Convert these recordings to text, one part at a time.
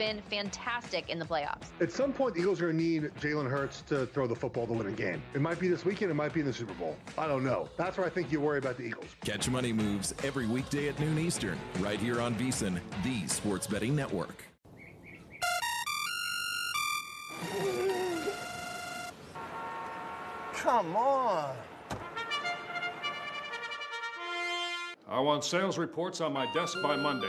been fantastic in the playoffs. At some point, the Eagles are going to need Jalen Hurts to throw the football to win a game. It might be this weekend. It might be in the Super Bowl. I don't know. That's where I think you worry about the Eagles. Catch Money Moves every weekday at noon Eastern, right here on VSiN, the Sports Betting Network. Come on. I want sales reports on my desk by Monday.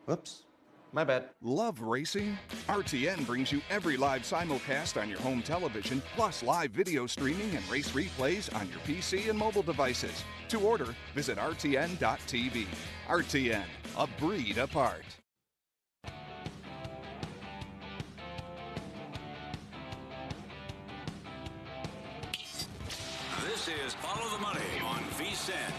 Whoops. My bad. Love racing? RTN brings you every live simulcast on your home television, plus live video streaming and race replays on your PC and mobile devices. To order, visit rtn.tv. RTN, a breed apart. This is Follow the Money on VSiN.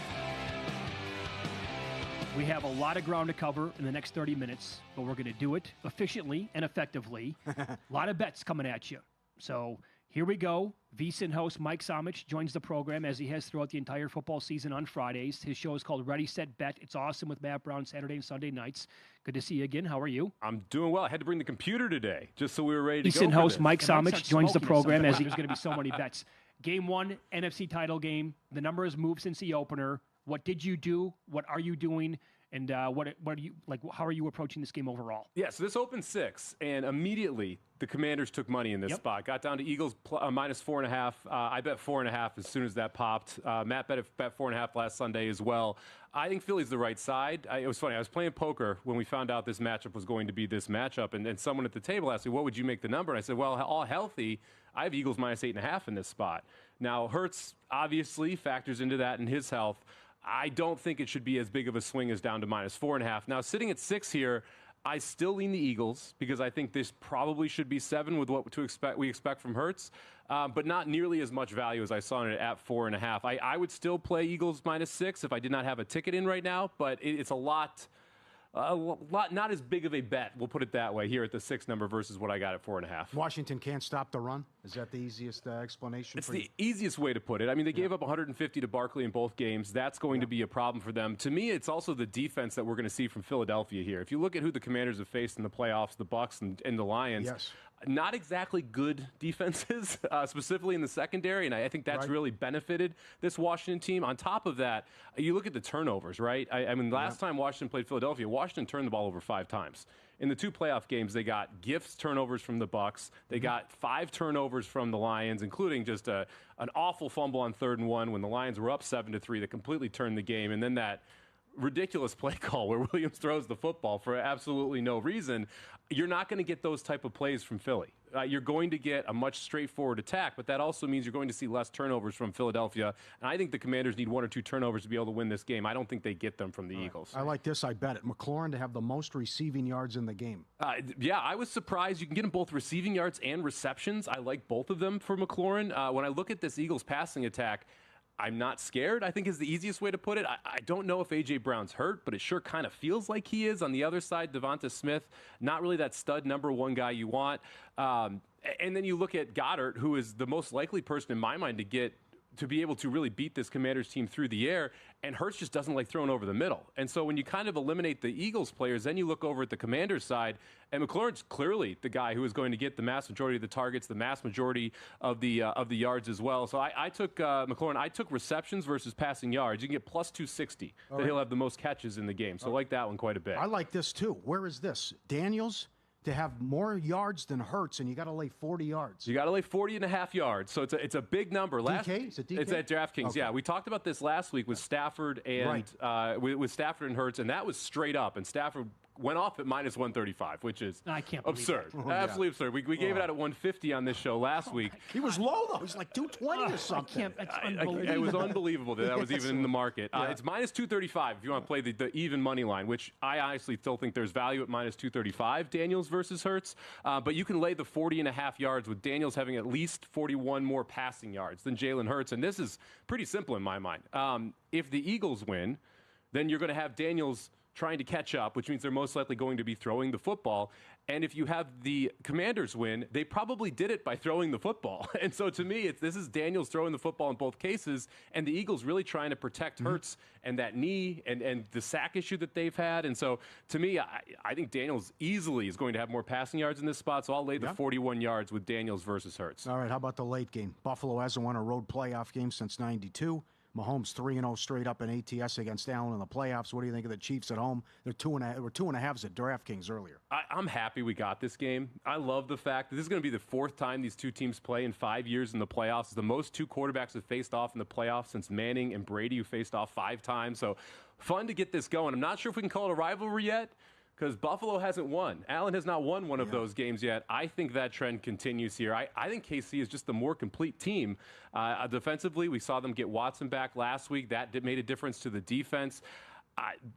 We have a lot of ground to cover in the next 30 minutes, but we're going to do it efficiently and effectively. A lot of bets coming at you. So here we go. VSiN host Mike Somich joins the program as he has throughout the entire football season on Fridays. His show is called Ready, Set, Bet. It's awesome with Matt Brown Saturday and Sunday nights. Good to see you again. How are you? I'm doing well. I had to bring the computer today just so we were ready to go. VSiN host Mike Somich joins the program as there's going to be so many bets. Game 1, NFC title game. The number has moved since the opener. What did you do? What are you doing? And what are you like? How are you approaching this game overall? Yeah, so this opened 6, and immediately the Commanders took money in this spot. Got down to Eagles minus 4.5. I bet 4.5 as soon as that popped. Matt bet 4.5 last Sunday as well. I think Philly's the right side. It was funny. I was playing poker when we found out this matchup was going to be this matchup, and someone at the table asked me, "What would you make the number?" And I said, "Well, all healthy, I have Eagles minus 8.5 in this spot." Now Hurts obviously factors into that in his health. I don't think it should be as big of a swing as down to minus 4.5. Now, sitting at 6 here, I still lean the Eagles because I think this probably should be 7 with what we expect from Hurts, but not nearly as much value as I saw in it at 4.5. I would still play Eagles minus 6 if I did not have a ticket in right now, but it's a lot not as big of a bet, we'll put it that way, here at the 6 number versus what I got at 4.5. Washington can't stop the run? Is that the easiest explanation? It's the easiest way to put it. I mean, they gave up 150 to Barkley in both games. That's going to be a problem for them. To me, it's also the defense that we're going to see from Philadelphia here. If you look at who the Commanders have faced in the playoffs, the Bucs and the Lions, not exactly good defenses, specifically in the secondary, and I think that's really benefited this Washington team. On top of that, you look at the turnovers, right? I mean, last time Washington played Philadelphia, Washington turned the ball over 5 times. In the 2 playoff games, they got gifts turnovers from the Bucs. They got 5 turnovers from the Lions, including just an awful fumble on 3rd and 1 when the Lions were up 7-3 that completely turned the game, and then that ridiculous play call where Williams throws the football for absolutely no reason. You're not going to get those type of plays from Philly. You're going to get a much straightforward attack, but that also means you're going to see less turnovers from Philadelphia. And I think the Commanders need 1 or 2 turnovers to be able to win this game. I don't think they get them from the Eagles. I like this. I bet it. McLaurin to have the most receiving yards in the game. Yeah, I was surprised. You can get him both receiving yards and receptions. I like both of them for McLaurin. When I look at this Eagles passing attack, I'm not scared, I think is the easiest way to put it. I don't know if A.J. Brown's hurt, but it sure kind of feels like he is. On the other side, Devonta Smith, not really that stud number 1 guy you want. And then you look at Goddard, who is the most likely person in my mind to be able to really beat this Commanders team through the air, and Hurts just doesn't like throwing over the middle. And so when you kind of eliminate the Eagles players, then you look over at the Commanders side, and McLaurin's clearly the guy who is going to get the mass majority of the targets, the mass majority of the yards as well. So I took McLaurin. I took receptions versus passing yards. You can get plus 260 that he'll have the most catches in the game. So I like that one quite a bit. I like this too. Where is this? Daniels to have more yards than Hurts, and you got to lay 40 yards. You got to lay 40.5 yards. So it's a big number. DK? Is it DK? It's at DraftKings. Okay. Yeah, we talked about this last week with Stafford and with Stafford and Hurts, and that was straight up. And Stafford went off at minus 135, which is absurd. Absolutely absurd. We gave it out at 150 on this show last week. He was low, though. He was like 220 or something. It's unbelievable. It was unbelievable that was even in the market. It's minus 235 if you want to play the even money line, which I honestly still think there's value at minus 235, Daniels versus Hurts. But you can lay the 40.5 yards with Daniels having at least 41 more passing yards than Jalen Hurts. And this is pretty simple in my mind. If the Eagles win, then you're going to have Daniels trying to catch up, which means they're most likely going to be throwing the football. And if you have the Commanders win, they probably did it by throwing the football. And so to me, this is Daniels throwing the football in both cases, and the Eagles really trying to protect Hurts and that knee and the sack issue that they've had. And so to me, I think Daniels easily is going to have more passing yards in this spot, so I'll lay the 41 yards with Daniels versus Hurts. All right, how about the late game? Buffalo hasn't won a road playoff game since '92. Mahomes 3-0 straight up in ATS against Allen in the playoffs. What do you think of the Chiefs at home? They're 2.5s at DraftKings earlier. I'm happy we got this game. I love the fact that this is going to be the fourth time these two teams play in 5 years in the playoffs. It's the most two quarterbacks have faced off in the playoffs since Manning and Brady, who faced off 5 times. So fun to get this going. I'm not sure if we can call it a rivalry yet, because Buffalo hasn't won. Allen has not won one of those games yet. I think that trend continues here. I think KC is just the more complete team. Defensively, we saw them get Watson back last week. That made a difference to the defense.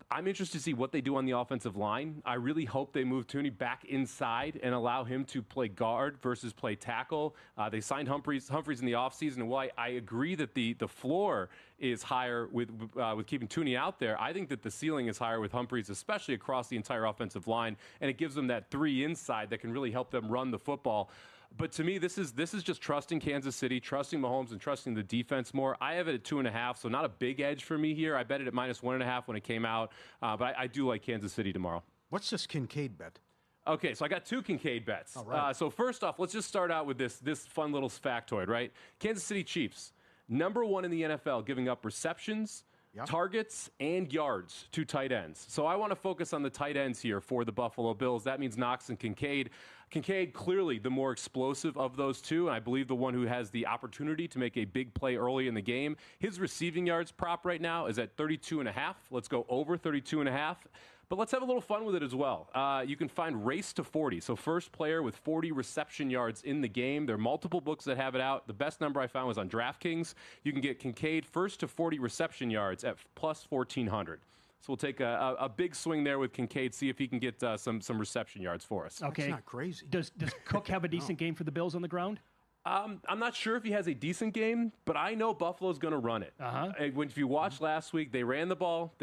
I'm interested to see what they do on the offensive line. I really hope they move Tooney back inside and allow him to play guard versus play tackle. They signed Humphreys in the offseason. And while I agree that the floor is higher with keeping Tooney out there, I think that the ceiling is higher with Humphreys, especially across the entire offensive line. And it gives them that 3 inside that can really help them run the football. But to me, this is just trusting Kansas City, trusting Mahomes, and trusting the defense more. I have it at 2.5, so not a big edge for me here. I bet it at -1.5 when it came out, but I do like Kansas City tomorrow. What's this Kincaid bet? Okay, so I got 2 Kincaid bets. All right. So first off, let's just start out with this fun little factoid, right? Kansas City Chiefs, #1 in the NFL, giving up receptions, targets, and yards to tight ends. So I want to focus on the tight ends here for the Buffalo Bills. That means Knox and Kincaid. Kincaid, clearly the more explosive of those two, and I believe the one who has the opportunity to make a big play early in the game. His receiving yards prop right now is at 32.5. Let's go over 32.5. But let's have a little fun with it as well. You can find Race to 40, so first player with 40 reception yards in the game. There are multiple books that have it out. The best number I found was on DraftKings. You can get Kincaid first to 40 reception yards at plus 1,400. So we'll take a big swing there with Kincaid, see if he can get some reception yards for us. Okay. That's not crazy. Does Cook have a decent game for the Bills on the ground? I'm not sure if he has a decent game, but I know Buffalo's going to run it. If you watched last week, they ran the ball,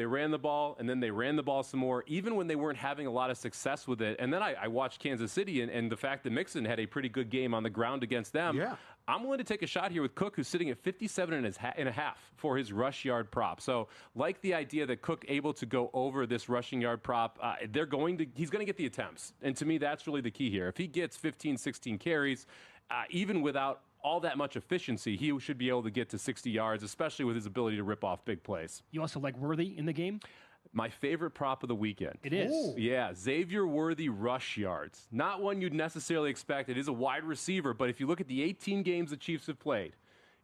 and then they ran the ball some more, even when they weren't having a lot of success with it. And then I watched Kansas City, and the fact that Mixon had a pretty good game on the ground against them. Yeah. I'm willing to take a shot here with Cook, who's sitting at 57.5 for his rush yard prop. So, like the idea that Cook able to go over this rushing yard prop, he's going to get the attempts. And to me, that's really the key here. If he gets 15, 16 carries, even without all that much efficiency, he should be able to get to 60 yards, especially with his ability to rip off big plays. You also like Worthy in the game? My favorite prop of the weekend. It is. Ooh. Yeah, Xavier Worthy rush yards. Not one you'd necessarily expect. It is a wide receiver, but if you look at the 18 games the Chiefs have played,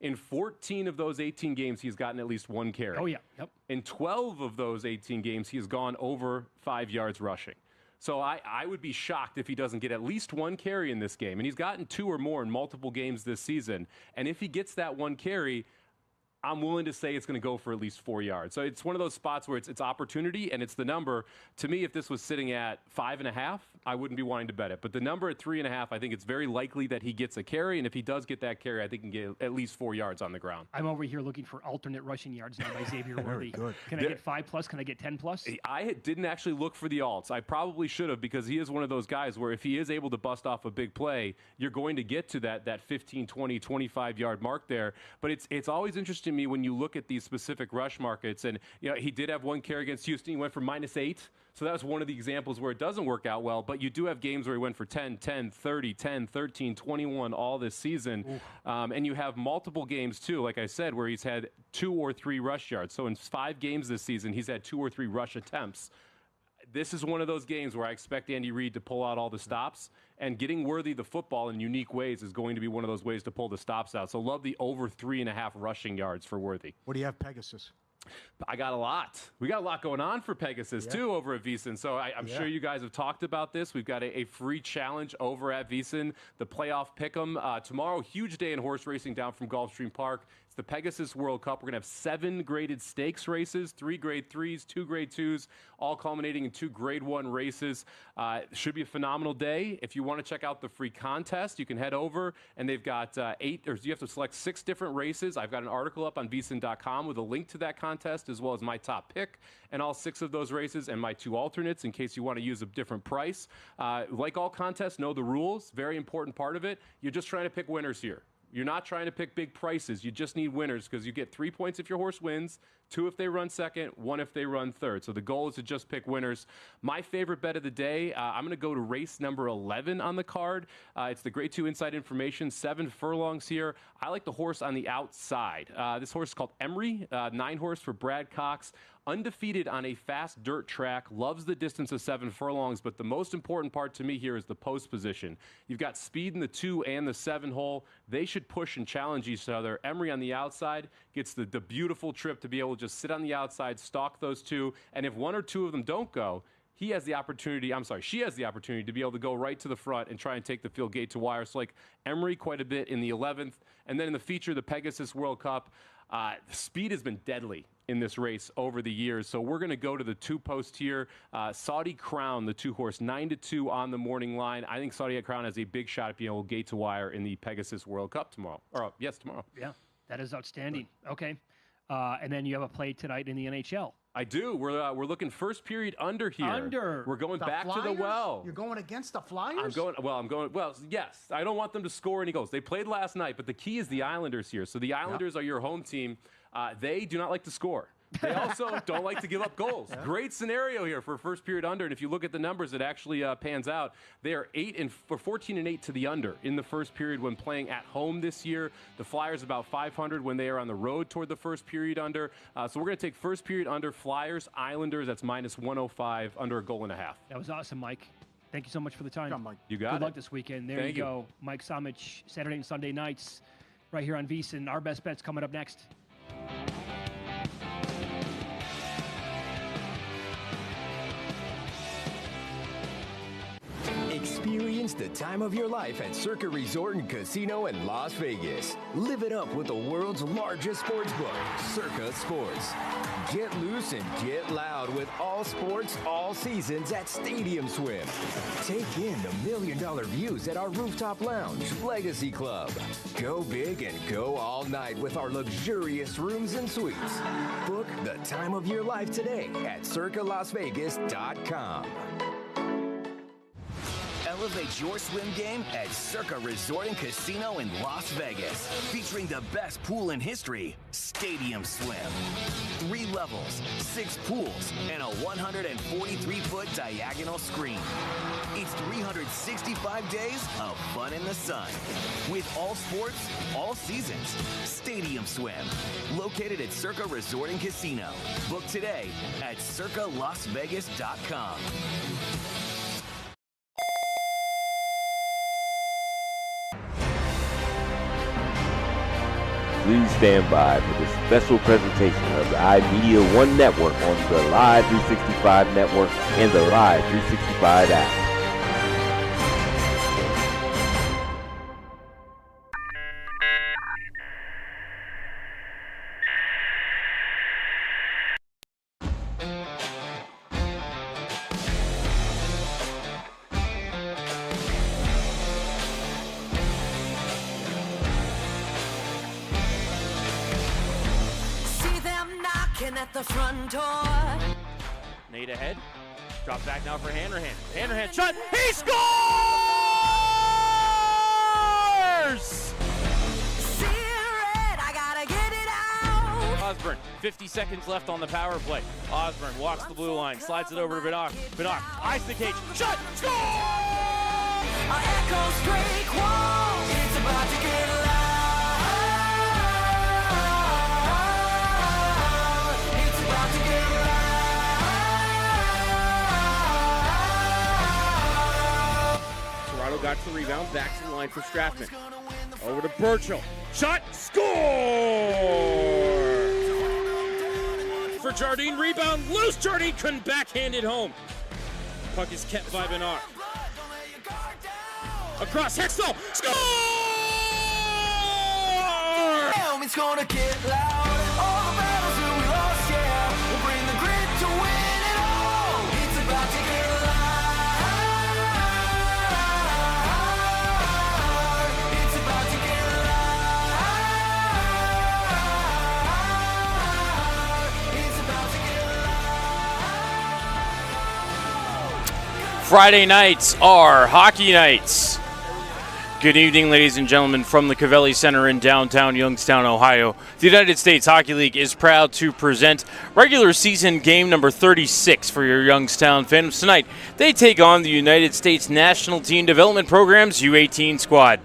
in 14 of those 18 games, he's gotten at least 1 carry. Oh, yeah. Yep. In 12 of those 18 games, he has gone over 5 yards rushing. So I would be shocked if he doesn't get at least 1 carry in this game. And he's gotten 2 or more in multiple games this season. And if he gets that 1 carry, I'm willing to say it's going to go for at least 4 yards. So it's one of those spots where it's opportunity and it's the number. To me, if this was sitting at 5.5, I wouldn't be wanting to bet it. But the number at 3.5, I think it's very likely that he gets a carry. And if he does get that carry, I think he can get at least 4 yards on the ground. I'm over here looking for alternate rushing yards now by Xavier Worthy. Good. Can I get 5+? Can I get 10+? I didn't actually look for the alts. I probably should have, because he is one of those guys where if he is able to bust off a big play, you're going to get to that 15, 20, 25-yard mark there. But it's always interesting to me when you look at these specific rush markets. And he did have 1 carry against Houston. He went for -8. So that was one of the examples where it doesn't work out well. But you do have games where he went for 10, 10, 30, 10, 13, 21 all this season. And you have multiple games, too, like I said, where he's had 2 or 3 rush yards. So in 5 games this season, he's had 2 or 3 rush attempts. This is one of those games where I expect Andy Reid to pull out all the stops, and getting Worthy the football in unique ways is going to be one of those ways to pull the stops out. So love the over 3.5 rushing yards for Worthy. What do you have, Pegasus? I got a lot. We got a lot going on for Pegasus, too, over at VSiN. So I'm sure you guys have talked about this. We've got a free challenge over at VSiN, the playoff pick'em. Tomorrow, huge day in horse racing down from Gulfstream Park. It's the Pegasus World Cup. We're going to have 7 graded stakes races, 3 grade 3s, 2 grade 2s, all culminating in 2 grade 1 races. It should be a phenomenal day. If you want to check out the free contest, you can head over, and they've got 8, or you have to select 6 different races. I've got an article up on VSiN.com with a link to that contest, as well as my top pick and all 6 of those races and my 2 alternates in case you want to use a different price. Like all contests, know the rules. Very important part of it. You're just trying to pick winners here. You're not trying to pick big prices. You just need winners because you get 3 points if your horse wins, 2 if they run second, 1 if they run third. So the goal is to just pick winners. My favorite bet of the day, I'm going to go to race number 11 on the card. It's the Grade 2 Inside Information, 7 furlongs here. I like the horse on the outside. This horse is called Emery, 9 horse for Brad Cox. Undefeated on a fast dirt track, loves the distance of 7 furlongs, but the most important part to me here is the post position. You've got speed in the 2 and the 7 hole. They should push and challenge each other. Emery on the outside gets the beautiful trip to be able to just sit on the outside, stalk those 2, and if 1 or 2 of them don't go, she has the opportunity to be able to go right to the front and try and take the field gate to wire. So like Emery quite a bit in the 11th. And then in the feature, the Pegasus World Cup, speed has been deadly in this race over the years. So we're going to go to the 2 post here. Saudi Crown, the 2 horse, 9-2 on the morning line. I think Saudi Crown has a big shot at being able to gate to wire in the Pegasus World Cup tomorrow. Tomorrow. Yeah, that is outstanding. Okay. And then you have a play tonight in the NHL. I do. We're looking first period under here. We're going back to the well. You're going against the Flyers? Yes. I don't want them to score any goals. They played last night, but the key is the Islanders here. So the Islanders are your home team. They do not like to score. They also don't like to give up goals. Yeah. Great scenario here for first period under. And if you look at the numbers, it actually pans out. They are 14-8 to the under in the first period when playing at home this year. The Flyers about 500 when they are on the road toward the first period under. So we're going to take first period under Flyers, Islanders. That's minus 105 under a goal and a half. That was awesome, Mike. Thank you so much for the time. Come on, Mike. You got it. Good luck this weekend. There you go. Mike Somich, Saturday and Sunday nights right here on VSiN. Our best bets coming up next. Experience the time of your life at Circa Resort and Casino in Las Vegas. Live it up with the world's largest sports book, Circa Sports. Get loose and get loud with all sports, all seasons at Stadium Swim. Take in the $1 million views at our rooftop lounge, Legacy Club. Go big and go all night with our luxurious rooms and suites. Book the time of your life today at circalasvegas.com. Elevate your swim game at Circa Resort and Casino in Las Vegas. Featuring the best pool in history, Stadium Swim. 3 levels, 6 pools, and a 143-foot diagonal screen. It's 365 days of fun in the sun. With all sports, all seasons. Stadium Swim. Located at Circa Resort and Casino. Book today at circalasvegas.com. Please stand by for this special presentation of the iMedia One Network on the Live 365 Network and the Live 365 app. At the front door. Nate ahead. Drop back now for Hanrahan. Hanrahan shot. He scores! See red, I gotta get it out. Osborne, 50 seconds left on the power play. Osborne walks the blue line, slides it over to Binock. Binock eyes the cage. Shot! Score! Echoes break walls. It's about to get loud. Got the rebound, back to the line for Strathman. Over to Burchill. Shot, score! For Jardine, rebound, loose. Jardine couldn't backhand it home. Puck is kept by Bernard. Across Hextall, score! it's gonna get loud. All the battles that we lost, yeah, we'll bring the grit to win it all. It's about to get loud. It's about to get loud. It's about to get loud. Friday nights are hockey nights. Good evening, ladies and gentlemen, from the Covelli Center in downtown Youngstown, Ohio. The United States Hockey League is proud to present regular season game number 36 for your Youngstown Phantoms. Tonight, they take on the United States National Team Development Program's U18 squad.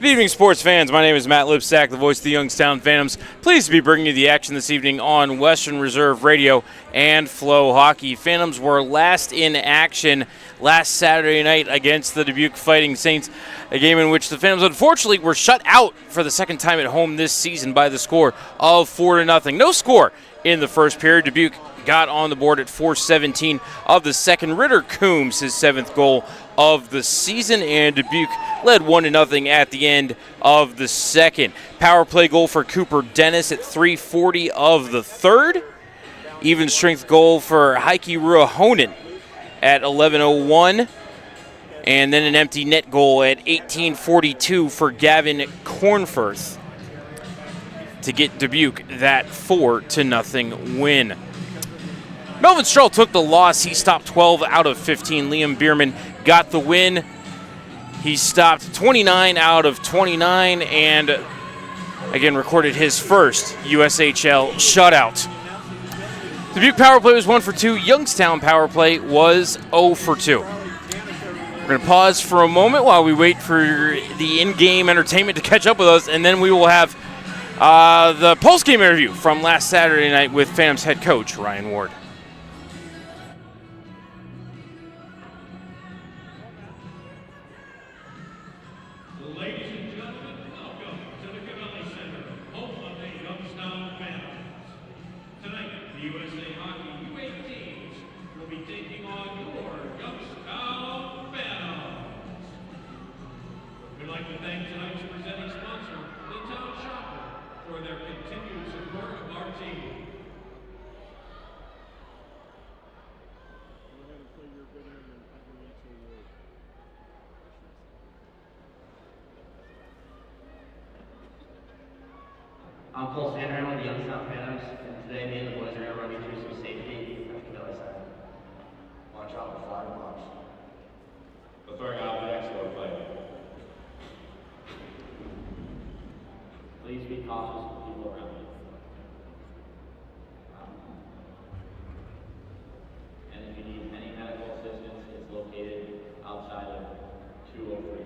Good evening, sports fans. My name is Matt Lipsack, the voice of the Youngstown Phantoms. Pleased to be bringing you the action this evening on Western Reserve Radio and Flow Hockey. Phantoms were last in action last Saturday night against the Dubuque Fighting Saints, a game in which the Phantoms unfortunately were shut out for the second time at home this season by the score of 4-0. No score in the first period. Dubuque got on the board at 4:17 of the second. Ritter Coombs, his 7th goal of the season, and Dubuque led 1-0 at the end of the second. Power play goal for Cooper Dennis at 3:40 of the third. Even strength goal for Heike Ruohonen at 11:01. And then an empty net goal at 18:42 for Gavin Cornforth to get Dubuque that 4-0 win. Melvin Stroll took the loss. He stopped 12 out of 15. Liam Bierman got the win. He stopped 29 out of 29 and, again, recorded his first USHL shutout. Dubuque power play was 1 for 2. Youngstown power play was 0 for 2. We're going to pause for a moment while we wait for the in-game entertainment to catch up with us, and then we will have the post-game interview from last Saturday night with Phantoms head coach Ryan Ward. I'm Paul Sandrin with the Youngstown Phantoms, and today me and the boys are going to run you through some safety at the Covelli Center. Watch out for flying blocks. The throwing out of the excellent play. Please be cautious of people around you. And if you need any medical assistance, it's located outside of 203.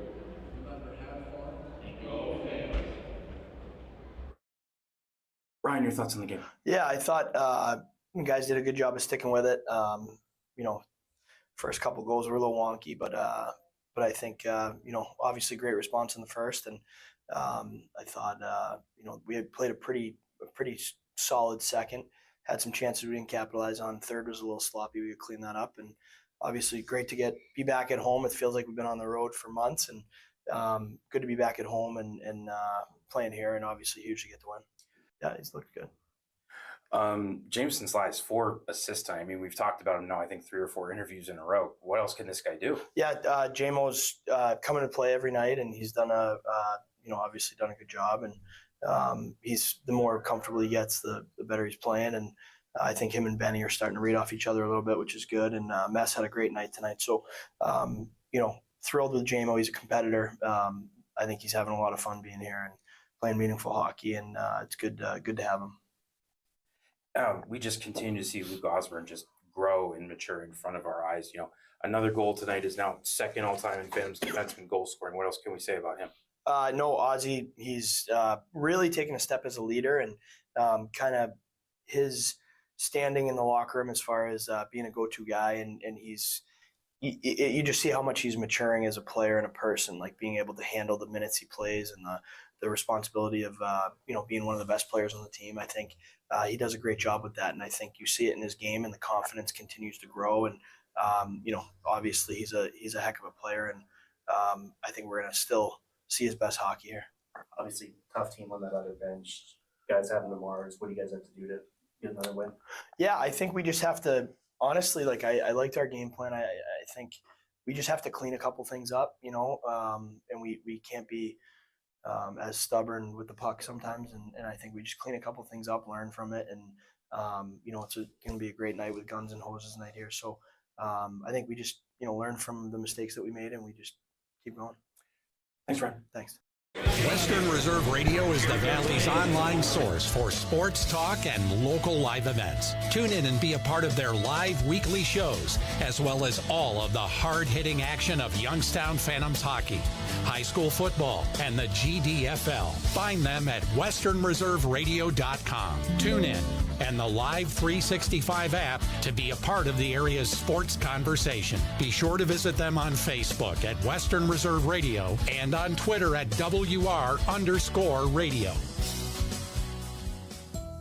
Thank you. Ryan, your thoughts on the game? Yeah, I thought you guys did a good job of sticking with it. First couple goals were a little wonky, but I think obviously great response in the first, and I thought we had played a pretty solid second. Had some chances we didn't capitalize on. Third was a little sloppy. We could clean that up, and obviously great to be back at home. It feels like we've been on the road for months, and good to be back at home and playing here, and obviously huge to get the win. Yeah, he's looked good. Jameson Slice, 4 assists. I mean, we've talked about him now, I think 3 or 4 interviews in a row. What else can this guy do? Yeah, JMO's coming to play every night, and he's done obviously done a good job. And he's the more comfortable he gets, the better he's playing. And I think him and Benny are starting to read off each other a little bit, which is good. And Mess had a great night tonight. So, thrilled with JMO. He's a competitor. I think he's having a lot of fun being here and playing meaningful hockey, and it's good to have him. We just continue to see Luke Osborne just grow and mature in front of our eyes. Another goal tonight is now second all-time in Phantoms defenseman goal scoring. What else can we say about him? No, Ozzy, he's really taken a step as a leader, and kind of his standing in the locker room as far as being a go-to guy, and you just see how much he's maturing as a player and a person, like being able to handle the minutes he plays and the responsibility of being one of the best players on the team. I think he does a great job with that, and I think you see it in his game, and the confidence continues to grow. And obviously he's a heck of a player, and I think we're going to still see his best hockey here. obviously tough team on that other bench. Guys having the Mars. What do you guys have to do to get another win? Yeah, I think we just have to, honestly, like I liked our game plan. I think we just have to clean a couple things up, and we can't be as stubborn with the puck sometimes. And I think we just clean a couple things up, learn from it. And, it's going to be a great night with guns and hoses night here. So I think we just, learn from the mistakes that we made and we just keep going. Thanks, Ryan. Thanks. Western Reserve Radio is the Valley's online source for sports talk and local live events. Tune in and be a part of their live weekly shows, as well as all of the hard-hitting action of Youngstown Phantoms hockey, high school football, and the GDFL. Find them at westernreserveradio.com. Tune in and the Live 365 app to be a part of the area's sports conversation. Be sure to visit them on Facebook at Western Reserve Radio and on Twitter at WR_radio.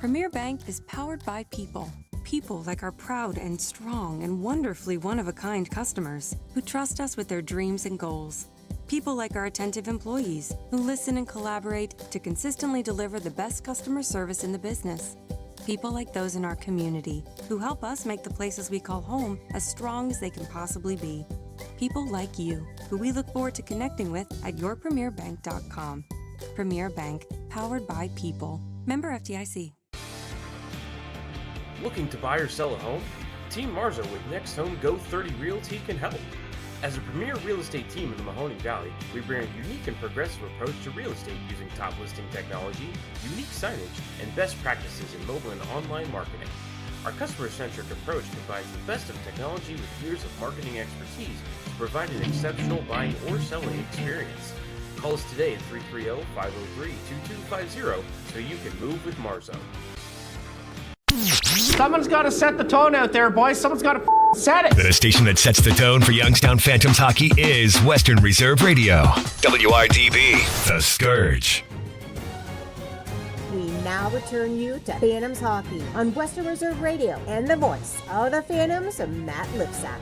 Premier Bank is powered by people. People like our proud and strong and wonderfully one-of-a-kind customers who trust us with their dreams and goals. People like our attentive employees who listen and collaborate to consistently deliver the best customer service in the business. People like those in our community who help us make the places we call home as strong as they can possibly be. People like you, who we look forward to connecting with at yourpremierbank.com. Premier Bank, powered by people. Member FDIC. Looking to buy or sell a home? Team Marzo with Next Home Go 30 Realty can help. As a premier real estate team in the Mahoning Valley, we bring a unique and progressive approach to real estate using top listing technology, unique signage, and best practices in mobile and online marketing. Our customer-centric approach combines the best of technology with years of marketing expertise to provide an exceptional buying or selling experience. Call us today at 330-503-2250 so you can move with Marzo. Someone's got to set the tone out there, boys. Someone's got to set it. The station that sets the tone for Youngstown Phantoms hockey is Western Reserve Radio. WRDB, The Scourge. We now return you to Phantoms hockey on Western Reserve Radio and the voice of the Phantoms, Matt Lipsack.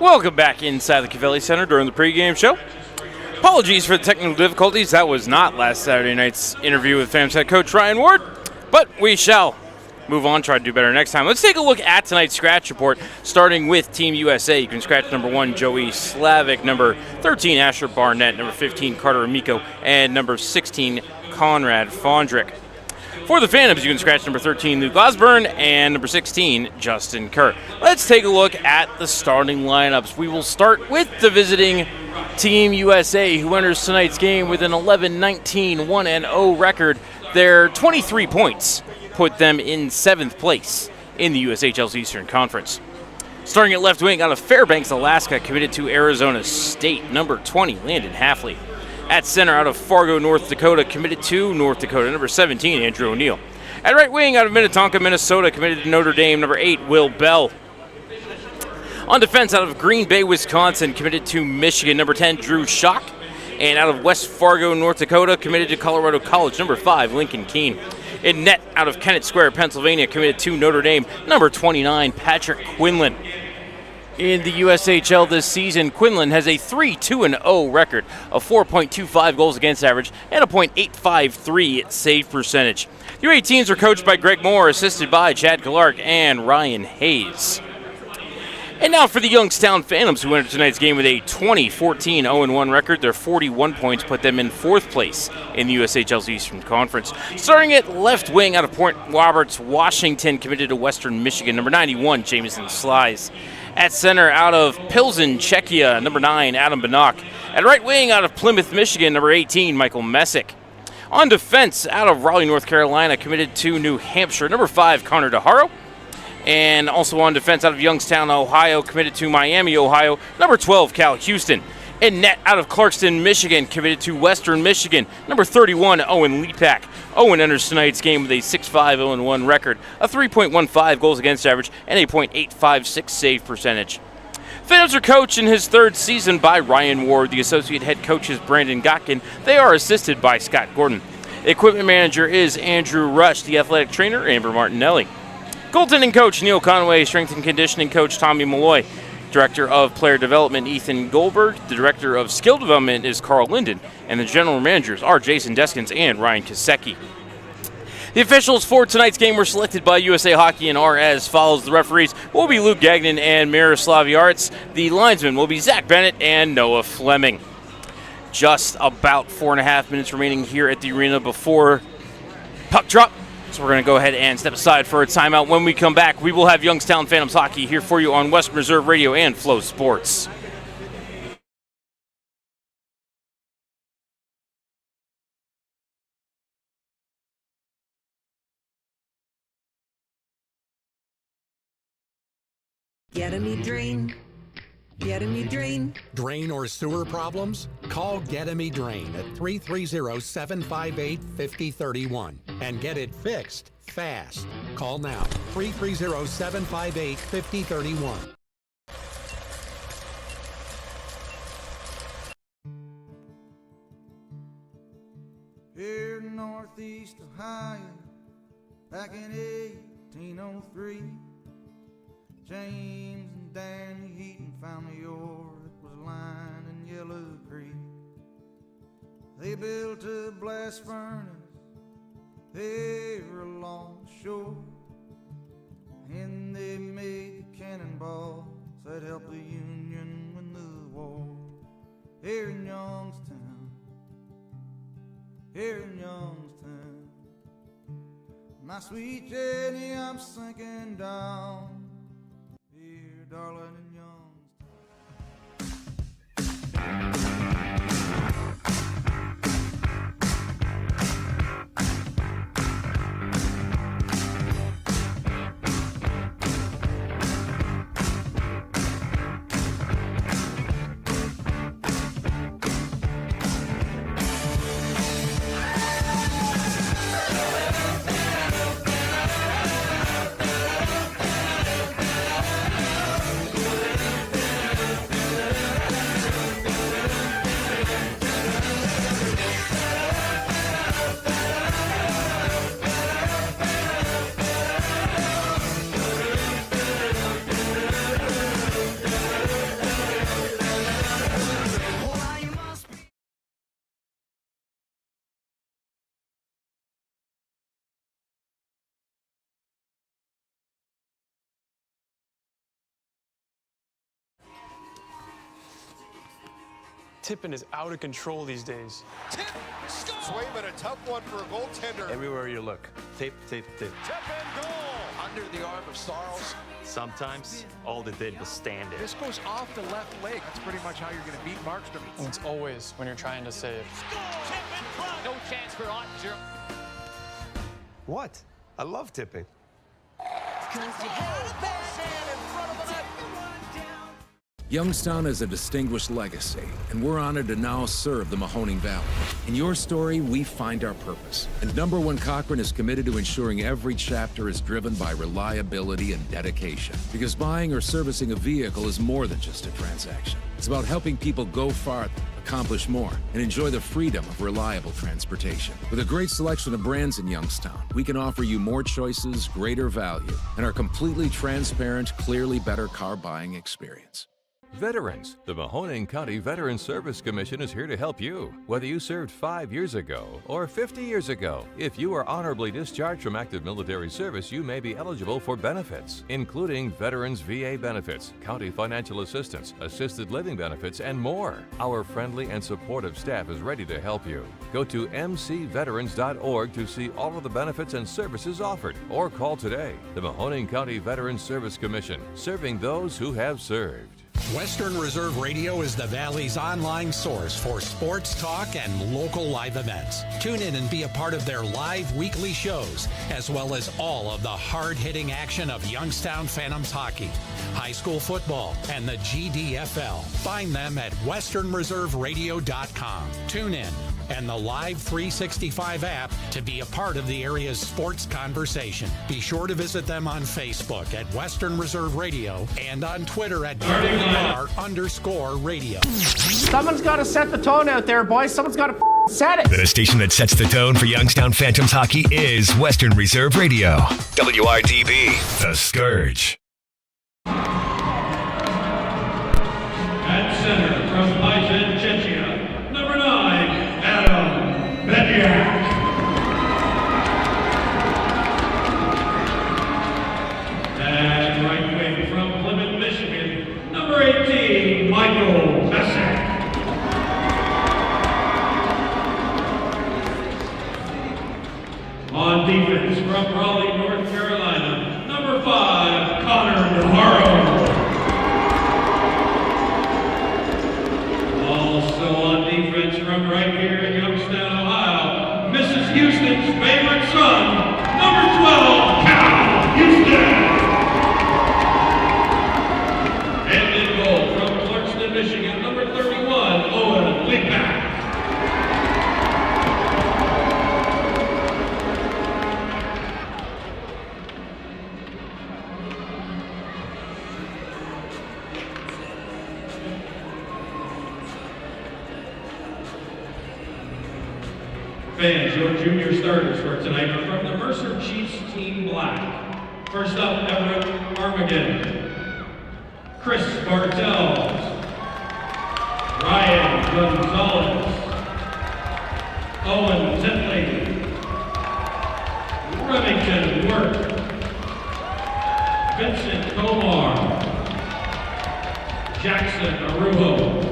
Welcome back inside the Cavelli Center during the pregame show. Apologies for the technical difficulties. That was not last Saturday night's interview with Phantoms head coach Ryan Ward, but we shall move on, try to do better next time. Let's take a look at tonight's scratch report, starting with Team USA. You can scratch number 1, Joey Slavic, number 13, Asher Barnett, number 15, Carter Amico, and number 16, Conrad Fondrick. For the Phantoms, you can scratch number 13, Luke Osborne, and number 16, Justin Kerr. Let's take a look at the starting lineups. We will start with the visiting Team USA, who enters tonight's game with an 11-19 1-0 record. Their 23 points put them in 7th place in the USHL's Eastern Conference. Starting at left wing out of Fairbanks, Alaska, committed to Arizona State, number 20, Landon Halfley. At center out of Fargo, North Dakota, committed to North Dakota, number 17, Andrew O'Neill. At right wing out of Minnetonka, Minnesota, committed to Notre Dame, number 8, Will Bell. On defense out of Green Bay, Wisconsin, committed to Michigan, number 10, Drew Schock. And out of West Fargo, North Dakota, committed to Colorado College, number 5, Lincoln Keene. In net out of Kennett Square, Pennsylvania, committed to Notre Dame, number 29, Patrick Quinlan. In the USHL this season, Quinlan has a 3-2-0 record, a 4.25 goals against average, and a .853 save percentage. The U18s are coached by Greg Moore, assisted by Chad Clark and Ryan Hayes. And now for the Youngstown Phantoms, who entered tonight's game with a 20-14-0-1 record. Their 41 points put them in 4th place in the USHL's Eastern Conference. Starting at left wing out of Point Roberts, Washington, committed to Western Michigan, number 91, Jameson Slies. At center out of Pilsen, Czechia, number 9, Adam Banach. At right wing out of Plymouth, Michigan, number 18, Michael Messick. On defense out of Raleigh, North Carolina, committed to New Hampshire, number 5, Connor DeHaro. And also on defense out of Youngstown, Ohio, committed to Miami, Ohio, number 12, Cal Houston. In net out of Clarkston, Michigan, committed to Western Michigan, number 31, Owen Leapak. Owen enters tonight's game with a 6-5-0-1 record, a 3.15 goals against average, and a .856 save percentage. Phantoms are coached in his 3rd season by Ryan Ward. The associate head coach is Brandon Gotkin. They are assisted by Scott Gordon. The equipment manager is Andrew Rush. The athletic trainer, Amber Martinelli. Goaltending coach Neil Conway. Strength and conditioning coach Tommy Malloy. Director of Player Development, Ethan Goldberg. The Director of Skill Development is Carl Linden. And the General Managers are Jason Deskins and Ryan Kosecki. The officials for tonight's game were selected by USA Hockey and are as follows. The referees will be Luke Gagnon and Miroslav Yarts. The linesmen will be Zach Bennett and Noah Fleming. Just about 4.5 minutes remaining here at the arena before puck drop. So we're going to go ahead and step aside for a timeout. When we come back, we will have Youngstown Phantoms Hockey here for you on Western Reserve Radio and Flow Sports. Get me drain. Get me drain. Drain or sewer problems? Call Get Me Drain at 330-758-5031 and get it fixed fast. Call now. 330-758-5031. Here in Northeast Ohio, back in 1803, James and Danny Heaton found the ore that was lying in Yellow Creek. They built a blast furnace there along the shore, and they made the cannonballs that helped the Union win the war. Here in Youngstown, here in Youngstown, my sweet Jenny, I'm sinking down. Here, darling, in Tipping is out of control these days. Tip, score! Swayman, a tough one for a goaltender. Everywhere you look, tape, tape, tape. Tip and goal! Under the arm of Sarles. Sometimes, all they did was stand there. This goes off the left leg. That's pretty much how you're going to beat Markstrom. And it's always when you're trying to save. Tip in front! No chance for Ottinger. What? I love tipping. Youngstown has a distinguished legacy, and we're honored to now serve the Mahoning Valley. In your story, we find our purpose. And Number One Cochrane is committed to ensuring every chapter is driven by reliability and dedication. Because buying or servicing a vehicle is more than just a transaction. It's about helping people go farther, accomplish more, and enjoy the freedom of reliable transportation. With a great selection of brands in Youngstown, we can offer you more choices, greater value, and our completely transparent, clearly better car buying experience. Veterans. The Mahoning County Veterans Service Commission is here to help you. Whether you served 5 years ago or 50 years ago, if you are honorably discharged from active military service, you may be eligible for benefits, including Veterans VA benefits, county financial assistance, assisted living benefits, and more. Our friendly and supportive staff is ready to help you. Go to mcveterans.org to see all of the benefits and services offered, or call today. The Mahoning County Veterans Service Commission, serving those who have served. Western Reserve Radio is the Valley's online source for sports talk and local live events. Tune in and be a part of their live weekly shows, as well as all of the hard-hitting action of Youngstown Phantoms hockey, high school football, and the GDFL. Find them at westernreserveradio.com. Tune in and the Live 365 app to be a part of the area's sports conversation. Be sure to visit them on Facebook at Western Reserve Radio and on Twitter at WR_radio. Someone's got to set the tone out there, boys. Someone's got to set it. The station that sets the tone for Youngstown Phantoms hockey is Western Reserve Radio. WRDB, The Scourge. Fans, your junior starters for tonight are from the Mercer Chiefs Team Black. First up, Everett Armageddon, Chris Bartels, Ryan Gonzalez, Owen Tetley, Remington Work, Vincent Comar, Jackson Arujo,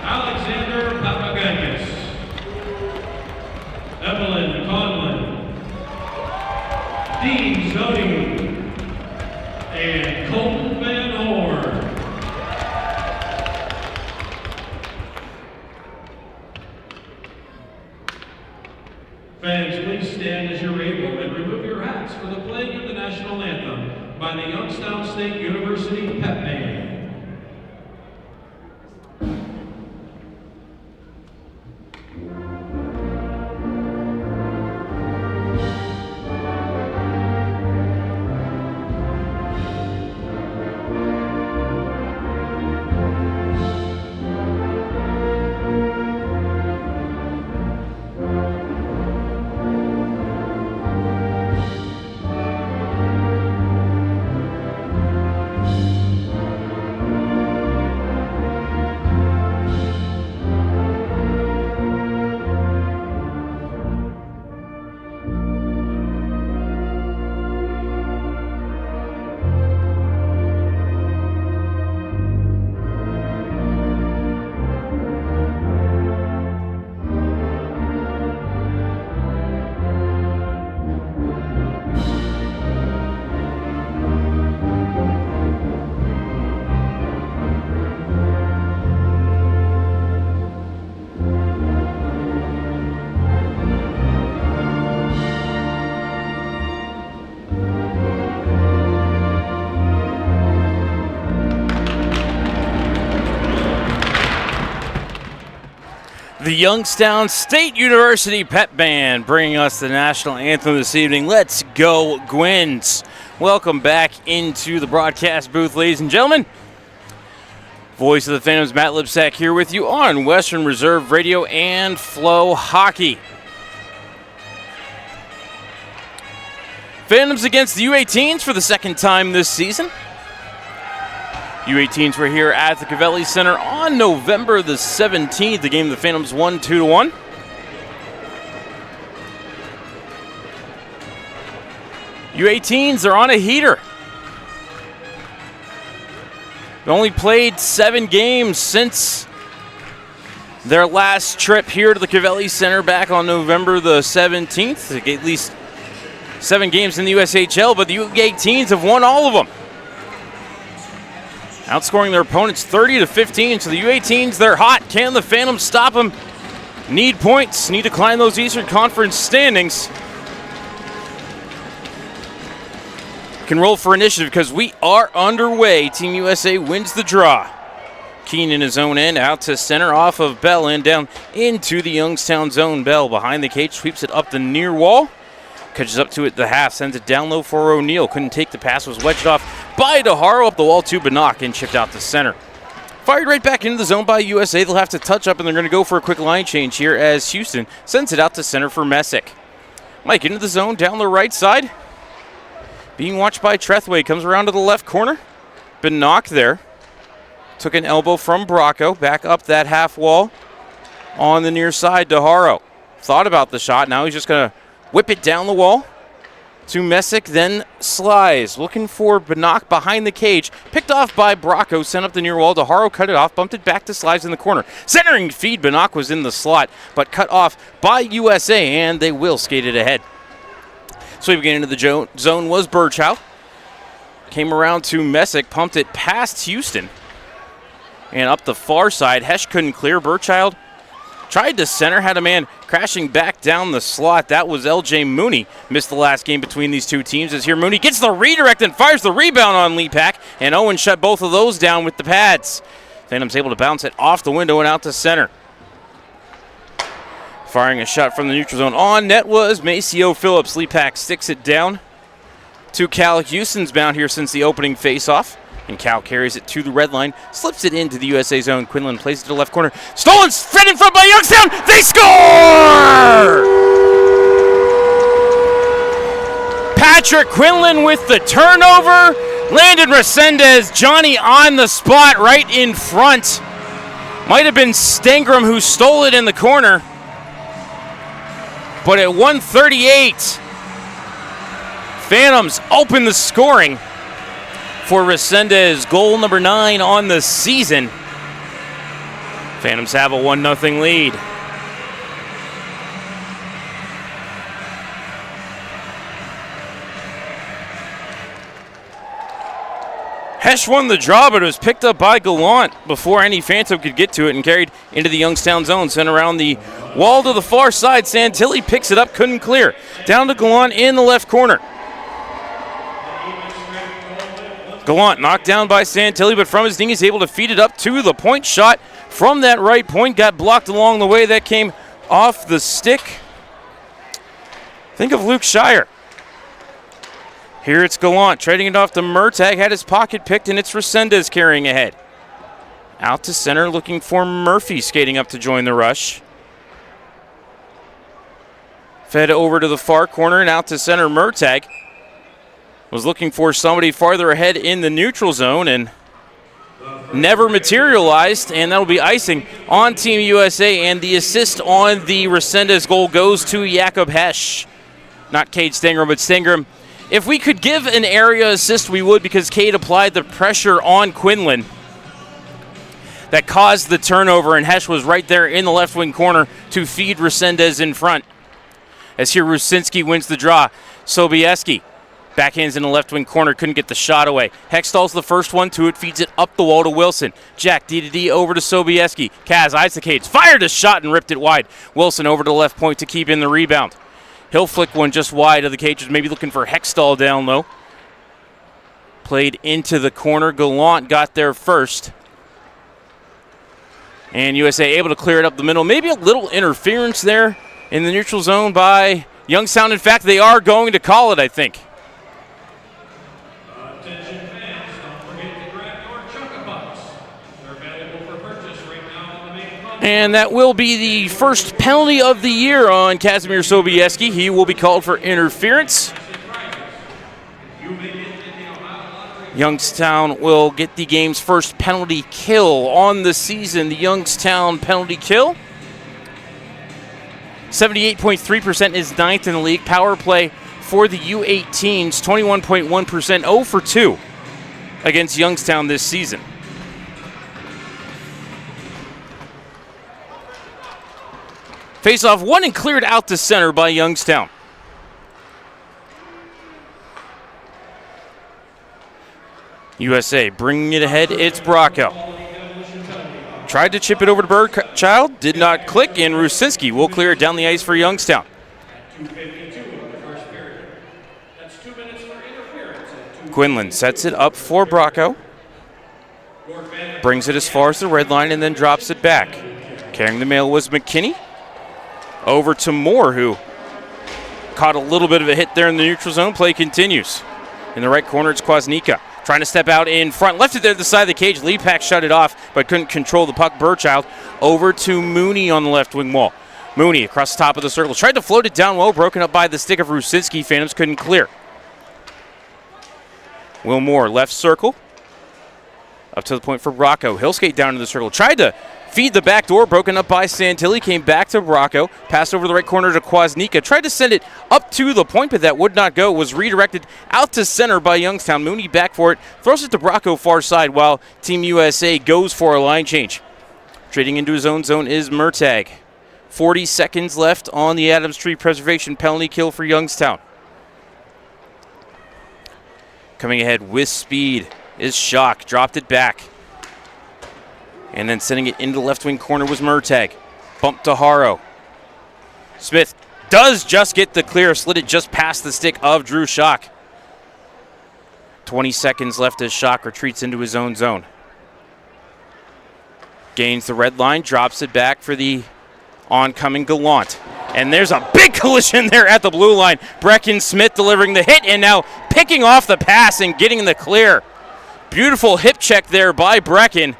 Alexander Papagakis, Evelyn Conlon, Dean Zodi, and Colton Van Horn. Fans, please stand as you're able and remove your hats for the playing of the national anthem by the Youngstown State University Pep Band. The Youngstown State University Pep Band bringing us the national anthem this evening. Let's go, Gwins. Welcome back into the broadcast booth, ladies and gentlemen. Voice of the Phantoms, Matt Lipsack here with you on Western Reserve Radio and Flow Hockey. Phantoms against the U18s for the second time this season. U18s were here at the Covelli Center on November the 17th. The game the Phantoms won 2-1. U18s are on a heater. They only played 7 games since their last trip here to the Covelli Center back on November the 17th. They get at least 7 games in the USHL, but the U18s have won all of them, outscoring their opponents 30-15. So the U18s, they're hot. Can the Phantoms stop them? Need points. Need to climb those Eastern Conference standings. Can roll for initiative because we are underway. Team USA wins the draw. Keene in his own end, out to center, off of Bell and down into the Youngstown zone. Bell behind the cage, sweeps it up the near wall. Catches up to it at the half, sends it down low for O'Neal. Couldn't take the pass, was wedged off by DeHaro up the wall to Banach and chipped out to center. Fired right back into the zone by USA. They'll have to touch up, and they're going to go for a quick line change here as Houston sends it out to center for Messick. Mike into the zone, down the right side. Being watched by Trethway, comes around to the left corner. Banach there. Took an elbow from Bracco, back up that half wall. On the near side, DeHaro. Thought about the shot, now he's just going to whip it down the wall to Messick, then slides. Looking for Banach behind the cage. Picked off by Bracco, sent up the near wall. DeHaro cut it off, bumped it back to Slides in the corner. Centering feed, Banach was in the slot, but cut off by USA, and they will skate it ahead. Sweeping into the zone was Birchow. Came around to Messick, pumped it past Houston. And up the far side, Hesh couldn't clear. Birchow tried to center, had a man crashing back down the slot. That was LJ Mooney. Missed the last game between these two teams. As here Mooney gets the redirect and fires the rebound on Lepak. And Owen shut both of those down with the pads. Phantom's able to bounce it off the window and out to center. Firing a shot from the neutral zone on net was Maceo Phillips. Lepak sticks it down to Cal. Houston's bound here since the opening faceoff. And Cal carries it to the red line, slips it into the USA zone. Quinlan plays it to the left corner. Stolen, fed in front by Youngstown. They score! Patrick Quinlan with the turnover. Landon Resendez, Johnny on the spot right in front. Might have been Stangram who stole it in the corner. But at 1:38, Phantoms open the scoring for Resendez, goal number 9 on the season. Phantoms have a 1-0 lead. Hesh won the draw, but it was picked up by Gallant before any Phantom could get to it and carried into the Youngstown zone. Sent around the wall to the far side. Santilli picks it up, couldn't clear. Down to Gallant in the left corner. Gallant knocked down by Santilli, but from his knee he's able to feed it up to the point shot from that right point. Got blocked along the way. That came off the stick. Think of Luke Shire. Here it's Gallant trading it off to Murtagh. Had his pocket picked, and it's Resendez carrying ahead. Out to center, looking for Murphy skating up to join the rush. Fed over to the far corner and out to center. Murtagh was looking for somebody farther ahead in the neutral zone and never materialized, and that'll be icing on Team USA, and the assist on the Resendez goal goes to Jakob Hesh. Not Cade Stangram, but Stangram. If we could give an area assist, we would, because Cade applied the pressure on Quinlan that caused the turnover, and Hesh was right there in the left wing corner to feed Resendez in front. As here Rusinski wins the draw. Sobieski backhands in the left wing corner, couldn't get the shot away. Hextall's the first one to it, feeds it up the wall to Wilson. Jack D over to Sobieski. Kaz eyes the cage, fired a shot and ripped it wide. Wilson over to the left point to keep in the rebound. He'll flick one just wide of the cages, maybe looking for Hextall down low. Played into the corner. Gallant got there first. And USA able to clear it up the middle. Maybe a little interference there in the neutral zone by Youngstown. In fact, they are going to call it, I think. Attention fans, don't forget to grab your Chocobucks. They're available for purchase right now on the main pump. And that will be the first penalty of the year on Kazimir Sobieski. He will be called for interference. Youngstown will get the game's first penalty kill on the season. The Youngstown penalty kill. 78.3% is 9th in the league. Power play for the U18s, 21.1%, 0 for 2 against Youngstown this season. Face-off won and cleared out to center by Youngstown. USA bringing it ahead, it's Bracco. Tried to chip it over to Birdchild, did not click, and Rusinski will clear it down the ice for Youngstown. Quinlan sets it up for Bracco. Brings it as far as the red line and then drops it back. Carrying the mail was McKinney. Over to Moore, who caught a little bit of a hit there in the neutral zone. Play continues. In the right corner, it's Kwasnika. Trying to step out in front. Left it there at the side of the cage. Lepak shut it off, but couldn't control the puck. Birdchild over to Mooney on the left wing wall. Mooney across the top of the circle. Tried to float it down low. Broken up by the stick of Rusinski. Phantoms couldn't clear. Will Moore, left circle. Up to the point for Bracco. He'll skate down to the circle. Tried to feed the back door. Broken up by Santilli. Came back to Bracco. Passed over the right corner to Kwasnika. Tried to send it up to the point, but that would not go. Was redirected out to center by Youngstown. Mooney back for it. Throws it to Bracco far side while Team USA goes for a line change. Trading into his own zone is Murtagh. 40 seconds left on the Adams Tree Preservation penalty kill for Youngstown. Coming ahead with speed is Schock. Dropped it back. And then sending it into the left wing corner was Murtagh. Bump to Haro. Smith does just get the clear. Slid it just past the stick of Drew Schock. 20 seconds left as Schock retreats into his own zone. Gains the red line. Drops it back for the oncoming Gallant. And there's a big collision there at the blue line. Brecken Smith delivering the hit and now picking off the pass and getting the clear. Beautiful hip check there by Brecken.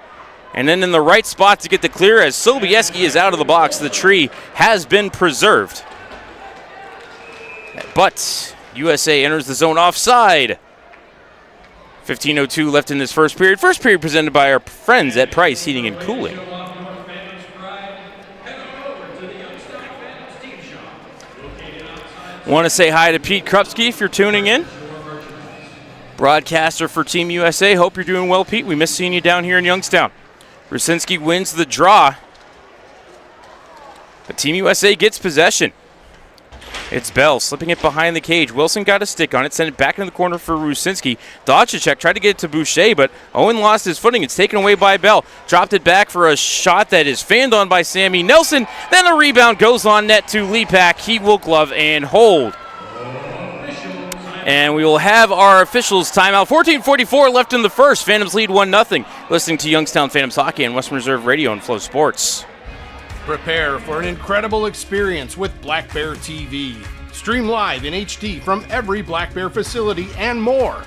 And then in the right spot to get the clear as Sobieski is out of the box. The tree has been preserved. But USA enters the zone offside. 15:02 left in this first period. First period presented by our friends at Price Heating and Cooling. Want to say hi to Pete Krupski if you're tuning in. Broadcaster for Team USA. Hope you're doing well, Pete. We miss seeing you down here in Youngstown. Rucinski wins the draw. But Team USA gets possession. It's Bell slipping it behind the cage. Wilson got a stick on it, sent it back into the corner for Rucinski. Dodgacek tried to get it to Boucher, but Owen lost his footing. It's taken away by Bell. Dropped it back for a shot that is fanned on by Sammy Nelson. Then a rebound goes on net to Lepak. He will glove and hold. And we will have our officials timeout. 14:44 left in the first. Phantoms lead 1-0. Listening to Youngstown Phantoms Hockey on Western Reserve Radio and Flow Sports. Prepare for an incredible experience with Black Bear TV. Stream live in HD from every Black Bear facility and more.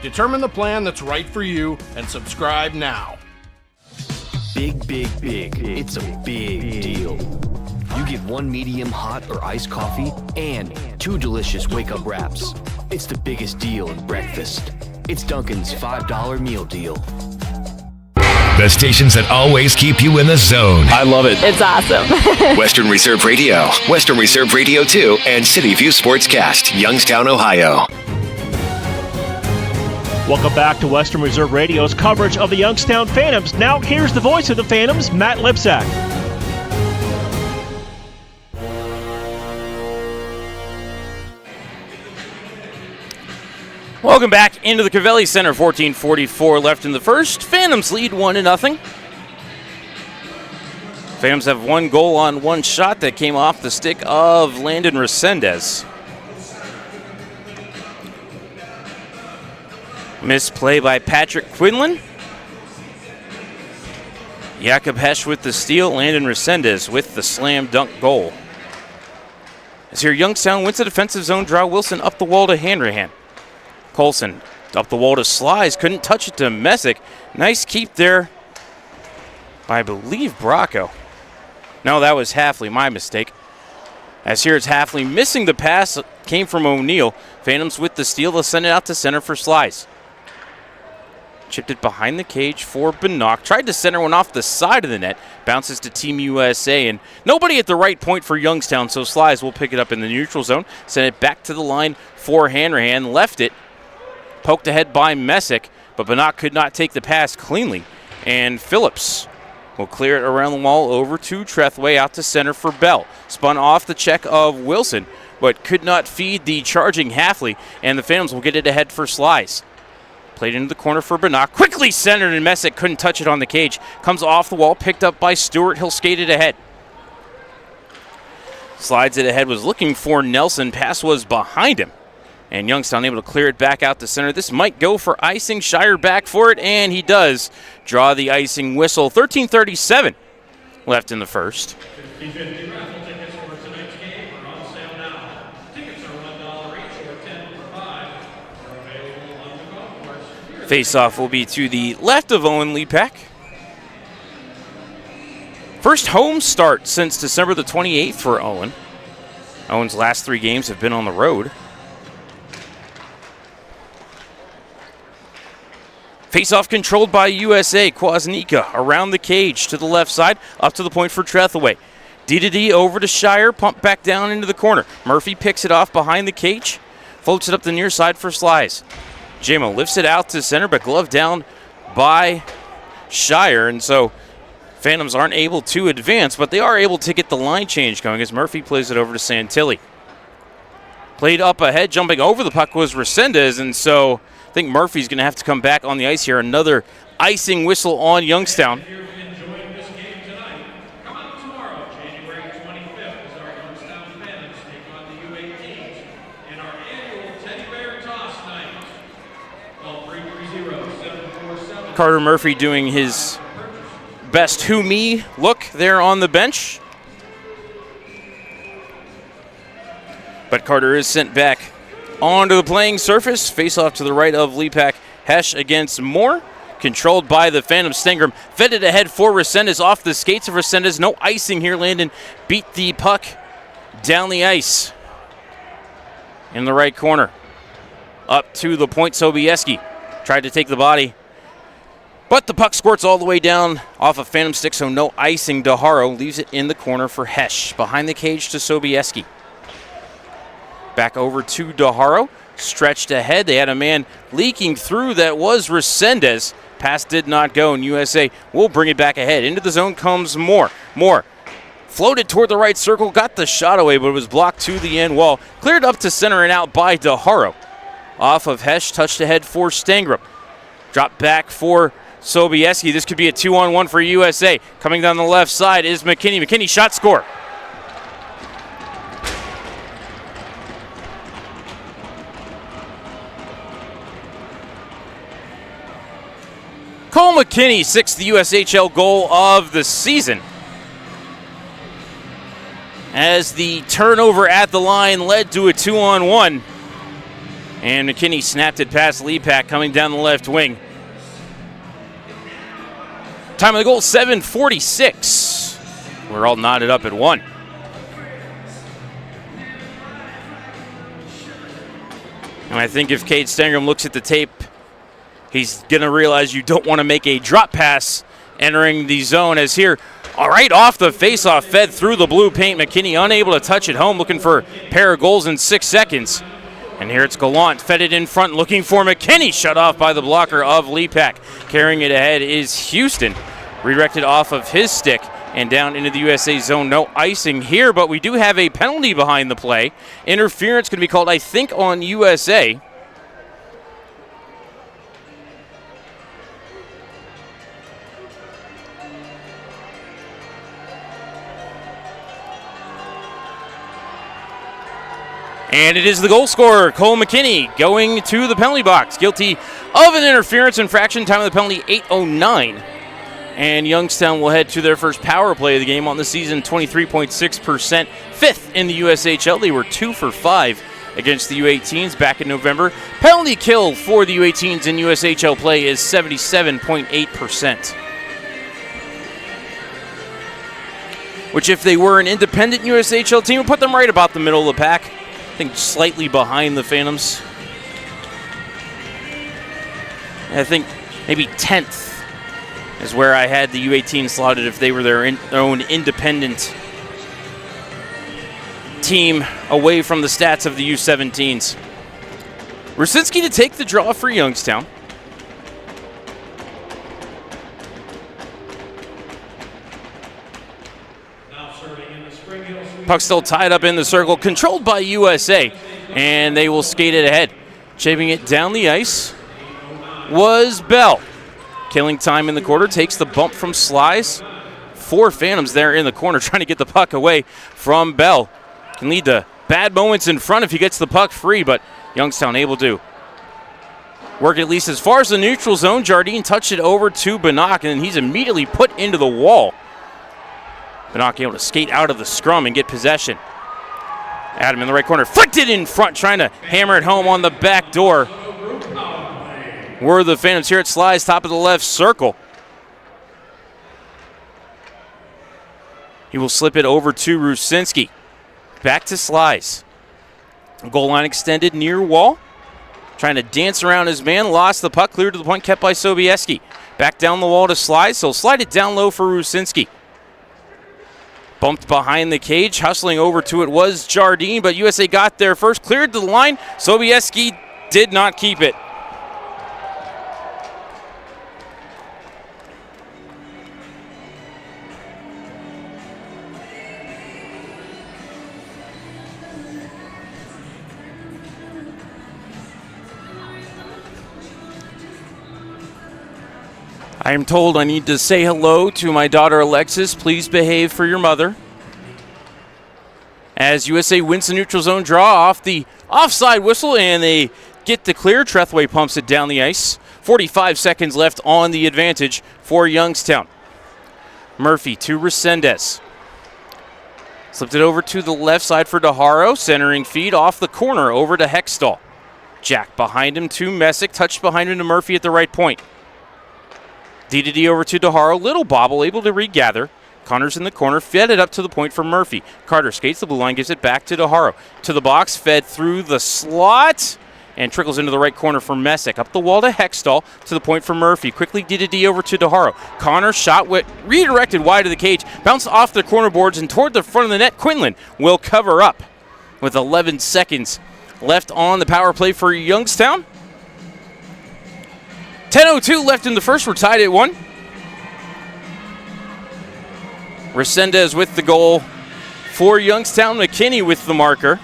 Determine the plan that's right for you and subscribe now. Big. It's a big deal. You get 1 medium hot or iced coffee and 2 delicious wake-up wraps. It's the biggest deal in breakfast. It's Dunkin's $5 meal deal. The stations that always keep you in the zone. I love it. It's awesome. Western Reserve Radio, Western Reserve Radio 2, and City View Sportscast, Youngstown, Ohio. Welcome back to Western Reserve Radio's coverage of the Youngstown Phantoms. Now here's the voice of the Phantoms, Matt Lipsack. Welcome back into the Covelli Center. 14:44 left in the first. Phantoms lead 1-0. Phantoms have 1 goal on 1 shot that came off the stick of Landon Resendez. Misplay by Patrick Quinlan. Jakob Hesch with the steal. Landon Resendez with the slam dunk goal. As here, Youngstown wins the defensive zone draw. Wilson up the wall to Hanrahan. Colson up the wall to Slies. Couldn't touch it to Messick. Nice keep there by, I believe, Bracco. No, that was Hafley. My mistake. As here it's Hafley missing the pass. Came from O'Neill. Phantoms with the steal. They'll send it out to center for Slies. Chipped it behind the cage for Bannock. Tried to center one off the side of the net. Bounces to Team USA. And nobody at the right point for Youngstown, so Slies will pick it up in the neutral zone. Send it back to the line for Hanrahan. Left it. Poked ahead by Messick, but Bannock could not take the pass cleanly. And Phillips will clear it around the wall over to Trethway, out to center for Bell. Spun off the check of Wilson, but could not feed the charging Hafley, and the Phantoms will get it ahead for Slies. Played into the corner for Bannock. Quickly centered, and Messick couldn't touch it on the cage. Comes off the wall, picked up by Stewart. He'll skate it ahead. Slides it ahead, was looking for Nelson. Pass was behind him. And Youngstown able to clear it back out to center. This might go for icing. Shire back for it, and he does draw the icing whistle. 13:37 left in the first. Face-off will be to the left of Owen Lepak. First home start since December the 28th for Owen. Owen's last 3 games have been on the road. Face-off controlled by USA. Kwasnika around the cage to the left side, up to the point for Trethaway. D over to Shire, pumped back down into the corner. Murphy picks it off behind the cage, floats it up the near side for Slies. Jamo lifts it out to center, but gloved down by Shire, and so Phantoms aren't able to advance, but they are able to get the line change going as Murphy plays it over to Santilli. Played up ahead, jumping over the puck was Resendez, and so I think Murphy's going to have to come back on the ice here. Another icing whistle on Youngstown. Carter Murphy doing his best who me look there on the bench. But Carter is sent back onto the playing surface. Face off to the right of Lepak Hesh against Moore. Controlled by the Phantom. Stengram fed it ahead for Resendez off the skates of Resendez. No icing here. Landon beat the puck down the ice in the right corner. Up to the point, Sobieski tried to take the body, but the puck squirts all the way down off a Phantom stick, so no icing. DeHaro leaves it in the corner for Hesh. Behind the cage to Sobieski. Back over to DeHaro. Stretched ahead. They had a man leaking through that was Resendez. Pass did not go, and USA will bring it back ahead. Into the zone comes Moore. Moore floated toward the right circle, got the shot away, but it was blocked to the end wall. Cleared up to center and out by DeHaro. Off of Hesh, touched ahead for Stengram. Drop back for Sobieski. This could be a 2-on-1 for USA. Coming down the left side is McKinney. McKinney shot score. Cole McKinney, sixth USHL goal of the season. As the turnover at the line led to a 2-on-1. And McKinney snapped it past Lepak coming down the left wing. Time of the goal, 7:46. We're all knotted up at 1. And I think if Cade Stengram looks at the tape, he's going to realize you don't want to make a drop pass entering the zone, as here, all right, off the faceoff, fed through the blue paint. McKinney unable to touch it home, looking for a pair of goals in 6 seconds. And here it's Gallant, fed it in front, looking for McKinney, shut off by the blocker of Lepak. Carrying it ahead is Houston. Redirected off of his stick and down into the USA zone. No icing here, but we do have a penalty behind the play. Interference going to be called, I think, on USA. And it is the goal scorer, Cole McKinney, going to the penalty box. Guilty of an interference infraction. Time of the penalty, 8:09. And Youngstown will head to their first power play of the game on the season, 23.6%. Fifth in the USHL. They were 2 for 5 against the U18s back in November. Penalty kill for the U18s in USHL play is 77.8%. Which, if they were an independent USHL team, would put them right about the middle of the pack. I think slightly behind the Phantoms. I think maybe 10th is where I had the U18 slotted if they were their own independent team away from the stats of the U17s. Rusinski to take the draw for Youngstown. Puck still tied up in the circle, controlled by USA, and they will skate it ahead. Shaving it down the ice was Bell. Killing time in the quarter, takes the bump from Slice. 4 Phantoms there in the corner trying to get the puck away from Bell. Can lead to bad moments in front if he gets the puck free, but Youngstown able to work at least as far as the neutral zone. Jardine touched it over to Bannock, and he's immediately put into the wall. Bannock able to skate out of the scrum and get possession. Adam in the right corner, flicked it in front, trying to hammer it home on the back door. Were the Phantoms here at Slice, top of the left circle. He will slip it over to Rusinski. Back to Slice. Goal line extended near wall. Trying to dance around his man, lost the puck, cleared to the point, kept by Sobieski. Back down the wall to Slice, so slide it down low for Rusinski. Bumped behind the cage, hustling over to it was Jardine, but USA got there first, cleared to the line. Sobieski did not keep it. I am told I need to say hello to my daughter Alexis. Please behave for your mother. As USA wins the neutral zone draw off the offside whistle, and they get the clear. Trethway pumps it down the ice. 45 seconds left on the advantage for Youngstown. Murphy to Resendez. Slipped it over to the left side for DeHaro. Centering feed off the corner over to Hextall. Jack behind him to Messick, touched behind him to Murphy at the right point. D over to DeHaro, little bobble, able to regather. Connors in the corner, fed it up to the point for Murphy. Carter skates the blue line, gives it back to DeHaro. To the box, fed through the slot, and trickles into the right corner for Messick. Up the wall to Hextall, to the point for Murphy. Quickly D over to DeHaro. Connor shot redirected wide of the cage, bounced off the corner boards and toward the front of the net. Quinlan will cover up with 11 seconds left on the power play for Youngstown. 10:02 left in the first. We're tied at 1. Resendez with the goal for Youngstown. McKinney with the marker.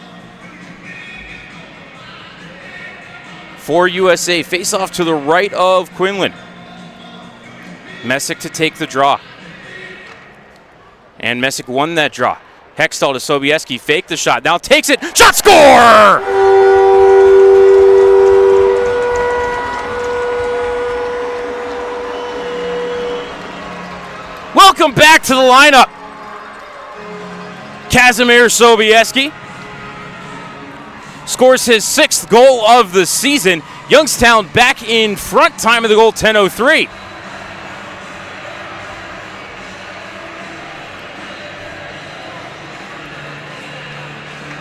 For USA, face off to the right of Quinlan. Messick to take the draw. And Messick won that draw. Hextall to Sobieski, fake the shot, now takes it, shot, score! Welcome back to the lineup. Kazimir Sobieski scores his 6th goal of the season. Youngstown back in front, time of the goal 10:03.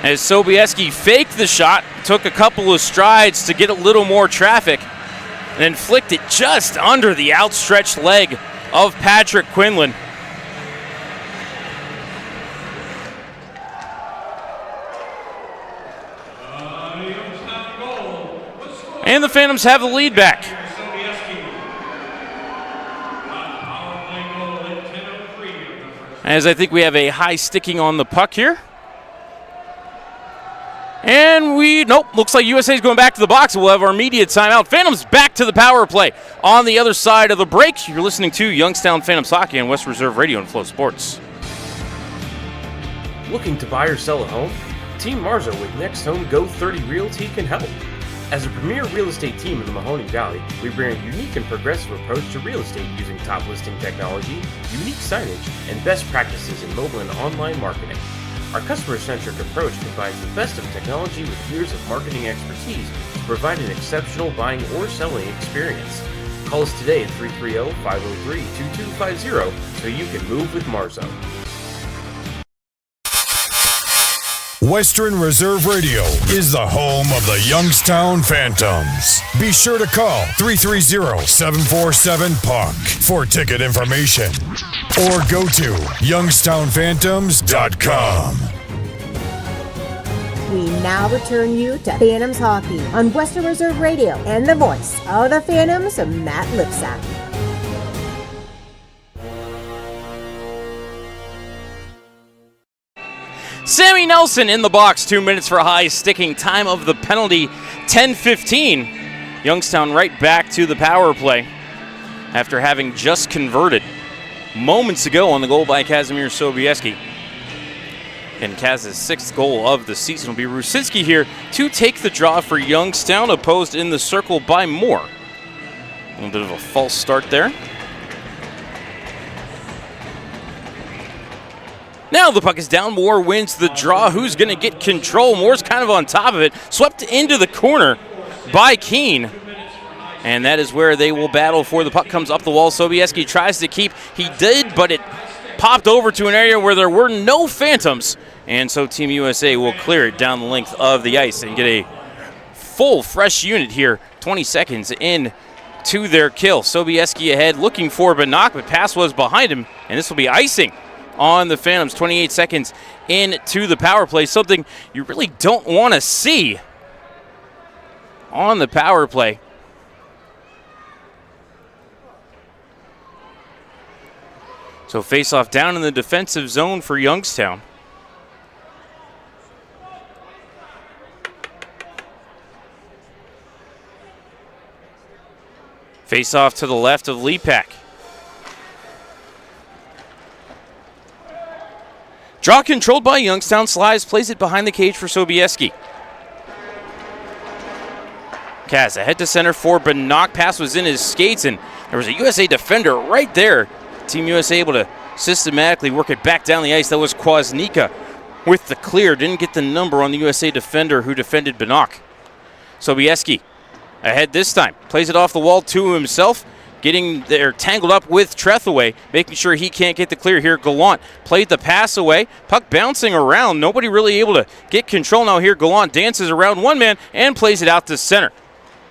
As Sobieski faked the shot, took a couple of strides to get a little more traffic, and then flicked it just under the outstretched leg of Patrick Quinlan. And the Phantoms have the lead back. As I think we have a high sticking on the puck here. And looks like USA's going back to the box. We'll have our immediate timeout. Phantoms back to the power play on the other side of the break. You're listening to Youngstown Phantoms Hockey on West Reserve Radio and Flow Sports. Looking to buy or sell a home? Team Marzo with Next Home Go 30 Realty can help. As a premier real estate team in the Mahoning Valley, we bring a unique and progressive approach to real estate using top listing technology, unique signage, and best practices in mobile and online marketing. Our customer-centric approach combines the best of technology with years of marketing expertise to provide an exceptional buying or selling experience. Call us today at 330-503-2250 so you can move with Marzo. Western Reserve Radio is the home of the Youngstown Phantoms. Be sure to call 330-747-PUCK for ticket information or go to youngstownphantoms.com. We now return you to Phantoms Hockey on Western Reserve Radio and the voice of the Phantoms, Matt Lipsack. Sammy Nelson in the box, 2 minutes for high sticking. Time of the penalty, 10:15. Youngstown right back to the power play after having just converted moments ago on the goal by Kazimir Sobieski. And Kaz's 6th goal of the season will be Rusinski here to take the draw for Youngstown, opposed in the circle by Moore. A little bit of a false start there. Now the puck is down. Moore wins the draw. Who's going to get control? Moore's kind of on top of it. Swept into the corner by Keene. And that is where they will battle for. The puck comes up the wall. Sobieski tries to keep. He did, but it popped over to an area where there were no Phantoms. And so Team USA will clear it down the length of the ice and get a full, fresh unit here. 20 seconds in to their kill. Sobieski ahead looking for Banach, but pass was behind him. And this will be icing on the Phantoms. 28 seconds into the power play. Something you really don't want to see on the power play. So face-off down in the defensive zone for Youngstown. Face-off to the left of Lepak. Draw controlled by Youngstown. Slides plays it behind the cage for Sobieski. Kaz ahead to center for Banach. Pass was in his skates, and there was a USA defender right there. Team USA able to systematically work it back down the ice. That was Kwasnika with the clear. Didn't get the number on the USA defender who defended Banach. Sobieski ahead this time. Plays it off the wall to himself. Getting there tangled up with Trethaway, making sure he can't get the clear here. Gallant played the pass away. Puck bouncing around. Nobody really able to get control now here. Gallant dances around one man and plays it out to center.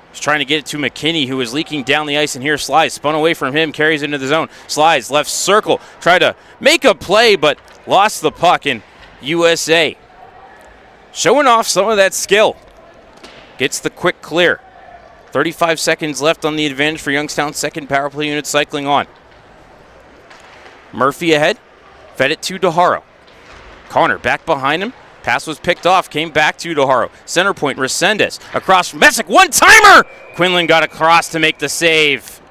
He's trying to get it to McKinney, who is leaking down the ice, and here Slides spun away from him, carries into the zone. Slides left circle, tried to make a play, but lost the puck, and USA showing off some of that skill. Gets the quick clear. 35 seconds left on the advantage for Youngstown. Second power play unit cycling on. Murphy ahead. Fed it to DeHaro. Connor back behind him. Pass was picked off. Came back to DeHaro. Center point, Resendez. Across from Messick. One-timer! Quinlan got across to make the save.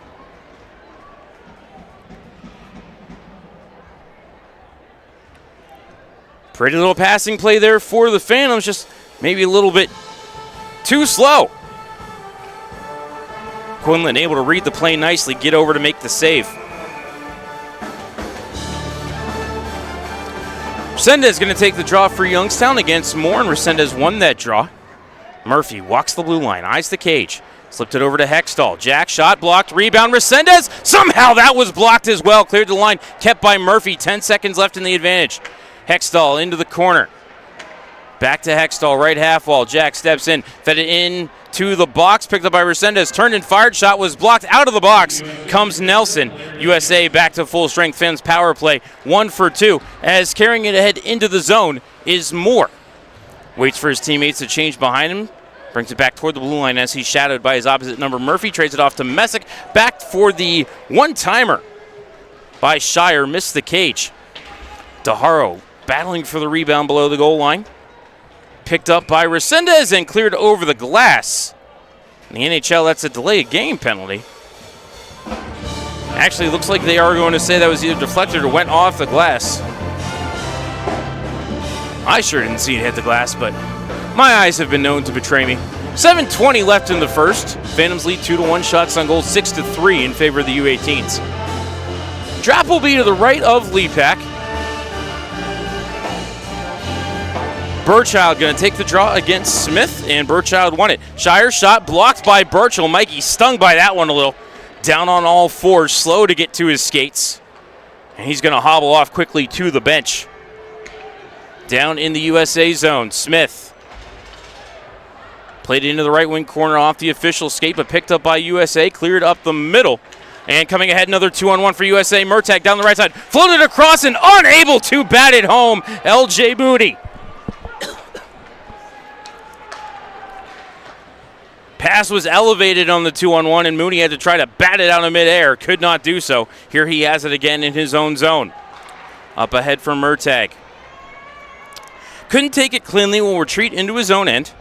Pretty little passing play there for the Phantoms. Just maybe a little bit too slow. Quinlan able to read the play nicely, get over to make the save. Resendez going to take the draw for Youngstown against Moore, and Resendez won that draw. Murphy walks the blue line, eyes the cage. Slipped it over to Hextall. Jack shot blocked, rebound. Resendez, somehow that was blocked as well. Cleared the line, kept by Murphy. 10 seconds left in the advantage. Hextall into the corner. Back to Hextall, right half wall. Jack steps in, fed it in to the box, picked up by Resendez, turned and fired, shot was blocked. Out of the box comes Nelson. USA back to full strength. Phantoms power play, 1 for 2, as carrying it ahead into the zone is Moore. Waits for his teammates to change behind him, brings it back toward the blue line as he's shadowed by his opposite number. Murphy trades it off to Messick, back for the one-timer by Shire, missed the cage. DeHaro battling for the rebound below the goal line. Picked up by Resendez and cleared over the glass. In the NHL, that's a delay of game penalty. Actually, it looks like they are going to say that was either deflected or went off the glass. I sure didn't see it hit the glass, but my eyes have been known to betray me. 7:20 left in the first. Phantoms lead 2-1, shots on goal 6-3 in favor of the U18s. Drop will be to the right of Lepak. Burchild going to take the draw against Smith, and Burchild won it. Shire shot blocked by Burchell. Mikey stung by that one a little. Down on all fours, slow to get to his skates. And he's going to hobble off quickly to the bench. Down in the USA zone, Smith. Played into the right wing corner off the official skate, but picked up by USA, cleared up the middle. And coming ahead, another 2-on-1 for USA. Murtagh down the right side, floated across and unable to bat it home. LJ Moody. Pass was elevated on the 2-on-1, and Mooney had to try to bat it out of midair. Could not do so. Here he has it again in his own zone. Up ahead from Murtagh. Couldn't take it cleanly, will retreat into his own end.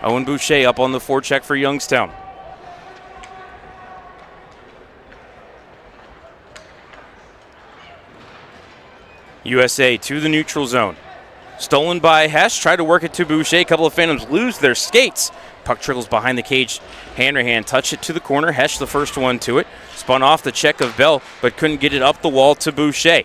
Owen Boucher up on the forecheck for Youngstown. USA to the neutral zone. Stolen by Hesh, tried to work it to Boucher. A couple of Phantoms lose their skates. Puck trickles behind the cage. Hanrahan touched it to the corner. Hesh the first one to it. Spun off the check of Bell, but couldn't get it up the wall to Boucher.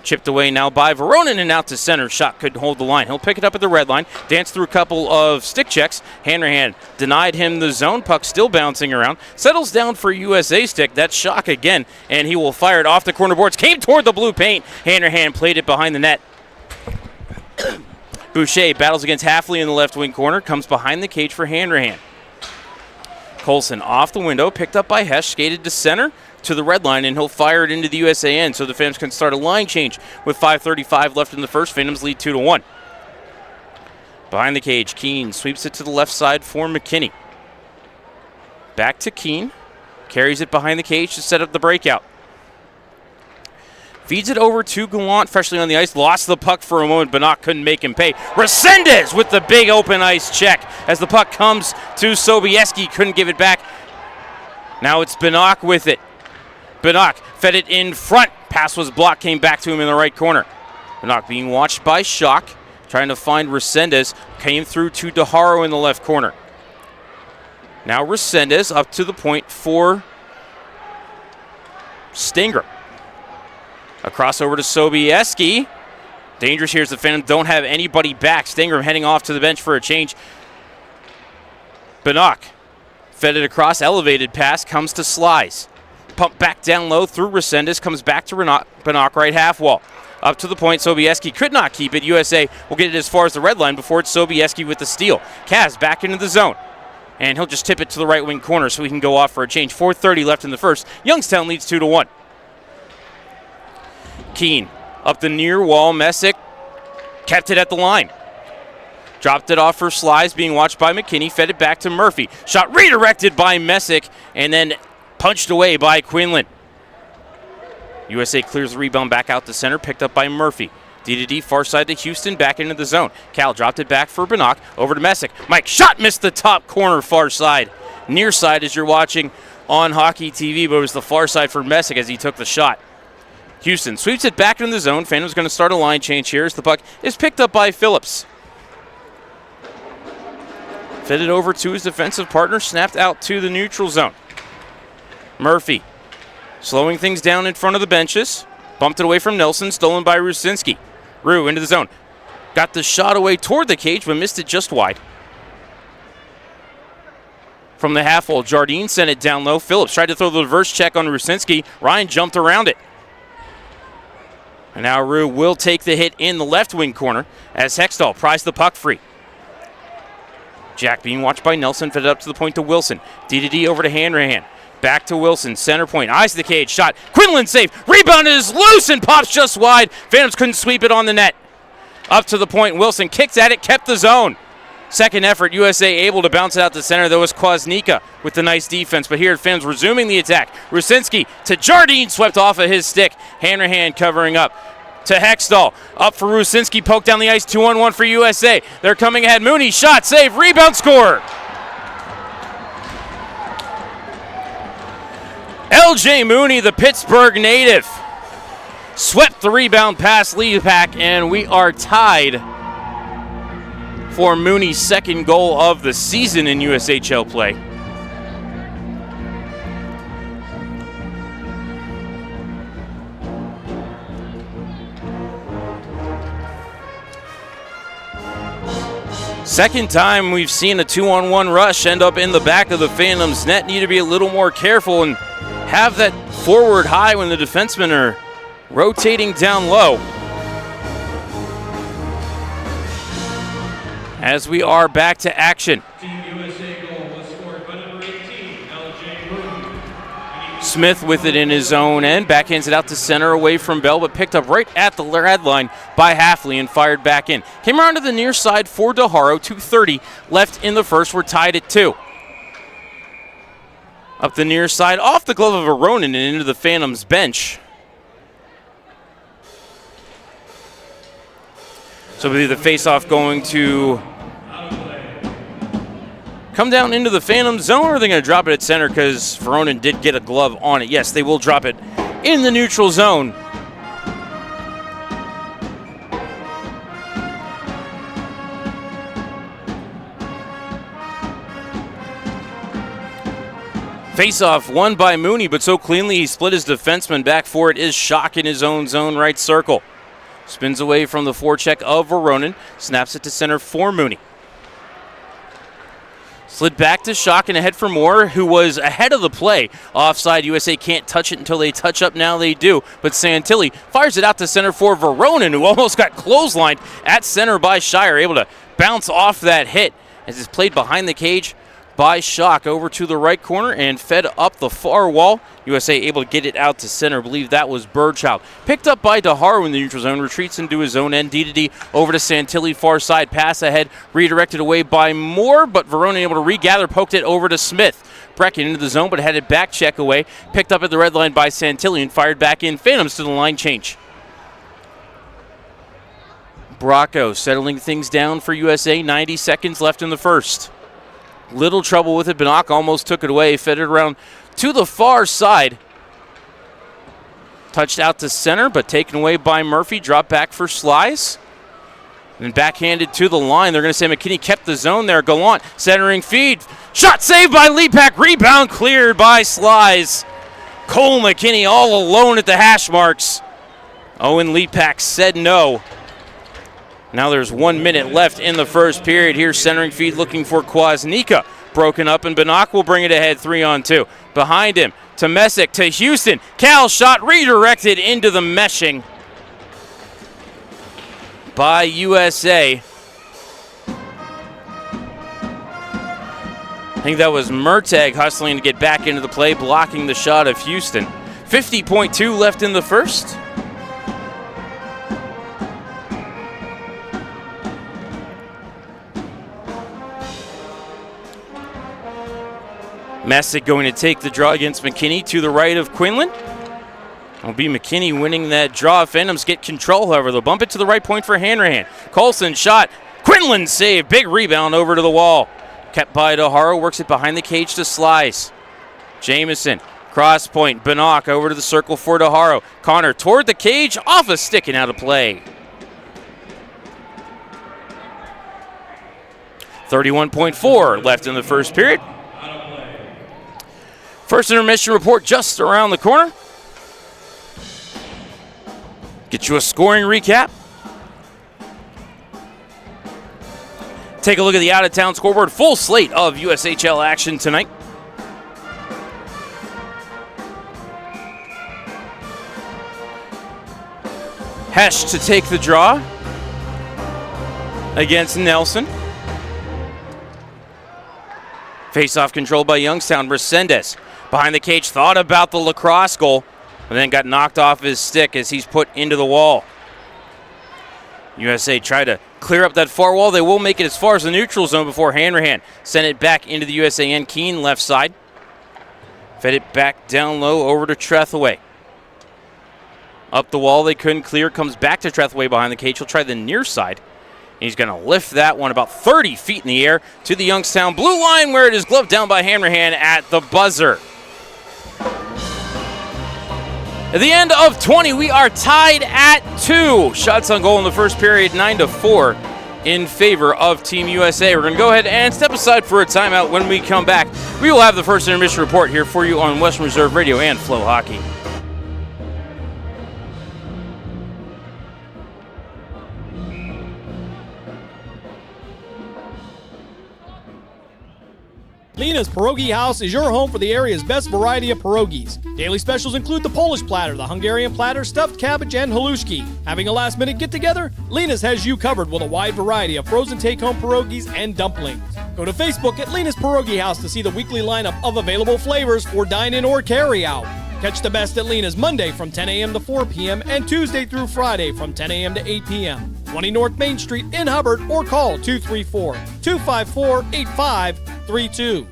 Chipped away now by Voronin and out to center. Shot couldn't hold the line. He'll pick it up at the red line. Danced through a couple of stick checks. Hanrahan denied him the zone. Puck still bouncing around. Settles down for USA stick. That's Shock again, and he will fire it off the corner boards. Came toward the blue paint. Hanrahan played it behind the net. Boucher battles against Halfley in the left wing corner, comes behind the cage for Hanrahan. Colson off the window, picked up by Hesh, skated to center to the red line, and he'll fire it into the USA end, so the Phantoms can start a line change with 5:35 left in the first. Phantoms lead 2-1. Behind the cage, Keene sweeps it to the left side for McKinney. Back to Keene, carries it behind the cage to set up the breakout. Feeds it over to Gallant, freshly on the ice. Lost the puck for a moment. Bannock couldn't make him pay. Resendez with the big open ice check as the puck comes to Sobieski. Couldn't give it back. Now it's Bannock with it. Bannock fed it in front. Pass was blocked. Came back to him in the right corner. Bannock being watched by Shock. Trying to find Resendez. Came through to DeHaro in the left corner. Now Resendez up to the point for Stinger. Across over to Sobieski. Dangerous here as the Phantoms don't have anybody back. Stinger heading off to the bench for a change. Bannock fed it across, elevated pass, comes to Slice. Pump back down low through Resendez, comes back to Bannock, right half wall. Up to the point, Sobieski could not keep it. USA will get it as far as the red line before it's Sobieski with the steal. Kaz back into the zone. And he'll just tip it to the right wing corner so he can go off for a change. 4:30 left in the first. Youngstown leads 2-1. Keene up the near wall. Messick kept it at the line. Dropped it off for Slice, being watched by McKinney. Fed it back to Murphy. Shot redirected by Messick and then punched away by Quinlan. USA clears the rebound back out to center, picked up by Murphy. D far side to Houston, back into the zone. Cal dropped it back for Bannock, over to Messick. Mike shot missed the top corner, far side. Near side as you're watching on Hockey TV, but it was the far side for Messick as he took the shot. Houston sweeps it back into the zone. Phantom's going to start a line change here as the puck is picked up by Phillips. Fed it over to his defensive partner, snapped out to the neutral zone. Murphy slowing things down in front of the benches. Bumped it away from Nelson, stolen by Rusinski. Rue into the zone. Got the shot away toward the cage, but missed it just wide. From the half wall, Jardine sent it down low. Phillips tried to throw the reverse check on Rusinski. Ryan jumped around it. And now Rue will take the hit in the left wing corner as Hextall pries the puck free. Jack being watched by Nelson, fed it up to the point to Wilson. D over to Hanrahan. Back to Wilson, center point, eyes to the cage, shot. Quinlan safe, rebound is loose and pops just wide. Phantoms couldn't sweep it on the net. Up to the point, Wilson kicks at it, kept the zone. Second effort, USA able to bounce it out to center. There was Kwasnika with the nice defense, but here Phantoms resuming the attack. Rusinski to Jardine, swept off of his stick. Hanrahan covering up to Hextall. Up for Rusinski, poked down the ice, 2-on-1 for USA. They're coming ahead, Mooney, shot, save, rebound, score. LJ Mooney, the Pittsburgh native, swept the rebound past Leapak, and we are tied for Mooney's second goal of the season in USHL play. Second time we've seen a 2-on-1 rush end up in the back of the Phantoms net. Need to be a little more careful and have that forward high when the defensemen are rotating down low. As we are back to action. Team USA goal was scored by number 18, LJ Mooney. Smith with it in his own end, backhands it out to center away from Bell, but picked up right at the red line by Hafley and fired back in. Came around to the near side for DeHaro, 2:30 left in the first. We're tied at 2. Up the near side, off the glove of Aronin and into the Phantoms bench. So I believe the face-off going to come down into the Phantom zone, or are they going to drop it at center because Veronin did get a glove on it? Yes, they will drop it in the neutral zone. Face-off won by Mooney, but so cleanly he split his defenseman. Back for it is Schock in his own zone right circle. Spins away from the forecheck of Veronin. Snaps it to center for Mooney. Slid back to Schock and ahead for Moore, who was ahead of the play. Offside, USA can't touch it until they touch up. Now they do. But Santilli fires it out to center for Veronin, who almost got clotheslined at center by Shire. Able to bounce off that hit as it's played behind the cage by Schock over to the right corner and fed up the far wall. USA able to get it out to center. I believe that was Birdchild. Picked up by DeHaro in the neutral zone. Retreats into his own end. D over to Santilli, far side. Pass ahead. Redirected away by Moore, but Veronin able to regather. Poked it over to Smith. Brecken into the zone, but had it back check away. Picked up at the red line by Santilli and fired back in. Phantoms to the line change. Bracco settling things down for USA. 90 seconds left in the first. Little trouble with it. Bannock almost took it away. Fed it around to the far side. Touched out to center, but taken away by Murphy. Drop back for Slice. And backhanded to the line. They're going to say McKinney kept the zone there. Gallant centering feed. Shot saved by Leapak. Rebound cleared by Slice. Cole McKinney all alone at the hash marks. Owen Leapak said no. Now there's 1 minute left in the first period. Here centering feed looking for Kwasnika. broken up, and Bannock will bring it ahead 3-on-2. Behind him, to Messick, to Houston. Cal's shot redirected into the meshing by USA. I think that was Murtagh hustling to get back into the play, blocking the shot of Houston. 50.2 left in the first. Messick going to take the draw against McKinney to the right of Quinlan. It'll be McKinney winning that draw. Phantoms get control, however. They'll bump it to the right point for Hanrahan. Colson shot. Quinlan save. Big rebound over to the wall. Kept by DeHaro. Works it behind the cage to Slice. Jamison. Cross point. Bannock over to the circle for DeHaro. Connor toward the cage. Off a stick and out of play. 31.4 left in the first period. First intermission report just around the corner. Get you a scoring recap. Take a look at the out-of-town scoreboard. Full slate of USHL action tonight. Hesh to take the draw against Nelson. Face-off controlled by Youngstown. Resendez behind the cage, thought about the lacrosse goal, and then got knocked off his stick as he's put into the wall. USA tried to clear up that far wall. They will make it as far as the neutral zone before Hanrahan sent it back into the USA end. Keene left side. Fed it back down low over to Trethewey. Up the wall they couldn't clear. Comes back to Trethewey behind the cage. He'll try the near side. He's going to lift that one about 30 feet in the air to the Youngstown blue line, where it is gloved down by Hanrahan at the buzzer. At the end of 20, we are tied at 2. Shots on goal in the first period, 9-4 in favor of Team USA. We're going to go ahead and step aside for a timeout. When we come back, we will have the first intermission report here for you on Western Reserve Radio and Flow Hockey. Lena's Pierogi House is your home for the area's best variety of pierogies. Daily specials include the Polish platter, the Hungarian platter, stuffed cabbage, and halushki. Having a last-minute get-together? Lena's has you covered with a wide variety of frozen take-home pierogies and dumplings. Go to Facebook at Lena's Pierogi House to see the weekly lineup of available flavors for dine-in or carry-out. Catch the best at Lena's Monday from 10 a.m. to 4 p.m. and Tuesday through Friday from 10 a.m. to 8 p.m. 20 North Main Street in Hubbard, or call 234-254-8532.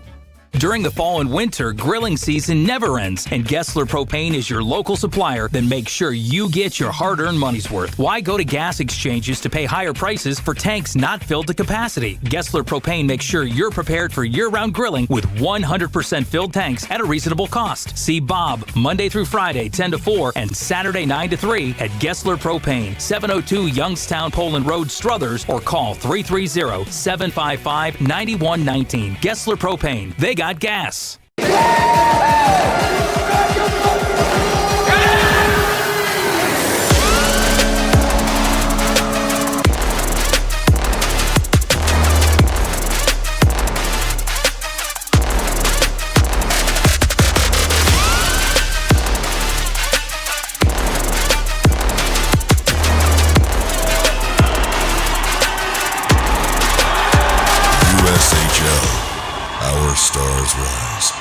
During the fall and winter, grilling season never ends, and Gessler Propane is your local supplier that makes sure you get your hard-earned money's worth. Why go to gas exchanges to pay higher prices for tanks not filled to capacity? Gessler Propane makes sure you're prepared for year-round grilling with 100% filled tanks at a reasonable cost. See Bob Monday through Friday, 10 to 4, and Saturday, 9 to 3 at Gessler Propane, 702 Youngstown Poland Road, Struthers, or call 330-755-9119. Gessler Propane. They got gas. Stars rise.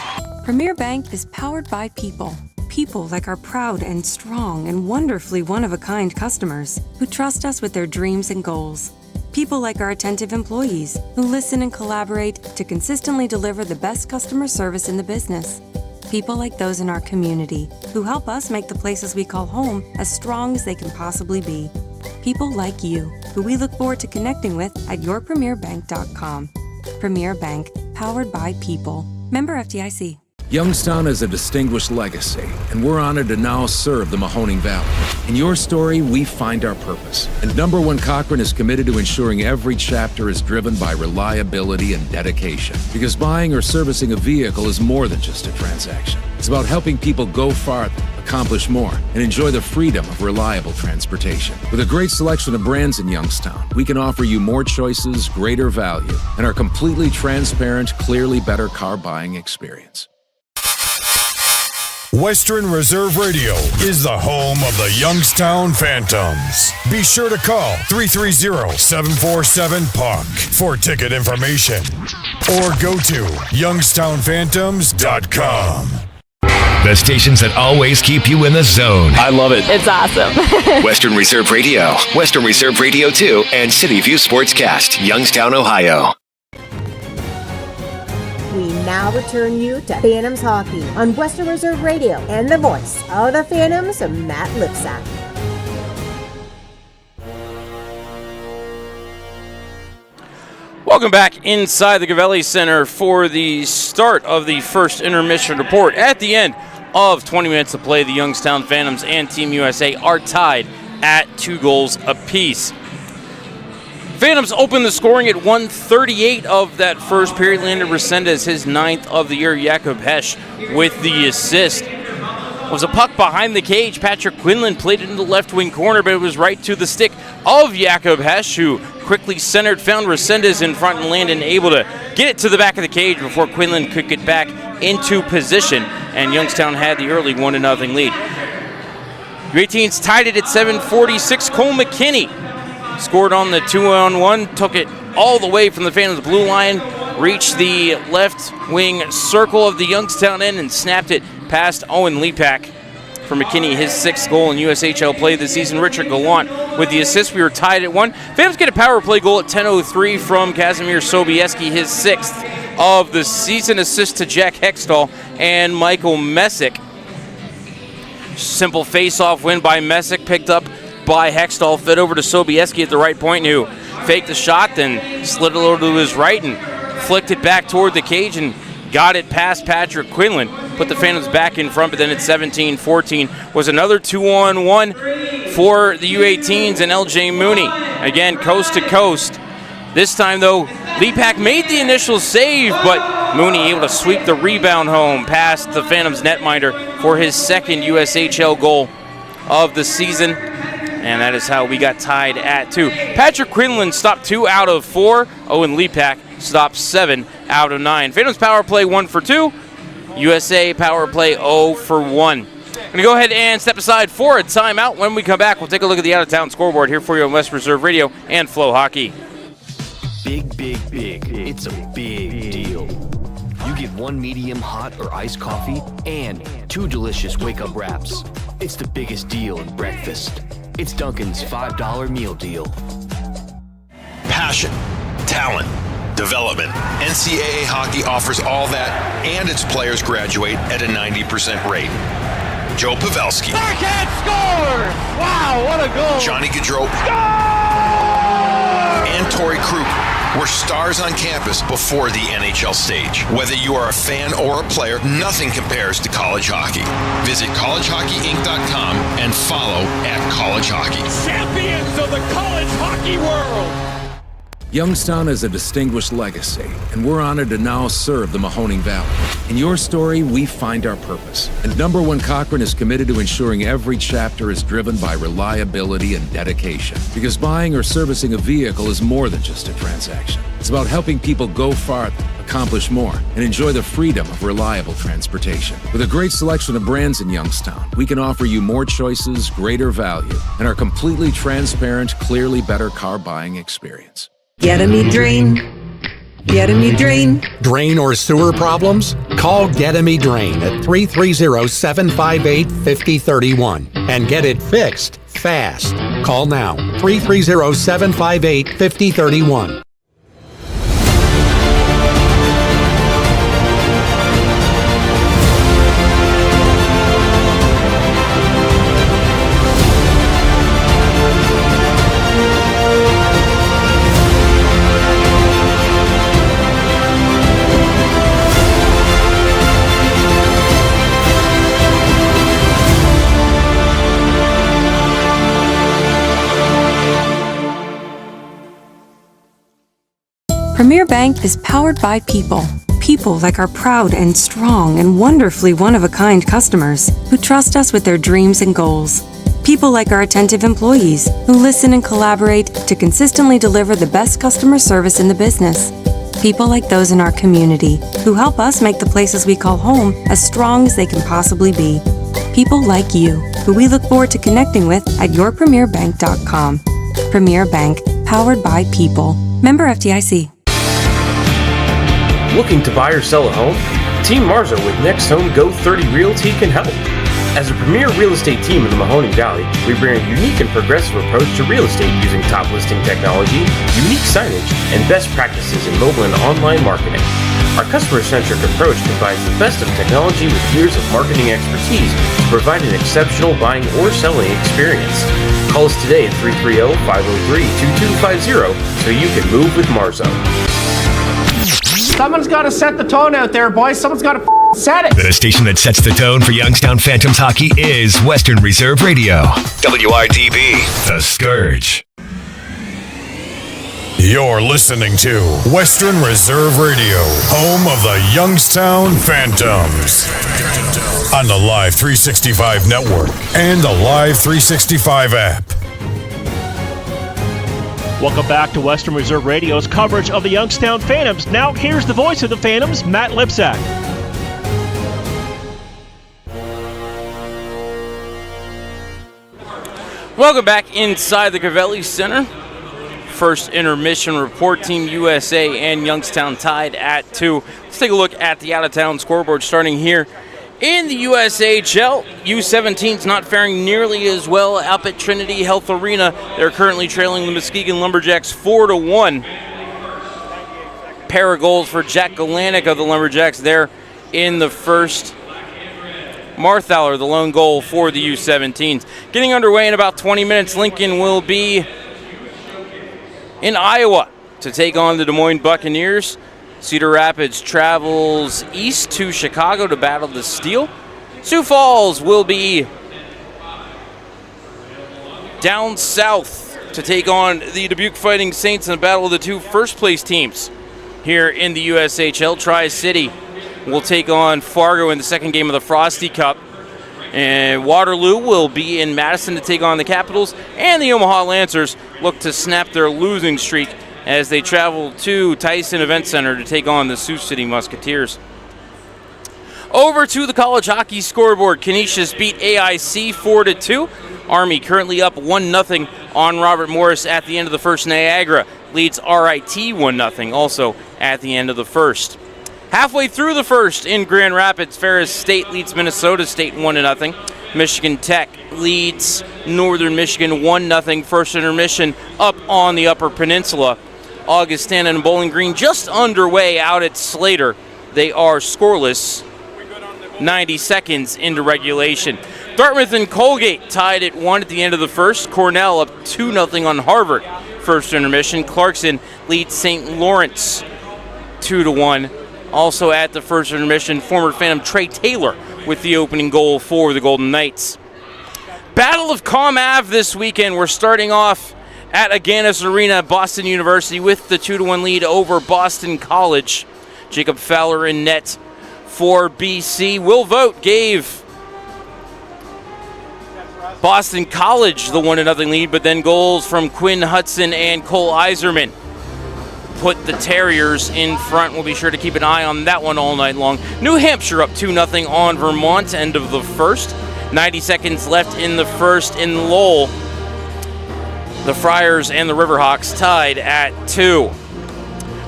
Premier Bank is powered by people. People like our proud and strong and wonderfully one-of-a-kind customers who trust us with their dreams and goals. People like our attentive employees who listen and collaborate to consistently deliver the best customer service in the business. People like those in our community who help us make the places we call home as strong as they can possibly be. People like you who we look forward to connecting with at yourpremierbank.com. Premier Bank, powered by people. Member FDIC. Youngstown has a distinguished legacy, and we're honored to now serve the Mahoning Valley. In your story, we find our purpose. And Number One Cochrane is committed to ensuring every chapter is driven by reliability and dedication. Because buying or servicing a vehicle is more than just a transaction. It's about helping people go farther accomplish more, and enjoy the freedom of reliable transportation. With a great selection of brands in Youngstown, we can offer you more choices, greater value, and our completely transparent, clearly better car buying experience. Western Reserve Radio is the home of the Youngstown Phantoms. Be sure to call 330-747-PUCK for ticket information or go to youngstownphantoms.com. The stations that always keep you in the zone. I love it. It's awesome. Western Reserve Radio, Western Reserve Radio 2, and City View Sportscast, Youngstown, Ohio. We now return you to Phantoms Hockey on Western Reserve Radio and the voice of the Phantoms, Matt Lipsack. Welcome back inside the Covelli Center for the start of the first intermission report. At the end of 20 minutes of play, the Youngstown Phantoms and Team USA are tied at 2 goals apiece. Phantoms opened the scoring at 1:38 of that first period. Landon Resendez, his 9th of the year. Jakob Hesch with the assist. It was a puck behind the cage. Patrick Quinlan played it in the left wing corner, but it was right to the stick of Jakob Hesch, who quickly centered, found Resendez in front, and Landon able to get it to the back of the cage before Quinlan could get back into position. And Youngstown had the early 1-0 lead. U18s tied it at 7:46. Cole McKinney scored on the 2-on-1, took it all the way from the Phantoms blue line, reached the left wing circle of the Youngstown end and snapped it past Owen Lepak. For McKinney, his 6th goal in USHL play this season. Richard Gallant with the assist. We were tied at 1. Phantoms get a power play goal at 10:03 from Kazimir Sobieski, his 6th of the season. Assist to Jack Hextall and Michael Messick. Simple face-off win by Messick, picked up by Hextall, fed over to Sobieski at the right point, who faked the shot, then slid it over to his right and flicked it back toward the cage and got it past Patrick Quinlan. Put the Phantoms back in front, but then at 17-14 was another 2-on-1 for the U18s and LJ Mooney. Again, coast to coast. This time, though, Lepak made the initial save, but Mooney able to sweep the rebound home past the Phantoms netminder for his 2nd USHL goal of the season. And that is how we got tied at 2. Patrick Quinlan stopped 2 out of 4. Owen Lepak stopped 7 out of 9. Phantoms power play 1 for 2. USA power play 0 for 1. I'm going to go ahead and step aside for a timeout. When we come back, we'll take a look at the out-of-town scoreboard here for you on West Reserve Radio and Flow Hockey. Big, big, big. It's a big deal. You get 1 medium hot or iced coffee and 2 delicious wake-up wraps. It's the biggest deal in breakfast. It's Dunkin's $5 meal deal. Passion, talent, development. NCAA hockey offers all that, and its players graduate at a 90% rate. Joe Pavelski. Backhand score! Wow, what a goal! Johnny Gaudreau. And Torrey Krug were stars on campus before the NHL stage. Whether you are a fan or a player, nothing compares to college hockey. Visit collegehockeyinc.com and follow @collegehockey. Champions of the college hockey world! Youngstown has a distinguished legacy, and we're honored to now serve the Mahoning Valley. In your story, we find our purpose. And Number One Cochrane is committed to ensuring every chapter is driven by reliability and dedication. Because buying or servicing a vehicle is more than just a transaction. It's about helping people go farther, accomplish more, and enjoy the freedom of reliable transportation. With a great selection of brands in Youngstown, we can offer you more choices, greater value, and our completely transparent, clearly better car buying experience. Get a me drain. Get a me drain. Drain or sewer problems? Call Get a Me Drain at 330-758-5031 and get it fixed fast. Call now. 330-758-5031. Premier Bank is powered by people. People like our proud and strong and wonderfully one-of-a-kind customers who trust us with their dreams and goals. People like our attentive employees who listen and collaborate to consistently deliver the best customer service in the business. People like those in our community who help us make the places we call home as strong as they can possibly be. People like you, who we look forward to connecting with at yourpremierbank.com. Premier Bank, powered by people. Member FDIC. Looking to buy or sell a home? Team Marzo with Next Home Go 30 Realty can help. As a premier real estate team in the Mahoning Valley, we bring a unique and progressive approach to real estate using top listing technology, unique signage, and best practices in mobile and online marketing. Our customer-centric approach combines the best of technology with years of marketing expertise to provide an exceptional buying or selling experience. Call us today at 330-503-2250 so you can move with Marzo. Someone's got to set the tone out there, boys. Someone's got to set it. The station that sets the tone for Youngstown Phantoms hockey is Western Reserve Radio. WRDB, The Scourge. You're listening to Western Reserve Radio, home of the Youngstown Phantoms. On the Live 365 network and the Live 365 app. Welcome back to Western Reserve Radio's coverage of the Youngstown Phantoms. Now here's the voice of the Phantoms, Matt Lipsack. Welcome back inside the Covelli Center. First intermission report, Team USA and Youngstown tied at 2. Let's take a look at the out-of-town scoreboard starting here in the USHL. U17's not faring nearly as well up at Trinity Health Arena. They're currently trailing the Muskegon Lumberjacks 4-1. Pair of goals for Jack Galanik of the Lumberjacks there in the first. Marthaler, the lone goal for the U17s. Getting underway in about 20 minutes, Lincoln will be in Iowa to take on the Des Moines Buccaneers. Cedar Rapids travels east to Chicago to battle the Steel. Sioux Falls will be down south to take on the Dubuque Fighting Saints in a battle of the two first-place teams here in the USHL. Tri-City will take on Fargo in the second game of the Frosty Cup. And Waterloo will be in Madison to take on the Capitals. And the Omaha Lancers look to snap their losing streak as they travel to Tyson Event Center to take on the Sioux City Musketeers. Over to the college hockey scoreboard. Canisius beat AIC 4-2. Army currently up 1-0 on Robert Morris at the end of the first. Niagara leads RIT 1-0 also at the end of the first. Halfway through the first in Grand Rapids, Ferris State leads Minnesota State 1-0. Michigan Tech leads Northern Michigan 1-0. First intermission up on the Upper Peninsula. Augustana and Bowling Green just underway out at Slater. They are scoreless 90 seconds into regulation. Dartmouth and Colgate tied at 1 at the end of the first. Cornell up 2-0 on Harvard. First intermission. Clarkson leads St. Lawrence 2-1. Also at the first intermission, former Phantom Trey Taylor with the opening goal for the Golden Knights. Battle of Com Ave this weekend. We're starting off at Agganis Arena, Boston University, with the 2-1 lead over Boston College. Jacob Fowler in net for BC. Will Vogt gave Boston College the 1-0 lead, but then goals from Quinn Hudson and Cole Iserman put the Terriers in front. We'll be sure to keep an eye on that one all night long. New Hampshire up 2-0 on Vermont, end of the first. 90 seconds left in the first in Lowell. The Friars and the Riverhawks tied at 2.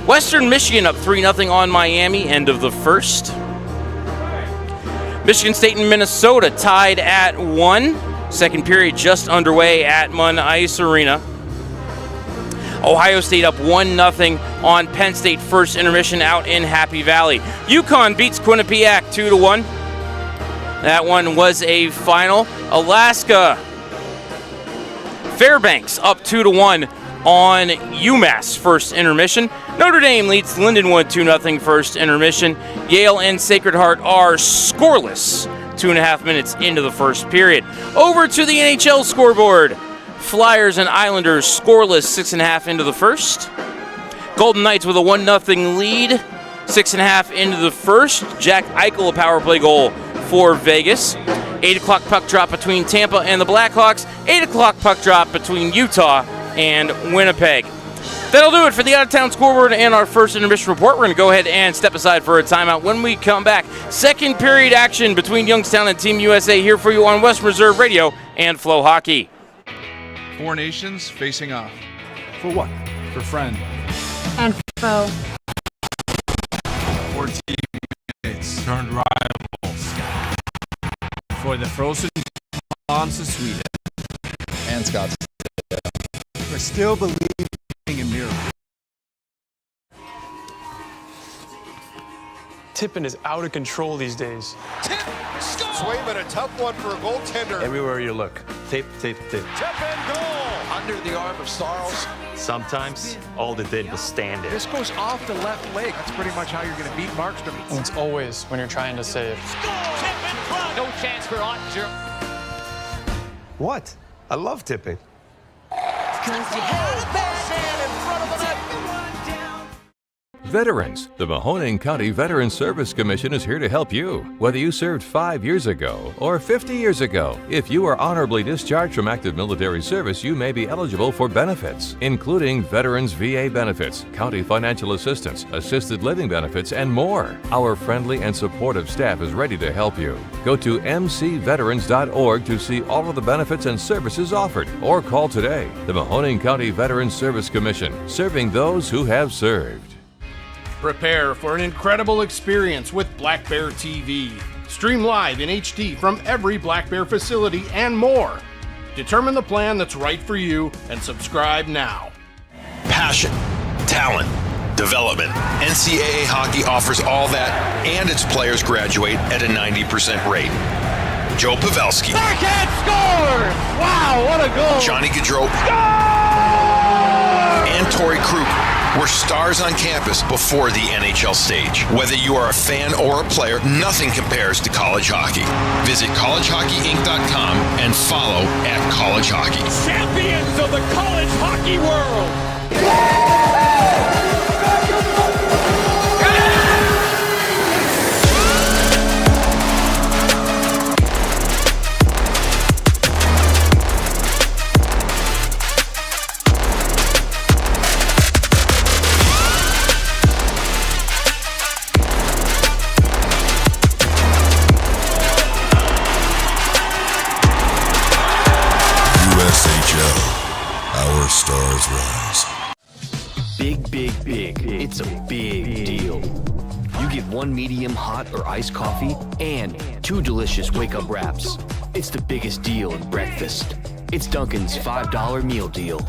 Western Michigan up 3-0 on Miami, end of the first. Michigan State and Minnesota tied at 1. Second period just underway at Munn Ice Arena. Ohio State up 1-0 on Penn State, first intermission out in Happy Valley. UConn beats Quinnipiac 2-1. That one was a final. Alaska Fairbanks up 2-1 on UMass, first intermission. Notre Dame leads Lindenwood 2-0 first intermission. Yale and Sacred Heart are scoreless 2.5 minutes into the first period. Over to the NHL scoreboard. Flyers and Islanders scoreless 6.5 into the first. Golden Knights with a 1-0 lead 6.5 into the first. Jack Eichel, a power play goal for Vegas. 8 o'clock puck drop between Tampa and the Blackhawks. 8 o'clock puck drop between Utah and Winnipeg. That'll do it for the out-of-town scoreboard and our first intermission report. We're going to go ahead and step aside for a timeout. When we come back, second period action between Youngstown and Team USA here for you on Western Reserve Radio and Flow Hockey. 4 nations facing off. For what? For friend. And foe. 4 teammates turned rivals. For the frozen bonds of Sweden. And Scots. We're still believing in miracles. Tippin is out of control these days. Tip, score! Swayman, a tough one for a goaltender. Everywhere you look, tip, tip, tip. Tip and goal! Under the arm of Sarles. Sometimes all they did was stand there. This goes off the left leg. That's pretty much how you're going to beat Markstrom. And it's always when you're trying to save. Tip in front. No chance for Ottinger. What? I love tipping. Veterans, the Mahoning County Veterans Service Commission is here to help you. Whether you served 5 years ago or 50 years ago, if you are honorably discharged from active military service, you may be eligible for benefits, including Veterans VA benefits, county financial assistance, assisted living benefits, and more. Our friendly and supportive staff is ready to help you. Go to mcveterans.org to see all of the benefits and services offered, or call today. The Mahoning County Veterans Service Commission, serving those who have served. Prepare for an incredible experience with Black Bear TV. Stream live in HD from every Black Bear facility and more. Determine the plan that's right for you and subscribe now. Passion, talent, development. NCAA hockey offers all that, and its players graduate at a 90% rate. Joe Pavelski. Backhand score! Wow, what a goal! Johnny Gaudreau. And Torrey Krug were stars on campus before the NHL stage. Whether you are a fan or a player, nothing compares to college hockey. Visit collegehockeyinc.com and follow @collegehockey. Champions of the college hockey world! Our stars rise. Big, big, big. It's a big deal. You get 1 medium hot or iced coffee and 2 delicious wake-up wraps. It's the biggest deal in breakfast. It's Dunkin's $5 meal deal.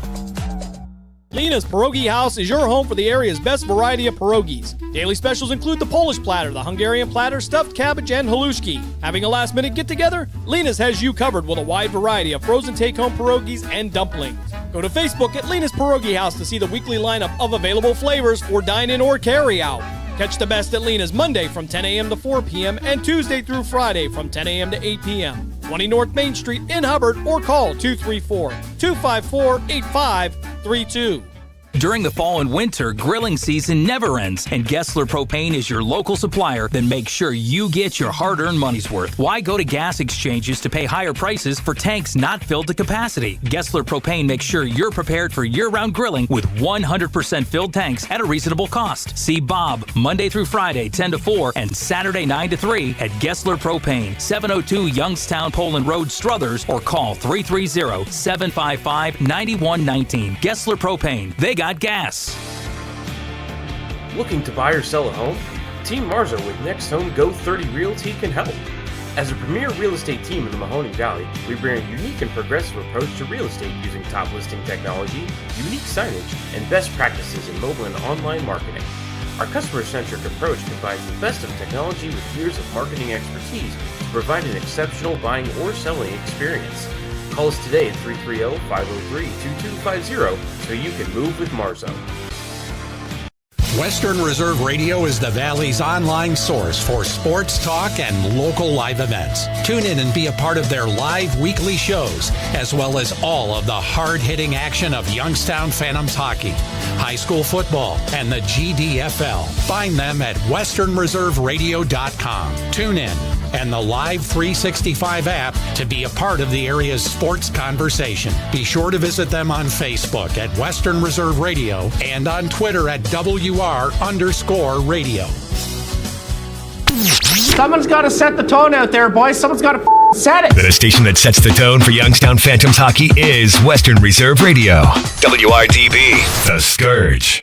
Lena's Pierogi House is your home for the area's best variety of pierogies. Daily specials include the Polish platter, the Hungarian platter, stuffed cabbage, and halushki. Having a last-minute get-together? Lena's has you covered with a wide variety of frozen take-home pierogies and dumplings. Go to Facebook at Lena's Pierogi House to see the weekly lineup of available flavors for dine-in or carry-out. Catch the best at Lena's Monday from 10 a.m. to 4 p.m. and Tuesday through Friday from 10 a.m. to 8 p.m. 20 North Main Street in Hubbard, or call 234-254-8532. During the fall and winter, grilling season never ends, and Gessler Propane is your local supplier that makes sure you get your hard-earned money's worth. Why go to gas exchanges to pay higher prices for tanks not filled to capacity? Gessler Propane makes sure you're prepared for year-round grilling with 100% filled tanks at a reasonable cost. See Bob Monday through Friday, 10 to 4, and Saturday, 9 to 3 at Gessler Propane, 702 Youngstown Poland Road, Struthers, or call 330-755-9119. Gessler Propane. They got gas. Looking to buy or sell a home? Team Marzo with Next Home Go 30 Realty can help. As a premier real estate team in the Mahoning Valley, we bring a unique and progressive approach to real estate using top listing technology, unique signage, and best practices in mobile and online marketing. Our customer-centric approach combines the best of technology with years of marketing expertise to provide an exceptional buying or selling experience. Call us today at 330-503-2250 so you can move with Marzo. Western Reserve Radio is the Valley's online source for sports talk and local live events. Tune in and be a part of their live weekly shows, as well as all of the hard-hitting action of Youngstown Phantoms hockey. high school football, and the GDFL. Find them at westernreserveradio.com. Tune in and the Live 365 app to be a part of the area's sports conversation. Be sure to visit them on Facebook at Western Reserve Radio and on Twitter at WR_radio. Someone's got to set the tone out there, boys. Someone's got to set it. The station that sets the tone for Youngstown Phantoms hockey is Western Reserve Radio. WRDB, The Scourge.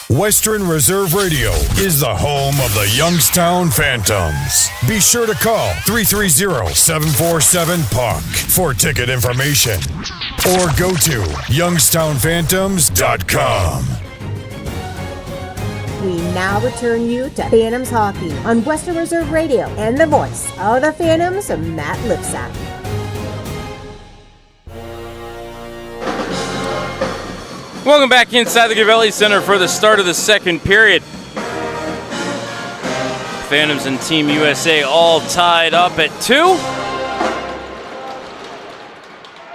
Western Reserve Radio is the home of the Youngstown Phantoms. Be sure to call 330-747-PUCK for ticket information or go to youngstownphantoms.com. We now return you to Phantoms Hockey on Western Reserve Radio and the voice of the Phantoms, Matt Lipsack. Welcome back inside the Gavelli Center for the start of the second period. Phantoms and Team USA all tied up at 2.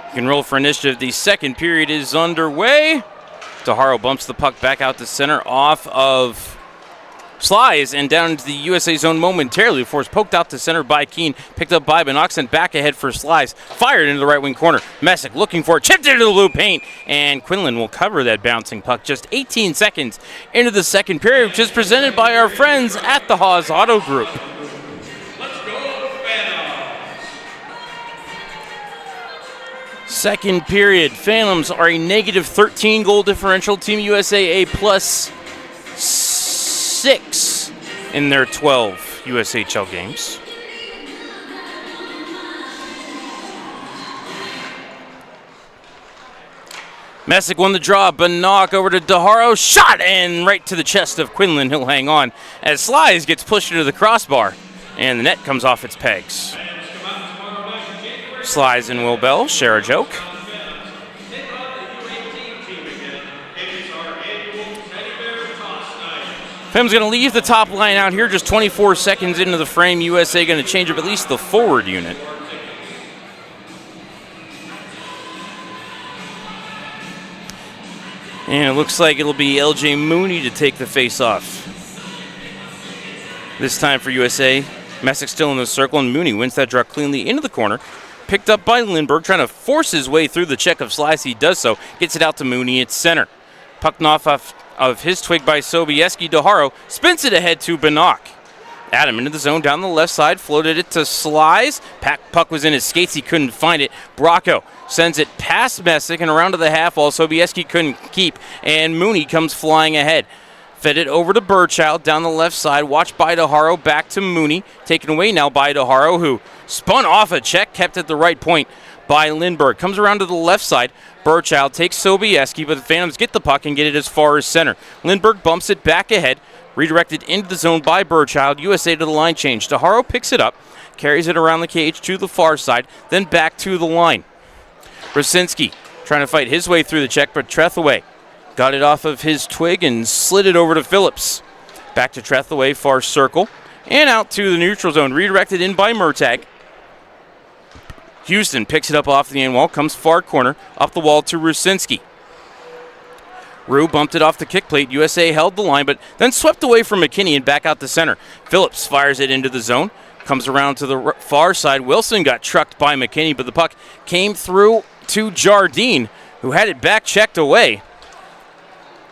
You can roll for initiative. The second period is underway. DeHaro bumps the puck back out to center off of Slies and down into the USA zone momentarily before it's poked out to center by Keene, picked up by Bannock, sent back ahead for Slies, fired into the right wing corner. Messick looking for it, chipped into the blue paint, and Quinlan will cover that bouncing puck just 18 seconds into the second period, which is presented by our friends at the Haas Auto Group. Second period, Phantoms are a negative 13 goal differential. Team USA a plus 6 in their 12 USHL games. Messick won the draw. Bannock over to DeHaro. Shot and right to the chest of Quinlan. He'll hang on as Slies gets pushed into the crossbar and the net comes off its pegs. Slies and Will Bell share a joke. Pim's going to leave the top line out here just 24 seconds into the frame. USA going to change up at least the forward unit. And it looks like it'll be LJ Mooney to take the face-off. This time for USA. Messick still in the circle, and Mooney wins that draw cleanly into the corner. Picked up by Lindberg, trying to force his way through the check of Slice. He does so. Gets it out to Mooney at center. Puck off of his twig by Sobieski. DeHaro spins it ahead to Bannock. Adam into the zone down the left side. Floated it to Slice. Puck was in his skates. He couldn't find it. Bracco sends it past Messick and around to the half wall. Sobieski couldn't keep. And Mooney comes flying ahead. Fed it over to Burchild down the left side. Watched by DeHaro. Back to Mooney. Taken away now by DeHaro, who spun off a check. Kept at the right point by Lindberg. Comes around to the left side. Burchild takes Sobieski, but the Phantoms get the puck and get it as far as center. Lindberg bumps it back ahead. Redirected into the zone by Burchild. USA to the line change. DeHaro picks it up. Carries it around the cage to the far side. Then back to the line. Rosinski trying to fight his way through the check, but Trethaway got it off of his twig and slid it over to Phillips. Back to Trethaway, far circle. And out to the neutral zone. Redirected in by Murtagh. Houston picks it up off the end wall. Comes far corner. Up the wall to Rosinski. Rue bumped it off the kick plate. USA held the line, but then swept away from McKinney and back out to center. Phillips fires it into the zone. Comes around to the far side. Wilson got trucked by McKinney, but the puck came through to Jardine, who had it back checked away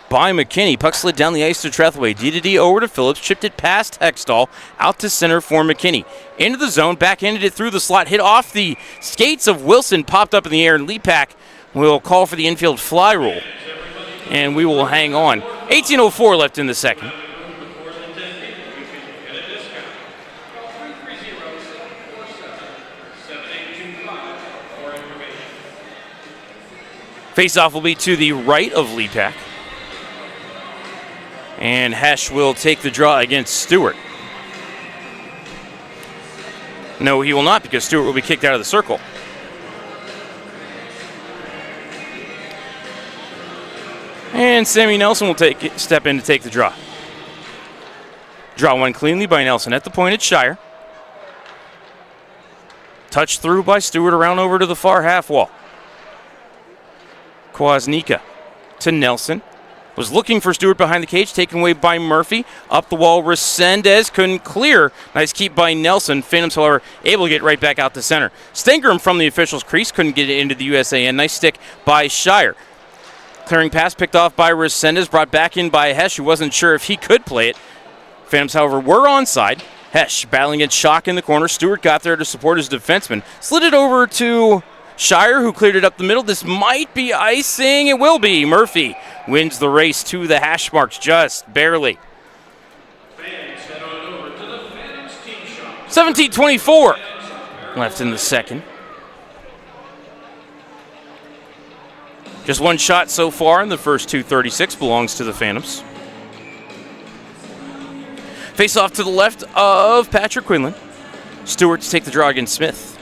by McKinney. Puck slid down the ice to Trethaway. D over to Phillips. Chipped it past Hextall. Out to center for McKinney. Into the zone. Backhanded it through the slot. Hit off the skates of Wilson. Popped up in the air. And Lepak will call for the infield fly rule. And we will hang on. 18:04 left in the second. Face-off will be to the right of Lepak. And Hesh will take the draw against Stewart. No, he will not, because Stewart will be kicked out of the circle. And Sammy Nelson will step in to take the draw. Draw one cleanly by Nelson at the point at Shire. Touched through by Stewart around over to the far half wall. Kwasnika to Nelson. Was looking for Stewart behind the cage, taken away by Murphy. Up the wall, Resendez couldn't clear. Nice keep by Nelson. Phantoms, however, able to get right back out to center. Stangram from the official's crease, couldn't get it into the USAN. Nice stick by Shire. Clearing pass picked off by Resendez, brought back in by Hesh, who wasn't sure if he could play it. Phantoms, however, were onside. Hesh battling at Shock in the corner. Stewart got there to support his defenseman. Slid it over to Shire, who cleared it up the middle. This might be icing. It will be. Murphy wins the race to the hash marks just barely. 17:24 left in the second. Just one shot so far in the first 2:36 belongs to the Phantoms. Face off to the left of Patrick Quinlan. Stewart to take the draw against Smith.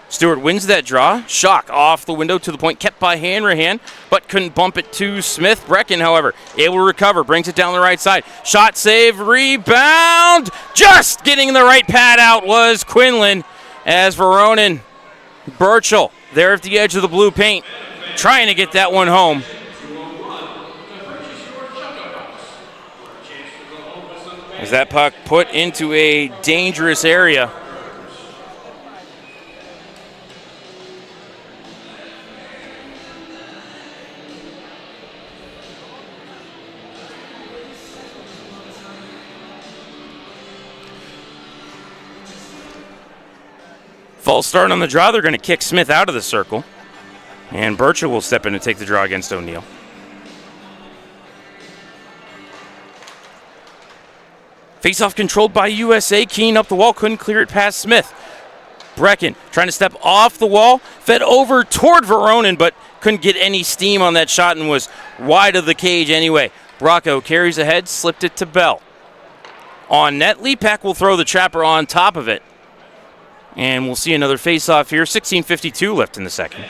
Stewart wins that draw. Shock off the window to the point, kept by Hanrahan, but couldn't bump it to Smith. Brecken, however, able to recover, brings it down the right side. Shot, save, rebound. Just getting the right pad out was Quinlan as Veronin Burchell there at the edge of the blue paint, trying to get that one home. As that puck put into a dangerous area. False start on the draw. They're going to kick Smith out of the circle. And Burchell will step in and take the draw against O'Neill. Face-off controlled by USA. Keene up the wall. Couldn't clear it past Smith. Brecken trying to step off the wall. Fed over toward Veronin, but couldn't get any steam on that shot and was wide of the cage anyway. Bracco carries ahead. Slipped it to Bell. On net, Lepak will throw the trapper on top of it. And we'll see another face-off here. 16:52 left in the second.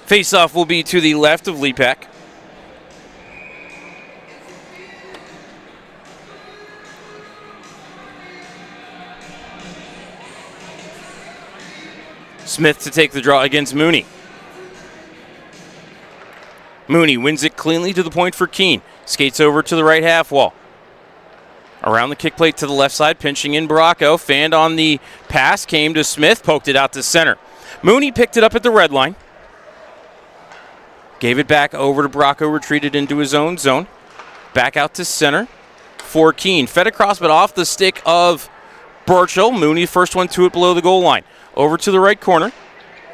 Face-off will be to the left of Lepak. Smith to take the draw against Mooney. Mooney wins it cleanly to the point for Keene. Skates over to the right half wall. Around the kick plate to the left side, pinching in Bracco. Fanned on the pass, came to Smith, poked it out to center. Mooney picked it up at the red line. Gave it back over to Bracco, retreated into his own zone. Back out to center for Keene. Fed across, but off the stick of Burchell. Mooney, first one to it below the goal line. Over to the right corner.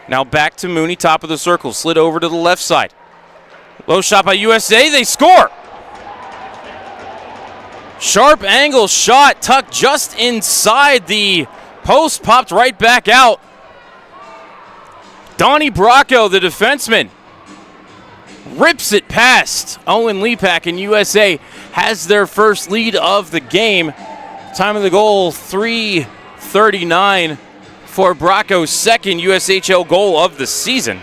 Now back to Mooney, top of the circle. Slid over to the left side. Low shot by USA. They score. Sharp angle shot tucked just inside the post. Popped right back out. Donnie Bracco, the defenseman, rips it past Owen Lepak, and USA has their first lead of the game. Time of the goal, 3:39 for Bracco's second USHL goal of the season.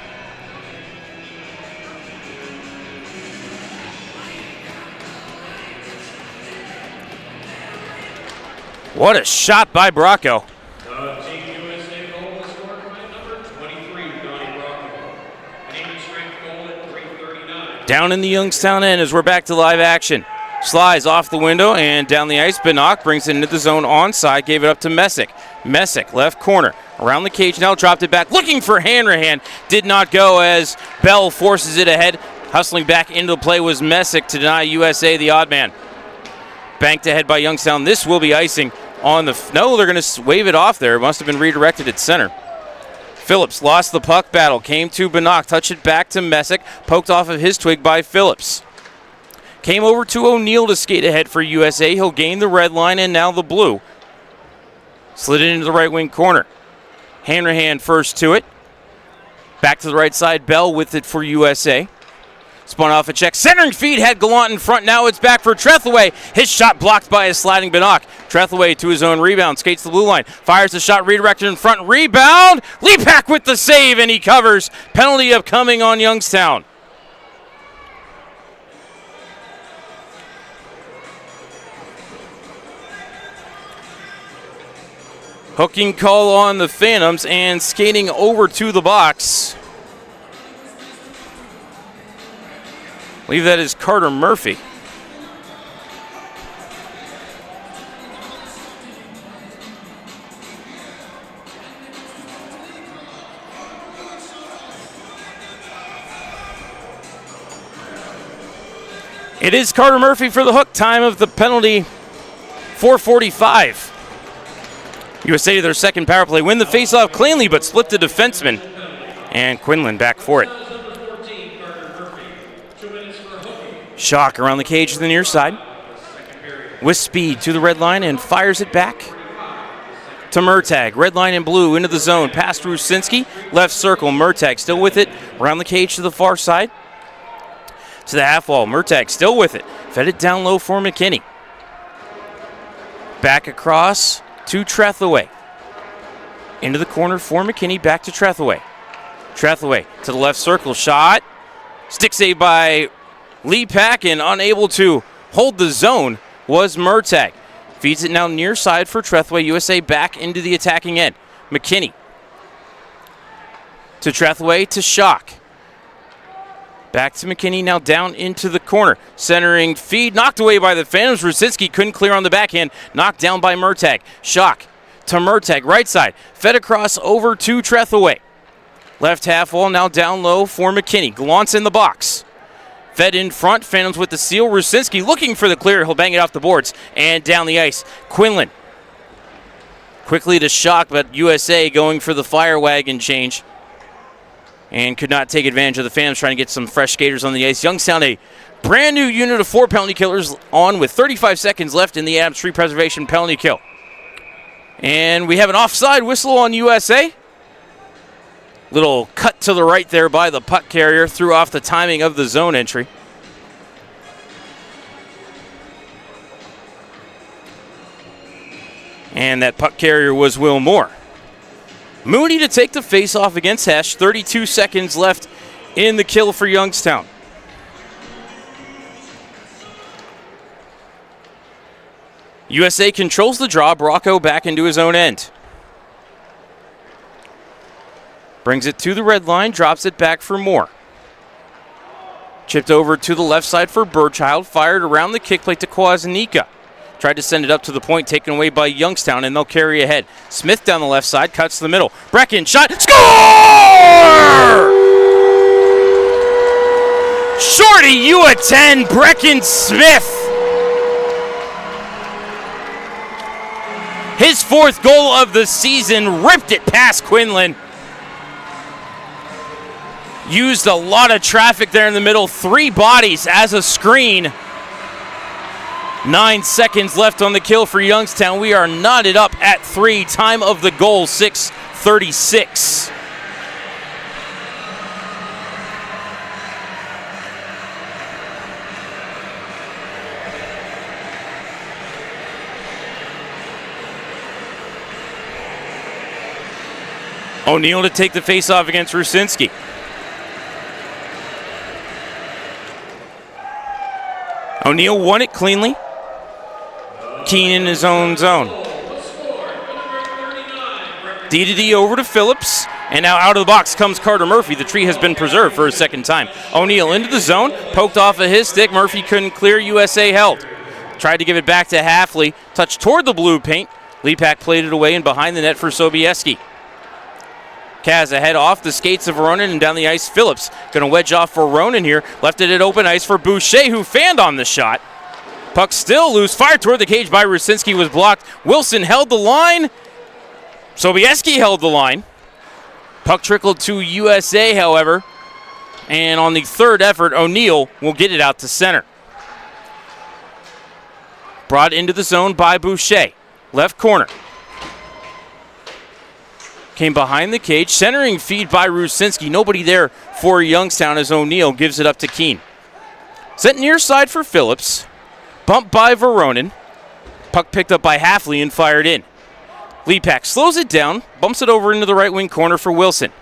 What a shot by Bracco. Down in the Youngstown end as we're back to live action. Slides off the window and down the ice. Bannock brings it into the zone onside. Gave it up to Messick. Messick, left corner. Around the cage now, dropped it back. Looking for Hanrahan. Did not go as Bell forces it ahead. Hustling back into the play was Messick to deny USA the odd man. Banked ahead by Youngstown. This will be icing on the... No, they're going to wave it off there. It must have been redirected at center. Phillips lost the puck battle. Came to Bannock. Touched it back to Messick. Poked off of his twig by Phillips. Came over to O'Neill to skate ahead for USA. He'll gain the red line and now the blue. Slid it into the right wing corner. Hanrahan first to it. Back to the right side. Bell with it for USA. Spun off a check. Centering feed had Gallant in front. Now it's back for Trethewey. His shot blocked by a sliding Bannock. Trethewey to his own rebound. Skates the blue line. Fires the shot redirected in front. Rebound. Lepak with the save and he covers. Penalty upcoming on Youngstown. Hooking call on the Phantoms and skating over to the box. I believe that is Carter Murphy. It is Carter Murphy for the hook. Time of the penalty, 4:45. USA to their second power play. Win the faceoff cleanly, but split the defenseman. And Quinlan back for it. Shock around the cage to the near side. With speed to the red line and fires it back to Murtagh. Red line in blue into the zone. Past Rusinski. Left circle. Murtagh still with it. Around the cage to the far side. To the half wall. Murtagh still with it. Fed it down low for McKinney. Back across to Trethaway. Into the corner for McKinney. Back to Trethaway. Trethaway to the left circle. Shot. Stick save by Lee Pack, and unable to hold the zone was Murtagh. Feeds it now near side for Trethaway. USA back into the attacking end. McKinney to Trethaway to Shock. Back to McKinney, now down into the corner. Centering feed, knocked away by the Phantoms. Rusinski couldn't clear on the backhand. Knocked down by Murtagh. Shock to Murtagh, right side. Fed across over to Trethaway. Left half wall, now down low for McKinney. Gallant's in the box. Fed in front, Phantoms with the seal. Rusinski looking for the clear. He'll bang it off the boards and down the ice. Quinlan quickly to Shock, but USA going for the fire wagon change. And could not take advantage of the Phantoms trying to get some fresh skaters on the ice. Youngstown, a brand new unit of 4 penalty killers on with 35 seconds left in the Adams Tree Preservation penalty kill. And we have an offside whistle on USA. Little cut to the right there by the puck carrier. Threw off the timing of the zone entry. And that puck carrier was Will Moore. Mooney to take the face-off against Hesh. 32 seconds left in the kill for Youngstown. USA controls the draw. Bracco back into his own end. Brings it to the red line, drops it back for Moore. Chipped over to the left side for Burchild. Fired around the kick plate to Kwazanika. Tried to send it up to the point, taken away by Youngstown, and they'll carry ahead. Smith down the left side, cuts to the middle. Brecken, shot, score! Shorty, you attend, Brecken Smith. His 4th goal of the season, ripped it past Quinlan. Used a lot of traffic there in the middle. 3 bodies as a screen. 9 seconds left on the kill for Youngstown. We are knotted up at 3. Time of the goal, 6:36. O'Neill to take the face-off against Rusinski. O'Neill won it cleanly. Keene in his own zone. D over to Phillips. And now out of the box comes Carter Murphy. The tree has been preserved for a second time. O'Neill into the zone. Poked off of his stick. Murphy couldn't clear. USA held. Tried to give it back to Halfley. Touched toward the blue paint. Lepak played it away and behind the net for Sobieski. Kaz ahead off the skates of Ronan and down the ice. Phillips going to wedge off for Ronan here. Left it at open ice for Boucher, who fanned on the shot. Puck still loose. Fired toward the cage by Rusinski, was blocked. Wilson held the line. Sobieski held the line. Puck trickled to USA, however. And on the third effort, O'Neill will get it out to center. Brought into the zone by Boucher. Left corner. Came behind the cage. Centering feed by Rusinski. Nobody there for Youngstown as O'Neill gives it up to Keene. Set near side for Phillips. Bumped by Veronin. Puck picked up by Halfley and fired in. Lepak slows it down. Bumps it over into the right wing corner for Wilson.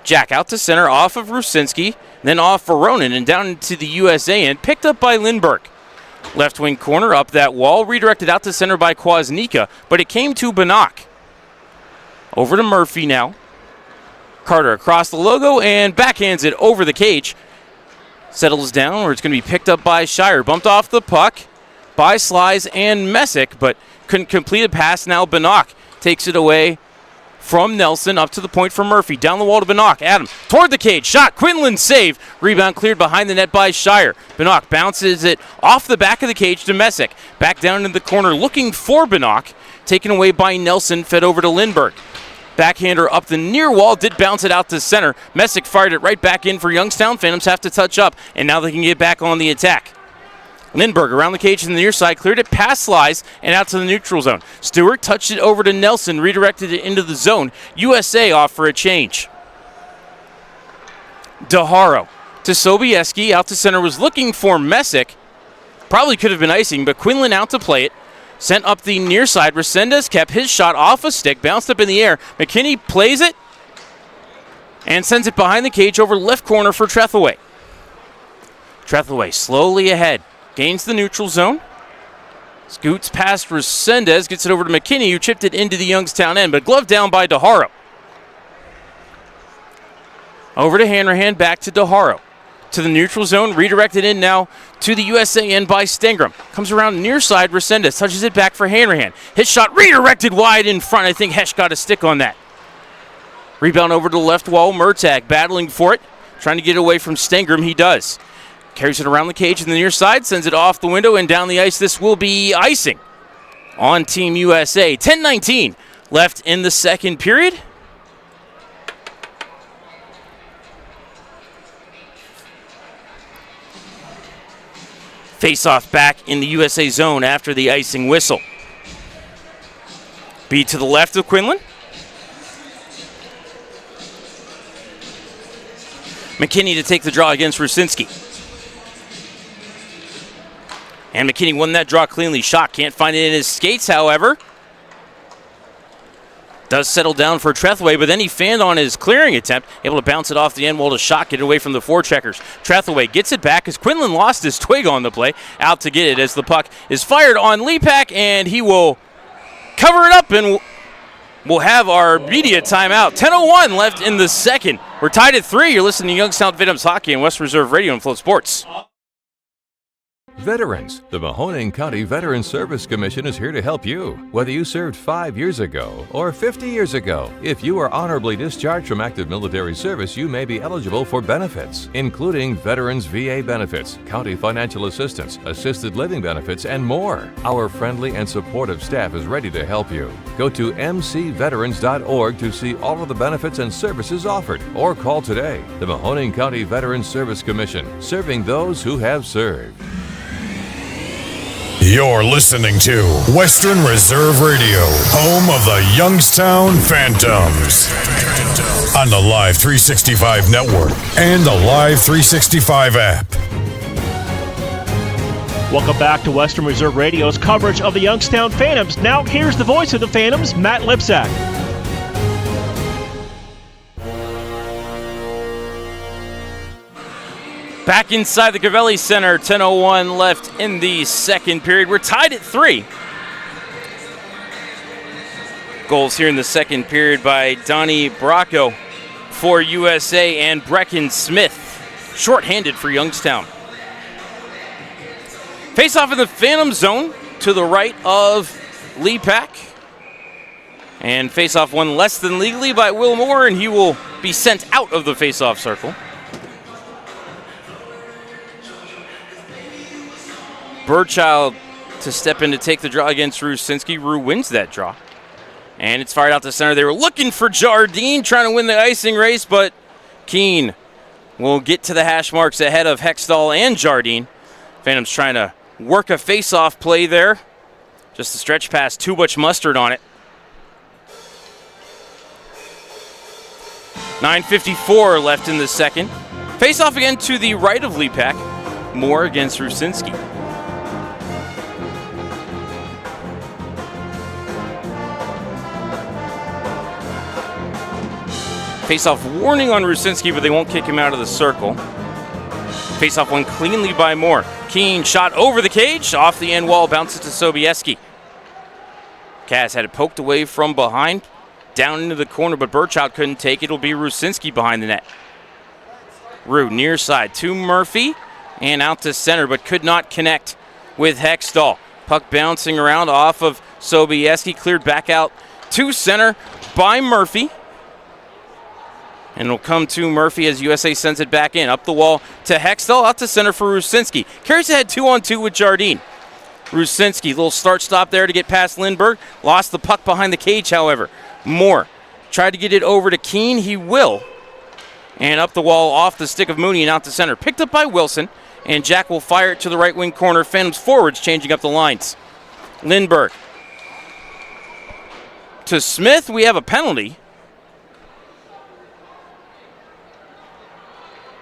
Jack out to center off of Rusinski. Then off Veronin and down into the USA end. Picked up by Lindbergh. Left wing corner up that wall. Redirected out to center by Kwasnika. But it came to Banach. Over to Murphy now. Carter across the logo and backhands it over the cage. Settles down where it's going to be picked up by Shire. Bumped off the puck by Slies and Messick, but couldn't complete a pass. Now Bannock takes it away from Nelson up to the point for Murphy. Down the wall to Bannock. Adam toward the cage. Shot. Quinlan save. Rebound cleared behind the net by Shire. Bannock bounces it off the back of the cage to Messick. Back down in the corner looking for Bannock. Taken away by Nelson. Fed over to Lindbergh. Backhander up the near wall. Did bounce it out to center. Messick fired it right back in for Youngstown. Phantoms have to touch up, and now they can get back on the attack. Lindbergh around the cage in the near side, cleared it past Slies and out to the neutral zone. Stewart touched it over to Nelson, redirected it into the zone. USA off for a change. DeHaro to Sobieski, out to center, was looking for Messick. Probably could have been icing, but Quinlan out to play it. Sent up the near side. Resendez kept his shot off a stick, bounced up in the air. McKinney plays it and sends it behind the cage over left corner for Trethewey. Trethewey slowly ahead. Gains the neutral zone. Scoots past Resendez. Gets it over to McKinney, who chipped it into the Youngstown end, but gloved down by DeHaro. Over to Hanrahan, back to DeHaro. To the neutral zone, redirected in now to the USA end by Stengram. Comes around near side, Resendez touches it back for Hanrahan. His shot redirected wide in front. I think Hesh got a stick on that. Rebound over to the left wall, Murtagh battling for it. Trying to get away from Stengram, he does. Carries it around the cage in the near side, sends it off the window and down the ice. This will be icing on Team USA. 10:19 left in the second period. Face-off back in the USA zone after the icing whistle. B to the left of Quinlan. McKinney to take the draw against Rusinski. And McKinney won that draw cleanly. Shot can't find it in his skates, however. Does settle down for Trethewey, but then he fanned on his clearing attempt, able to bounce it off the end wall to Shot, get it away from the forecheckers. Trethewey gets it back as Quinlan lost his twig on the play. Out to get it as the puck is fired on Lepak, and he will cover it up, and we'll have our media timeout. 10:01 left in the second. We're tied at 3. You're listening to Youngstown Phantoms Hockey and West Reserve Radio and Float Sports. Veterans. The Mahoning County Veterans Service Commission is here to help you. Whether you served 5 years ago or 50 years ago, if you are honorably discharged from active military service, you may be eligible for benefits, including Veterans VA benefits, county financial assistance, assisted living benefits, and more. Our friendly and supportive staff is ready to help you. Go to mcveterans.org to see all of the benefits and services offered, or call today. The Mahoning County Veterans Service Commission, serving those who have served. You're listening to Western Reserve Radio, home of the Youngstown Phantoms. On the Live 365 network and the Live 365 app. Welcome back to Western Reserve Radio's coverage of the Youngstown Phantoms. Now here's the voice of the Phantoms, Matt Lipsack. Back inside the Covelli Center, 10:01 left in the second period. We're tied at 3. Goals here in the second period by Donnie Bracco for USA and Brecken Smith, shorthanded for Youngstown. Face off in the Phantom zone to the right of Lepak. And face off won less than legally by Will Moore, and he will be sent out of the face-off circle. Burchild to step in to take the draw against Rusinski. Rue wins that draw. And it's fired out to center. They were looking for Jardine, trying to win the icing race, but Keene will get to the hash marks ahead of Hextall and Jardine. Phantoms trying to work a face-off play there. Just a stretch pass, too much mustard on it. 9:54 left in the second. Face-off again to the right of Lepak. Moore against Rusinski. Face-off warning on Rusinski, but they won't kick him out of the circle. Face-off won cleanly by Moore. Keene shot over the cage, off the end wall, bounces to Sobieski. Kaz had it poked away from behind. down into the corner, but Burchout couldn't take it. It'll be Rucinski behind the net. Rue near side to Murphy and out to center, but could not connect with Hextall. Puck bouncing around off of Sobieski, cleared back out to center by Murphy. And it'll come to Murphy as USA sends it back in. Up the wall to Hextall, out to center for Rucinski. Carries ahead 2-on-2 with Jardine. Rucinski, little start-stop there to get past Lindbergh. Lost the puck behind the cage, however. Moore tried to get it over to Keene. He will. And up the wall off the stick of Mooney and out to center. Picked up by Wilson. And Jack will fire it to the right wing corner. Phantoms forwards changing up the lines. Lindbergh to Smith. We have a penalty.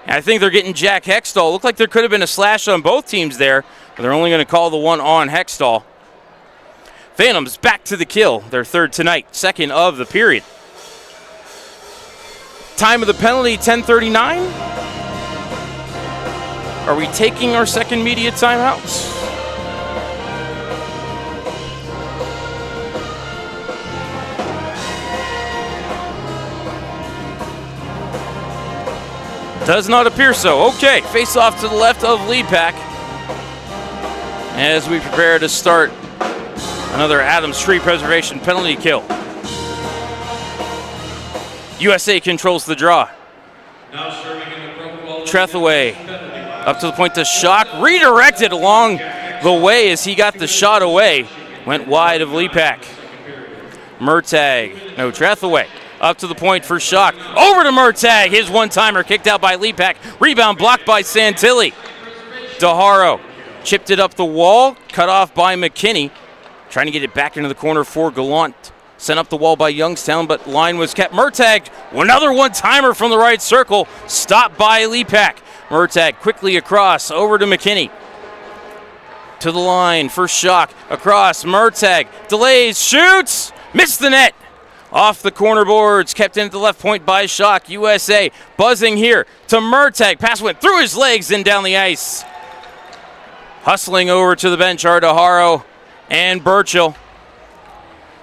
I think they're getting Jack Hextall. Looked like there could have been a slash on both teams there, but they're only going to call the one on Hextall. Phantoms back to the kill, their third tonight, second of the period. Time of the penalty, 10:39. Are we taking our second media timeouts? Does not appear so. Okay, face off to the left of lead pack as we prepare to start another Adams Tree Preservation penalty kill. USA controls the draw. Trethaway up to the point to Schock. Redirected along the way as he got the shot away. Went wide of Lepak. Murtagh. No, Trethaway. Up to the point for Schock. Over to Murtagh. His one-timer kicked out by Lepak. Rebound blocked by Santilli. DeHaro chipped it up the wall. Cut off by McKinney. Trying to get it back into the corner for Gallant. Sent up the wall by Youngstown, but line was kept. Murtagh, another one-timer from the right circle. Stopped by Lepak. Murtagh quickly across. Over to McKinney. To the line for Schock. Across. Murtagh delays. Shoots. Missed the net. Off the corner boards, kept in at the left point by Schock. USA buzzing here to Murtagh. Pass went through his legs and down the ice. Hustling over to the bench are DeHaro and Burchill.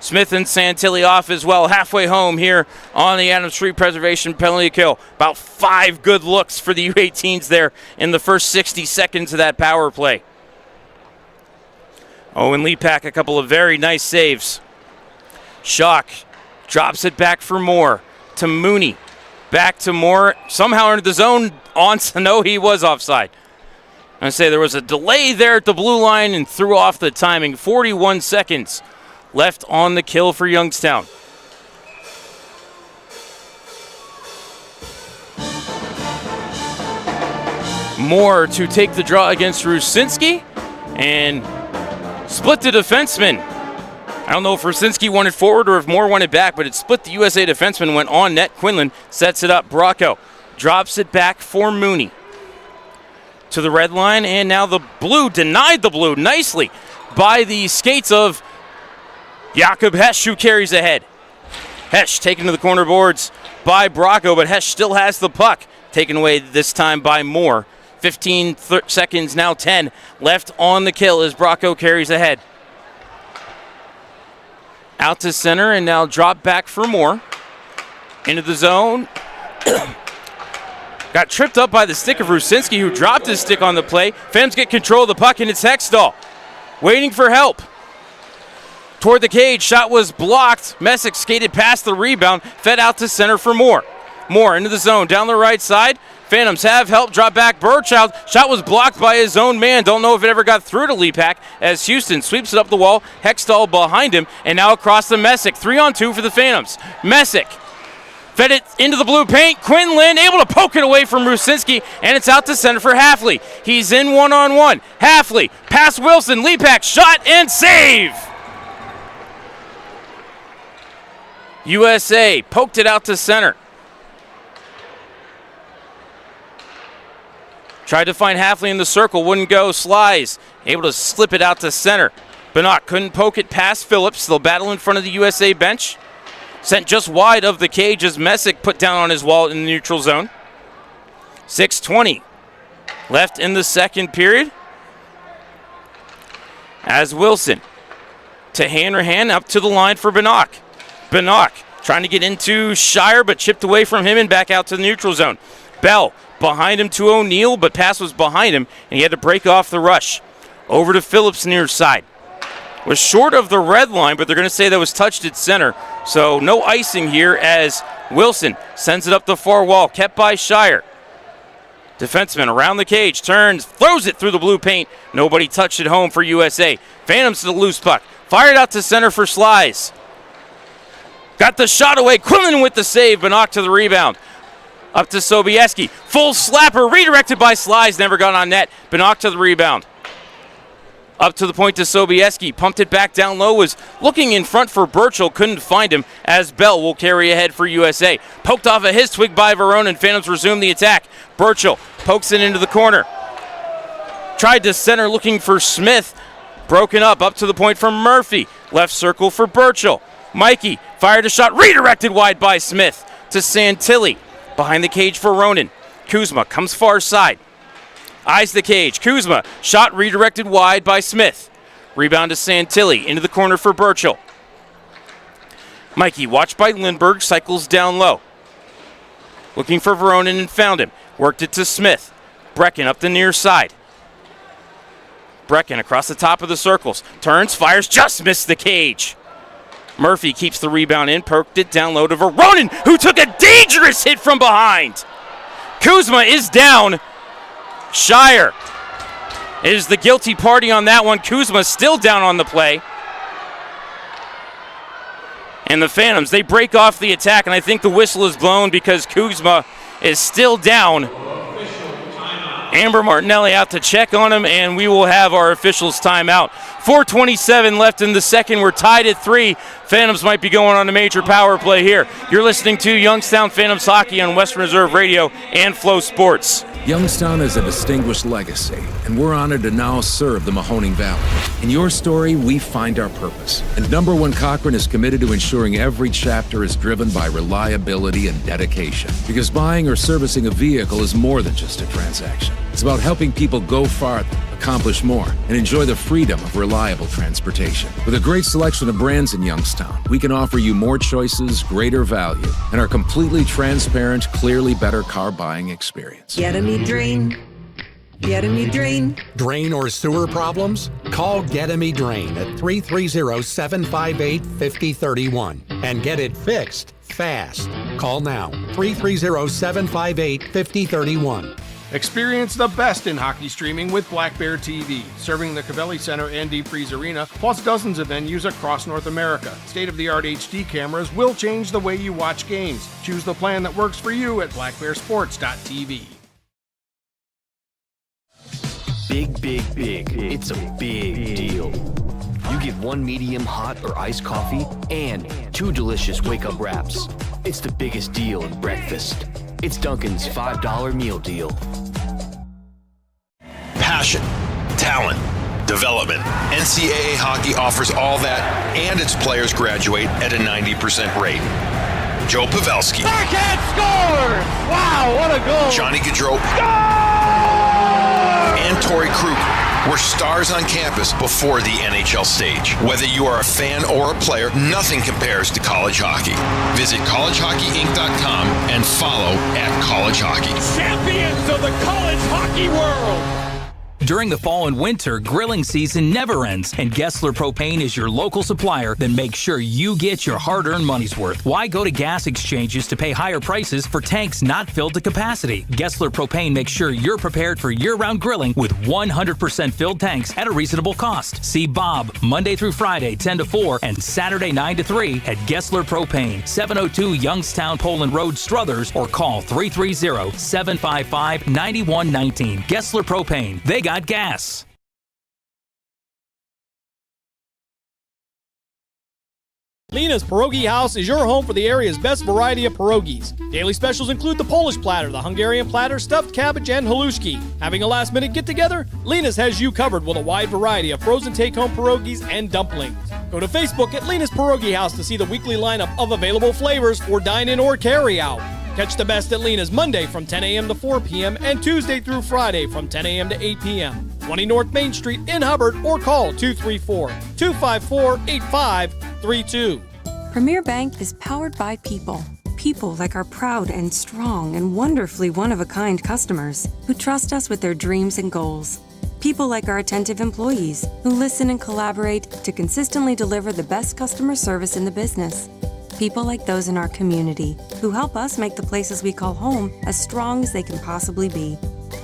Smith and Santilli off as well. Halfway home here on the Adams Tree Preservation penalty kill. About 5 good looks for the U18s there in the first 60 seconds of that power play. Owen Lepak, a couple of very nice saves. Schock drops it back for Moore to Mooney. Back to Moore. Somehow into the zone. On no, he was offside. I say there was a delay there at the blue line and threw off the timing. 41 seconds left on the kill for Youngstown. Moore to take the draw against Rucinski and split the defenseman. I don't know if Rucinski won it forward or if Moore won it back, but it split the USA defenseman, went on net. Quinlan sets it up. Bracco drops it back for Mooney. To the red line, and now the blue denied the blue nicely by the skates of Jakob Hesch, who carries ahead. Hesch taken to the corner boards by Bracco, but Hesch still has the puck. Taken away this time by Moore. 15 seconds, now 10 left on the kill as Bracco carries ahead. Out to center and now drop back for Moore. Into the zone. Got tripped up by the stick of Rucinski, who dropped his stick on the play. Phantoms get control of the puck, and it's Hextall waiting for help. Toward the cage, shot was blocked. Messick skated past the rebound, fed out to center for Moore. Moore into the zone, down the right side. Phantoms have help, drop back Burchild. Shot was blocked by his own man. Don't know if it ever got through to Lepak as Houston sweeps it up the wall. Hextall behind him, and now across to Messick. 3-on-2 for the Phantoms. Messick fed it into the blue paint. Quinlan able to poke it away from Rucinski, and it's out to center for Halfley. He's in one-on-one. Halfley, pass Wilson, Lepak, shot and save! USA poked it out to center. Tried to find Halfley in the circle, wouldn't go. Slies able to slip it out to center. Benoit couldn't poke it past Phillips. They'll battle in front of the USA bench. Sent just wide of the cage as Messick put down on his wall in the neutral zone. 6:20 left in the second period. As Wilson to Hanrahan up to the line for Benoit. Benoit Trying to get into Shire, but chipped away from him and back out to the neutral zone. Bell behind him to O'Neal, but pass was behind him, and he had to break off the rush. Over to Phillips near side. Was short of the red line, but they're going to say that was touched at center. So no icing here as Wilson sends it up the far wall, kept by Shire. Defenseman around the cage, turns, throws it through the blue paint. Nobody touched it home for USA. Phantoms to the loose puck. Fired out to center for Slies. Got the shot away. Quillen with the save, Bannock to the rebound. Up to Sobieski. Full slapper, redirected by Slies. Never got on net. Bannock to the rebound. Up to the point to Sobieski. Pumped it back down low. Was looking in front for Burchell. Couldn't find him as Bell will carry ahead for USA. Poked off of his twig by Veronin. Phantoms resume the attack. Burchell pokes it into the corner. Tried to center looking for Smith. Broken up to the point from Murphy. Left circle for Burchell. Mikey fired a shot. Redirected wide by Smith to Santilli. Behind the cage for Ronan. Kuzma comes far side. Eyes the cage. Kuzma, shot redirected wide by Smith. Rebound to Santilli, into the corner for Burchell. Mikey, watched by Lindbergh, cycles down low. Looking for Veronin and found him. Worked it to Smith. Brecken up the near side. Brecken across the top of the circles. Turns, fires, just missed the cage. Murphy keeps the rebound in, poked it down low to Veronin, who took a dangerous hit from behind. Kuzma is down. Shire is the guilty party on that one. Kuzma still down on the play. And the Phantoms, they break off the attack, and I think the whistle is blown because Kuzma is still down. Amber Martinelli out to check on him, and we will have our officials timeout. 4:27 left in the second. We're tied at 3. Phantoms might be going on a major power play here. You're listening to Youngstown Phantoms Hockey on Western Reserve Radio and Flow Sports. Youngstown has a distinguished legacy, and we're honored to now serve the Mahoning Valley. In your story, we find our purpose. And Number One Cochrane is committed to ensuring every chapter is driven by reliability and dedication. Because buying or servicing a vehicle is more than just a transaction. It's about helping people go farther, accomplish more, and enjoy the freedom of reliable transportation. With a great selection of brands in Youngstown, we can offer you more choices, greater value, and our completely transparent, clearly better car buying experience. Get me drain. Get me drain. Drain or sewer problems? Call Get Me Drain at 330-758-5031 and get it fixed fast. Call now, 330-758-5031. Experience the best in hockey streaming with Black Bear TV, serving the Covelli Center and Deep Freeze Arena, plus dozens of venues across North America. State-of-the-art HD cameras will change the way you watch games. Choose the plan that works for you at blackbearsports.tv. Big, big, big. It's a big deal. You get 1 medium hot or iced coffee and 2 delicious wake-up wraps. It's the biggest deal in breakfast. It's Dunkin's $5 meal deal. Passion, talent, development. NCAA hockey offers all that, and its players graduate at a 90% rate. Joe Pavelski. Backhand scores! Wow, what a goal! Johnny Gaudreau. And Torrey Krug were stars on campus before the NHL stage. Whether you are a fan or a player, nothing compares to college hockey. Visit collegehockeyinc.com and follow @collegehockey. Champions of the college hockey world! During the fall and winter, grilling season never ends, and Gessler Propane is your local supplier that makes sure you get your hard-earned money's worth. Why go to gas exchanges to pay higher prices for tanks not filled to capacity? Gessler Propane makes sure you're prepared for year-round grilling with 100% filled tanks at a reasonable cost. See Bob Monday through Friday 10 to 4 and Saturday 9 to 3 at Gessler Propane, 702 Youngstown Poland Road, Struthers, or call 330-755-9119. Gessler Propane. They got gas. Lena's Pierogi House is your home for the area's best variety of pierogies. Daily specials include the Polish platter, the Hungarian platter, stuffed cabbage, and halushki. Having a last-minute get-together? Lena's has you covered with a wide variety of frozen take-home pierogies and dumplings. Go to Facebook at Lena's Pierogi House to see the weekly lineup of available flavors for dine-in or carry-out. Catch the best at Lena's Monday from 10 a.m. to 4 p.m. and Tuesday through Friday from 10 a.m. to 8 p.m. 20 North Main Street in Hubbard, or call 234-254-8532. Premier Bank is powered by people. People like our proud and strong and wonderfully one-of-a-kind customers who trust us with their dreams and goals. People like our attentive employees who listen and collaborate to consistently deliver the best customer service in the business. People like those in our community who help us make the places we call home as strong as they can possibly be.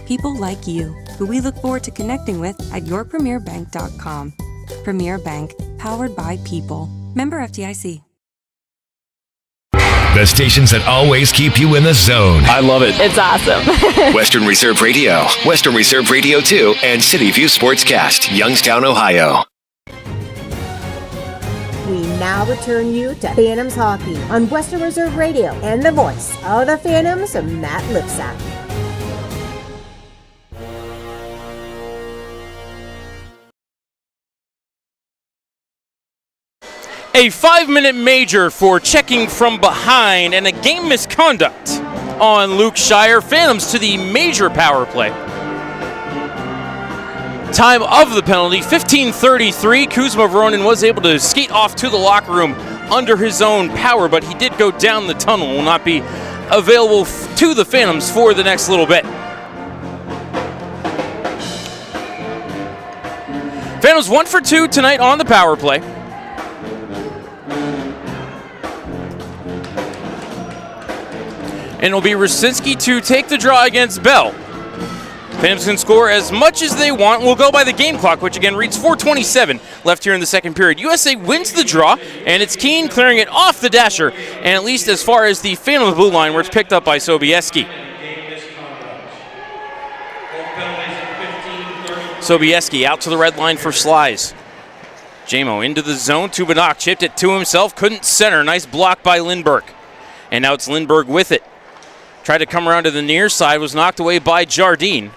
People like you, who we look forward to connecting with at yourpremierbank.com. Premier Bank, powered by people. Member FDIC. The stations that always keep you in the zone. I love it. It's awesome. Western Reserve Radio, Western Reserve Radio 2, and City View Sportscast, Youngstown, Ohio. We now return you to Phantoms Hockey on Western Reserve Radio and the voice of the Phantoms, Matt Lipsack. A 5-minute major for checking from behind and a game misconduct on Luke Shire. Phantoms to the major power play. Time of the penalty, 15:33. Kuzma Voronin was able to skate off to the locker room under his own power, but he did go down the tunnel. Will not be available to the Phantoms for the next little bit. Phantoms 1 for 2 tonight on the power play. And it'll be Rusinski to take the draw against Bell. Phantoms can score as much as they want. We'll go by the game clock, which again reads 4:27 left here in the second period. USA wins the draw, and it's Keene clearing it off the dasher, and at least as far as the Phantoms blue line, where it's picked up by Sobieski. Sobieski out to the red line for Slies. Jamo into the zone. Tubanok chipped it to himself, couldn't center. Nice block by Lindbergh. And now it's Lindbergh with it. Tried to come around to the near side, was knocked away by Jardine.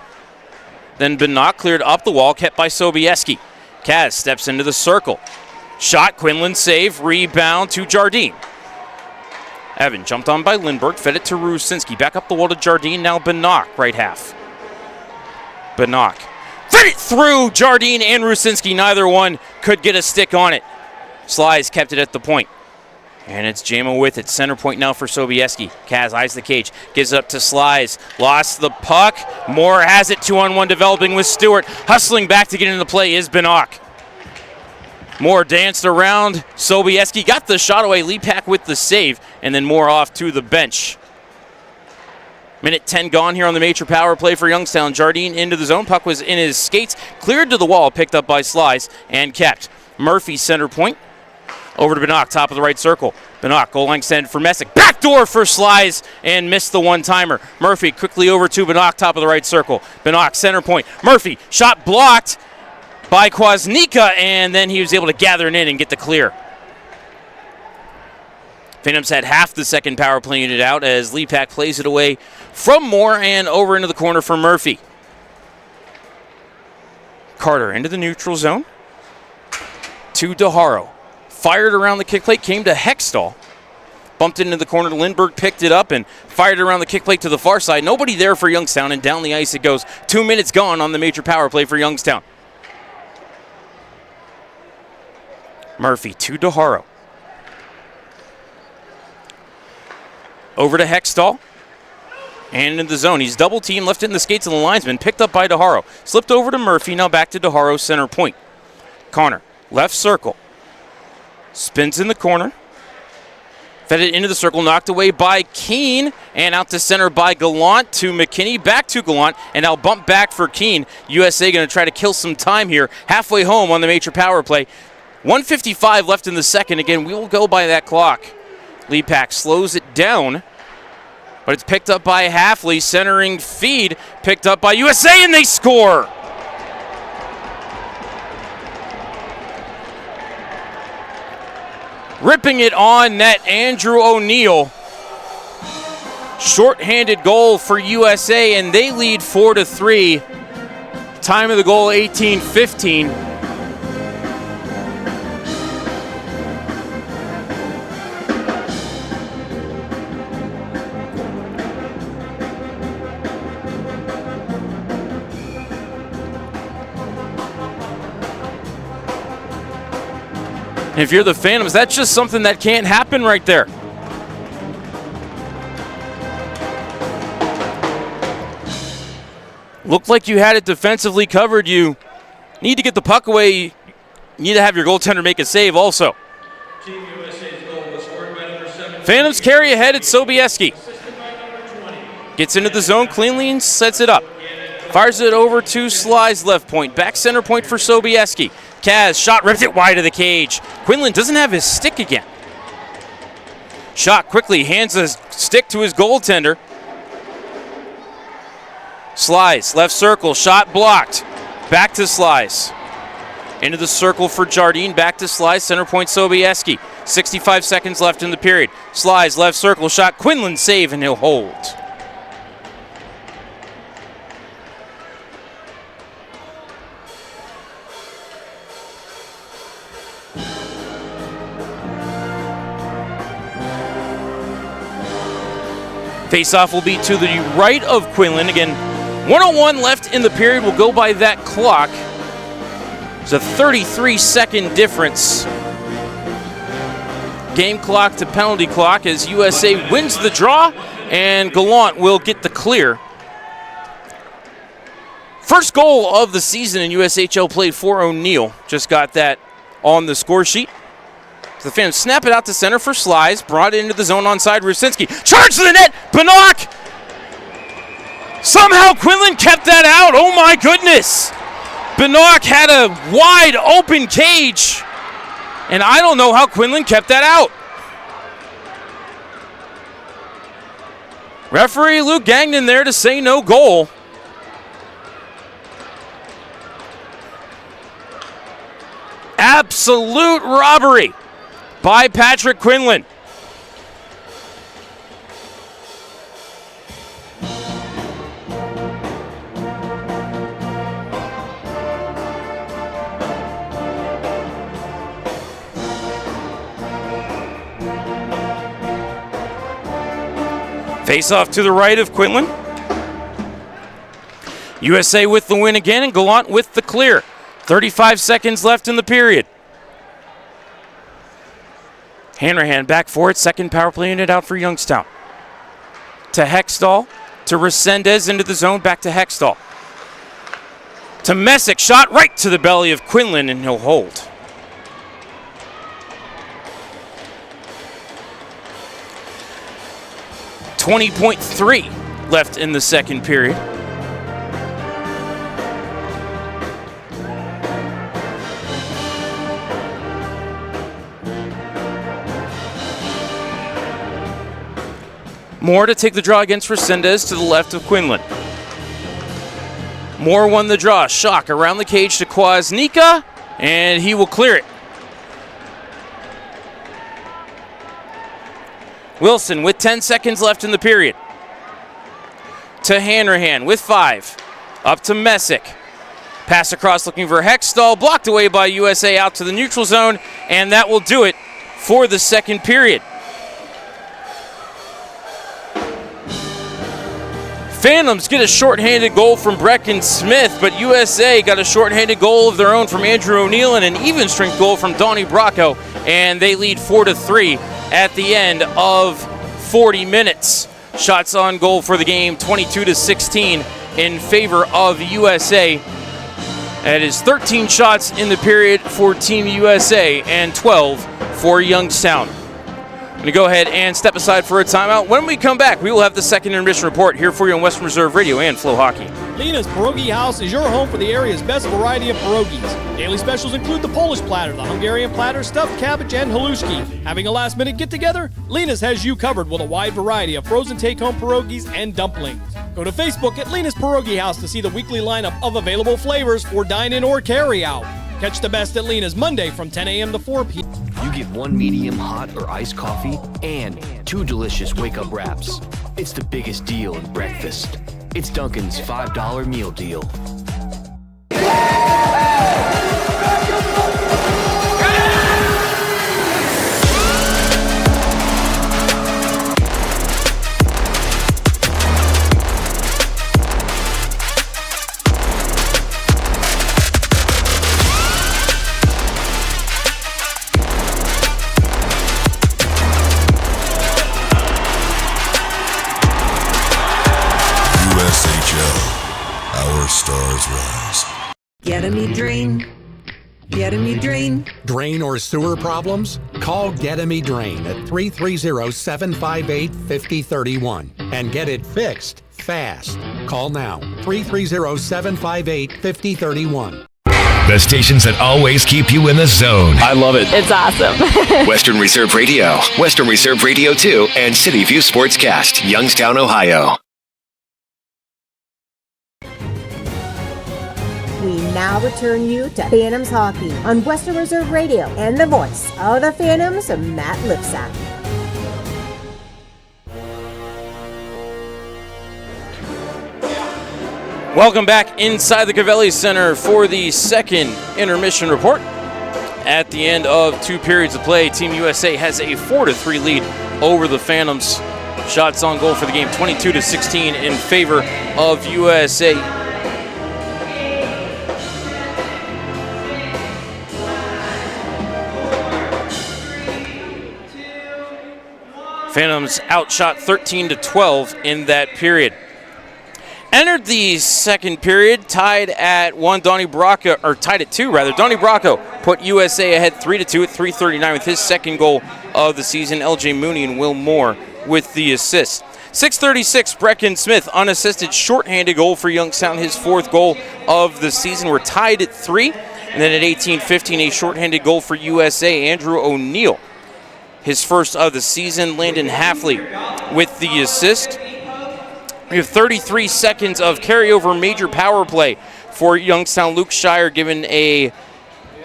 Then Benok cleared up the wall, kept by Sobieski. Kaz steps into the circle. Shot, Quinlan save, rebound to Jardine. Evan jumped on by Lindbergh, fed it to Rusinski. Back up the wall to Jardine, now Benok, right half. Benok fed it through Jardine and Rusinski. Neither one could get a stick on it. Slies kept it at the point. And it's Jamo with it. Center point now for Sobieski. Kaz eyes the cage. Gives it up to Slies. Lost the puck. Moore has it. 2-on-1 developing with Stewart. Hustling back to get into play is Benok. Moore danced around. Sobieski got the shot away. Lepak with the save. And then Moore off to the bench. Minute 10 gone here on the major power play for Youngstown. Jardine into the zone. Puck was in his skates. Cleared to the wall. Picked up by Slies. And kept. Murphy center point. Over to Benok, top of the right circle. Benok, goal line extended for Messick. Backdoor for Slies and missed the one-timer. Murphy quickly over to Benok, top of the right circle. Benok, center point. Murphy, shot blocked by Kwasnika, and then he was able to gather it in and get the clear. Phantoms had half the second power play unit out as Lepak plays it away from Moore and over into the corner for Murphy. Carter into the neutral zone. To DeHaro. Fired around the kick plate, came to Hextall. Bumped into the corner, Lindbergh picked it up and fired around the kick plate to the far side. Nobody there for Youngstown, and down the ice it goes. 2 minutes gone on the major power play for Youngstown. Murphy to DeHaro. Over to Hextall. And in the zone. He's double teamed, left it in the skates of the linesman. Picked up by DeHaro. Slipped over to Murphy, now back to DeHaro, center point. Connor, left circle. Spins in the corner. Fed it into the circle, knocked away by Keene, and out to center by Gallant to McKinney, back to Gallant, and now bump back for Keene. USA going to try to kill some time here, halfway home on the major power play. 1:55 left in the second. Again, we will go by that clock. Lepak slows it down, but it's picked up by Halfley, centering feed, picked up by USA, and they score! Ripping it on net, Andrew O'Neill. Short-handed goal for USA, and they lead 4-3. Time of the goal, 18:15. And if you're the Phantoms, that's just something that can't happen right there. Looked like you had it defensively covered. You need to get the puck away. You need to have your goaltender make a save also. Phantoms carry ahead. It's Sobieski. Gets into the zone cleanly and sets it up. Fires it over to Sly's left point. Back center point for Sobieski. Kaz, shot, rips it wide of the cage. Quinlan doesn't have his stick again. Shot quickly, hands the stick to his goaltender. Slice, left circle, shot blocked. Back to Slice. Into the circle for Jardine, back to Slice, center point Sobieski. 65 seconds left in the period. Slice, left circle, shot, Quinlan save, and he'll hold. Face-off will be to the right of Quinlan. Again, 1:01 left in the period. We'll go by that clock. It's a 33-second difference. Game clock to penalty clock as USA wins the draw, and Gallant will get the clear. First goal of the season in USHL play for O'Neill. Just got that on the score sheet. The Phantoms snap it out to center for Slies. Brought into the zone onside. Rusinski. Charge to the net. Bannock. Somehow Quinlan kept that out. Oh my goodness. Bannock had a wide open cage. And I don't know how Quinlan kept that out. Referee Luke Gagnon there to say no goal. Absolute robbery by Patrick Quinlan. Face off to the right of Quinlan. USA with the win again, and Gallant with the clear. 35 seconds left in the period. Hanrahan back for it. Second power play unit out for Youngstown. To Hextall. To Resendez into the zone. Back to Hextall. To Messick. Shot right to the belly of Quinlan, and he'll hold. .3 left in the second period. Moore to take the draw against Resendez to the left of Quinlan. Moore won the draw. Shock around the cage to Kwasnika, and he will clear it. Wilson with 10 seconds left in the period. To Hanrahan with 5. Up to Messick. Pass across looking for Hextall. Blocked away by USA out to the neutral zone, and that will do it for the second period. Phantoms get a shorthanded goal from Brecken Smith, but USA got a shorthanded goal of their own from Andrew O'Neill and an even strength goal from Donnie Bracco, and they lead 4-3 at the end of 40 minutes. Shots on goal for the game, 22-16 in favor of USA. That is 13 shots in the period for Team USA and 12 for Youngstown. I'm going to go ahead and step aside for a timeout. When we come back, we will have the second intermission report here for you on Western Reserve Radio and Flow Hockey. Lena's Pierogi House is your home for the area's best variety of pierogies. Daily specials include the Polish platter, the Hungarian platter, stuffed cabbage, and halushki. Having a last-minute get-together? Lena's has you covered with a wide variety of frozen take-home pierogies and dumplings. Go to Facebook at Lena's Pierogi House to see the weekly lineup of available flavors for dine-in or carry-out. Catch the best at Lena's Monday from 10 a.m. to 4 p.m. You get 1 medium hot or iced coffee and 2 delicious wake-up wraps. It's the biggest deal in breakfast. It's Dunkin's $5 meal deal. NHL, our stars rise. Get me drain. Get me drain. Drain or sewer problems? Call Get Me Drain at 330-758-5031 and get it fixed fast. Call now, 330-758-5031. The stations that always keep you in the zone. I love it. It's awesome. Western Reserve Radio, Western Reserve Radio 2, and City View Sportscast, Youngstown, Ohio. We now return you to Phantoms Hockey on Western Reserve Radio and the voice of the Phantoms, Matt Lipsack. Welcome back inside the Covelli Center for the second intermission report. At the end of 2 periods of play, Team USA has a 4-3 lead over the Phantoms. Shots on goal for the game, 22-16 in favor of USA. Phantoms outshot 13-12 in that period. Entered the second period, tied at 1. Donnie Bracco, or tied at 2 rather. Donnie Bracco put USA ahead 3-2 at 3:39 with his second goal of the season. LJ Mooney and Will Moore with the assist. 6:36, Brecken Smith, unassisted shorthanded goal for Youngstown, his 4th goal of the season. We're tied at 3. And then at 18:15, a shorthanded goal for USA, Andrew O'Neill, his first of the season. Landon Hafley with the assist. We have 33 seconds of carryover major power play for Youngstown. Luke Shire given a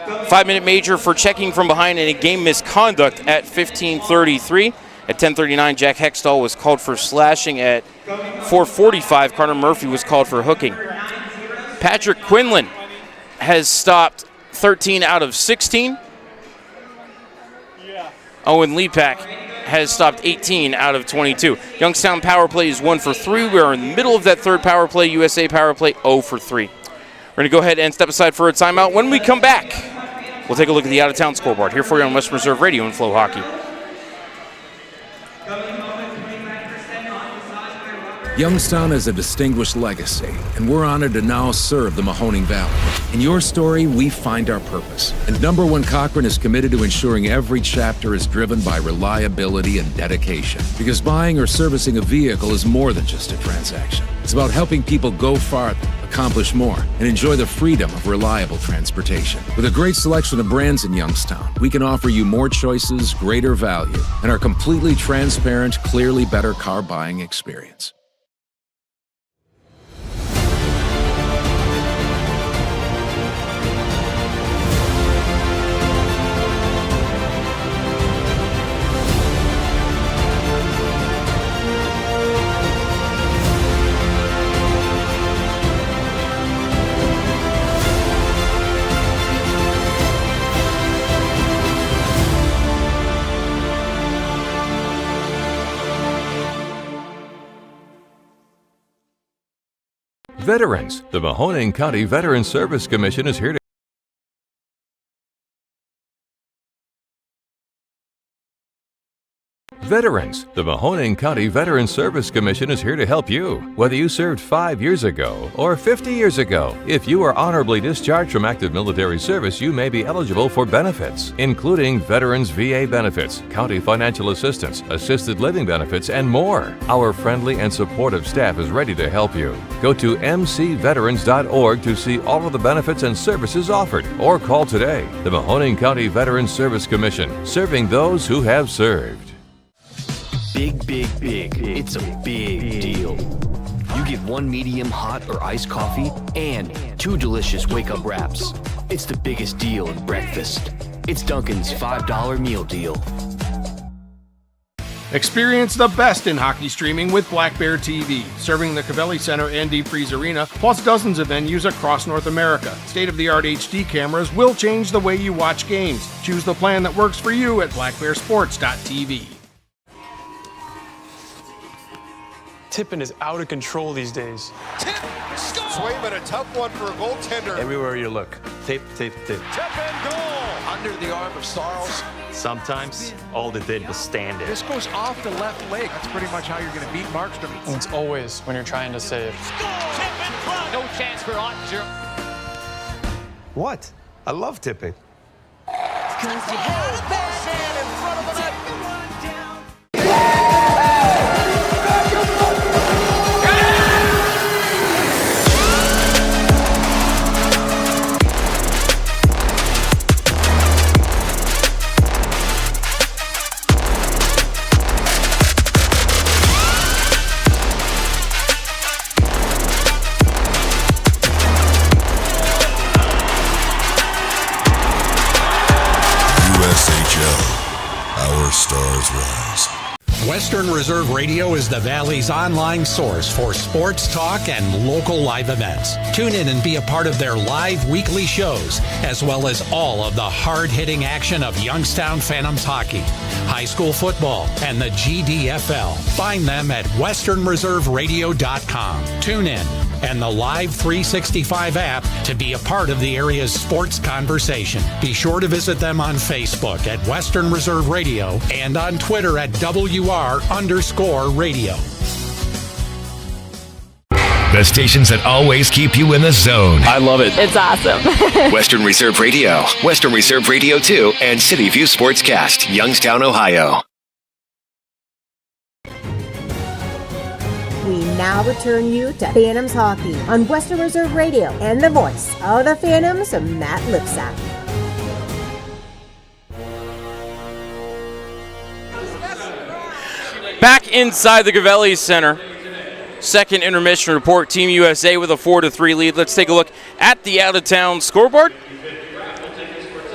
5-minute major for checking from behind and a game misconduct at 15:33. At 10:39, Jack Hextall was called for slashing. At 4:45, Carter Murphy was called for hooking. Patrick Quinlan has stopped 13 out of 16. Owen Lepak has stopped 18 out of 22. Youngstown power play is 1 for 3. We are in the middle of that third power play. USA power play 0 for 3. We're going to go ahead and step aside for a timeout. When we come back, we'll take a look at the out-of-town scoreboard here for you on Western Reserve Radio and Flow Hockey. Youngstown has a distinguished legacy, and we're honored to now serve the Mahoning Valley. In your story, we find our purpose. And Number One Cochrane is committed to ensuring every chapter is driven by reliability and dedication. Because buying or servicing a vehicle is more than just a transaction. It's about helping people go farther, accomplish more, and enjoy the freedom of reliable transportation. With a great selection of brands in Youngstown, we can offer you more choices, greater value, and our completely transparent, clearly better car buying experience. Veterans. The Mahoning County Veterans Service Commission is here to Veterans. The Mahoning County Veterans Service Commission is here to help you. Whether you served 5 years ago or 50 years ago, if you are honorably discharged from active military service, you may be eligible for benefits, including Veterans VA benefits, county financial assistance, assisted living benefits, and more. Our friendly and supportive staff is ready to help you. Go to mcveterans.org to see all of the benefits and services offered, or call today. The Mahoning County Veterans Service Commission, serving those who have served. Big, big, big. It's a big deal. You get 1 medium hot or iced coffee and 2 delicious wake-up wraps. It's the biggest deal in breakfast. It's Dunkin's $5 meal deal. Experience the best in hockey streaming with Black Bear TV, serving the Covelli Center and Deep Freeze Arena, plus dozens of venues across North America. State-of-the-art HD cameras will change the way you watch games. Choose the plan that works for you at blackbearsports.tv. Tippin is out of control these days. Swayman, a tough one for a goaltender. Everywhere you look. Tip, tip, tip. Tip and goal. Under the arm of Sarles. Sometimes all they did was stand there. This goes off the left leg. That's pretty much how you're going to beat Markstrom. And it's always when you're trying to save. No chance for Ottinger. What? I love tipping. Our stars rise. Western Reserve Radio is the Valley's online source for sports talk and local live events. Tune in and be a part of their live weekly shows, as well as all of the hard-hitting action of Youngstown Phantoms hockey, high school football, and the GDFL. Find them at westernreserveradio.com. Tune in and the Live 365 app to be a part of the area's sports conversation. Be sure to visit them on Facebook at Western Reserve Radio and on Twitter at WR_radio. The stations that always keep you in the zone. I love it. It's awesome. Western Reserve Radio, Western Reserve Radio 2, and City View Sportscast, Youngstown, Ohio. We now return you to Phantoms Hockey on Western Reserve Radio and the voice of the Phantoms, Matt Lipsack. Back inside the Gavelli Center. Second intermission report. Team USA with a 4-3 lead. Let's take a look at the out-of-town scoreboard.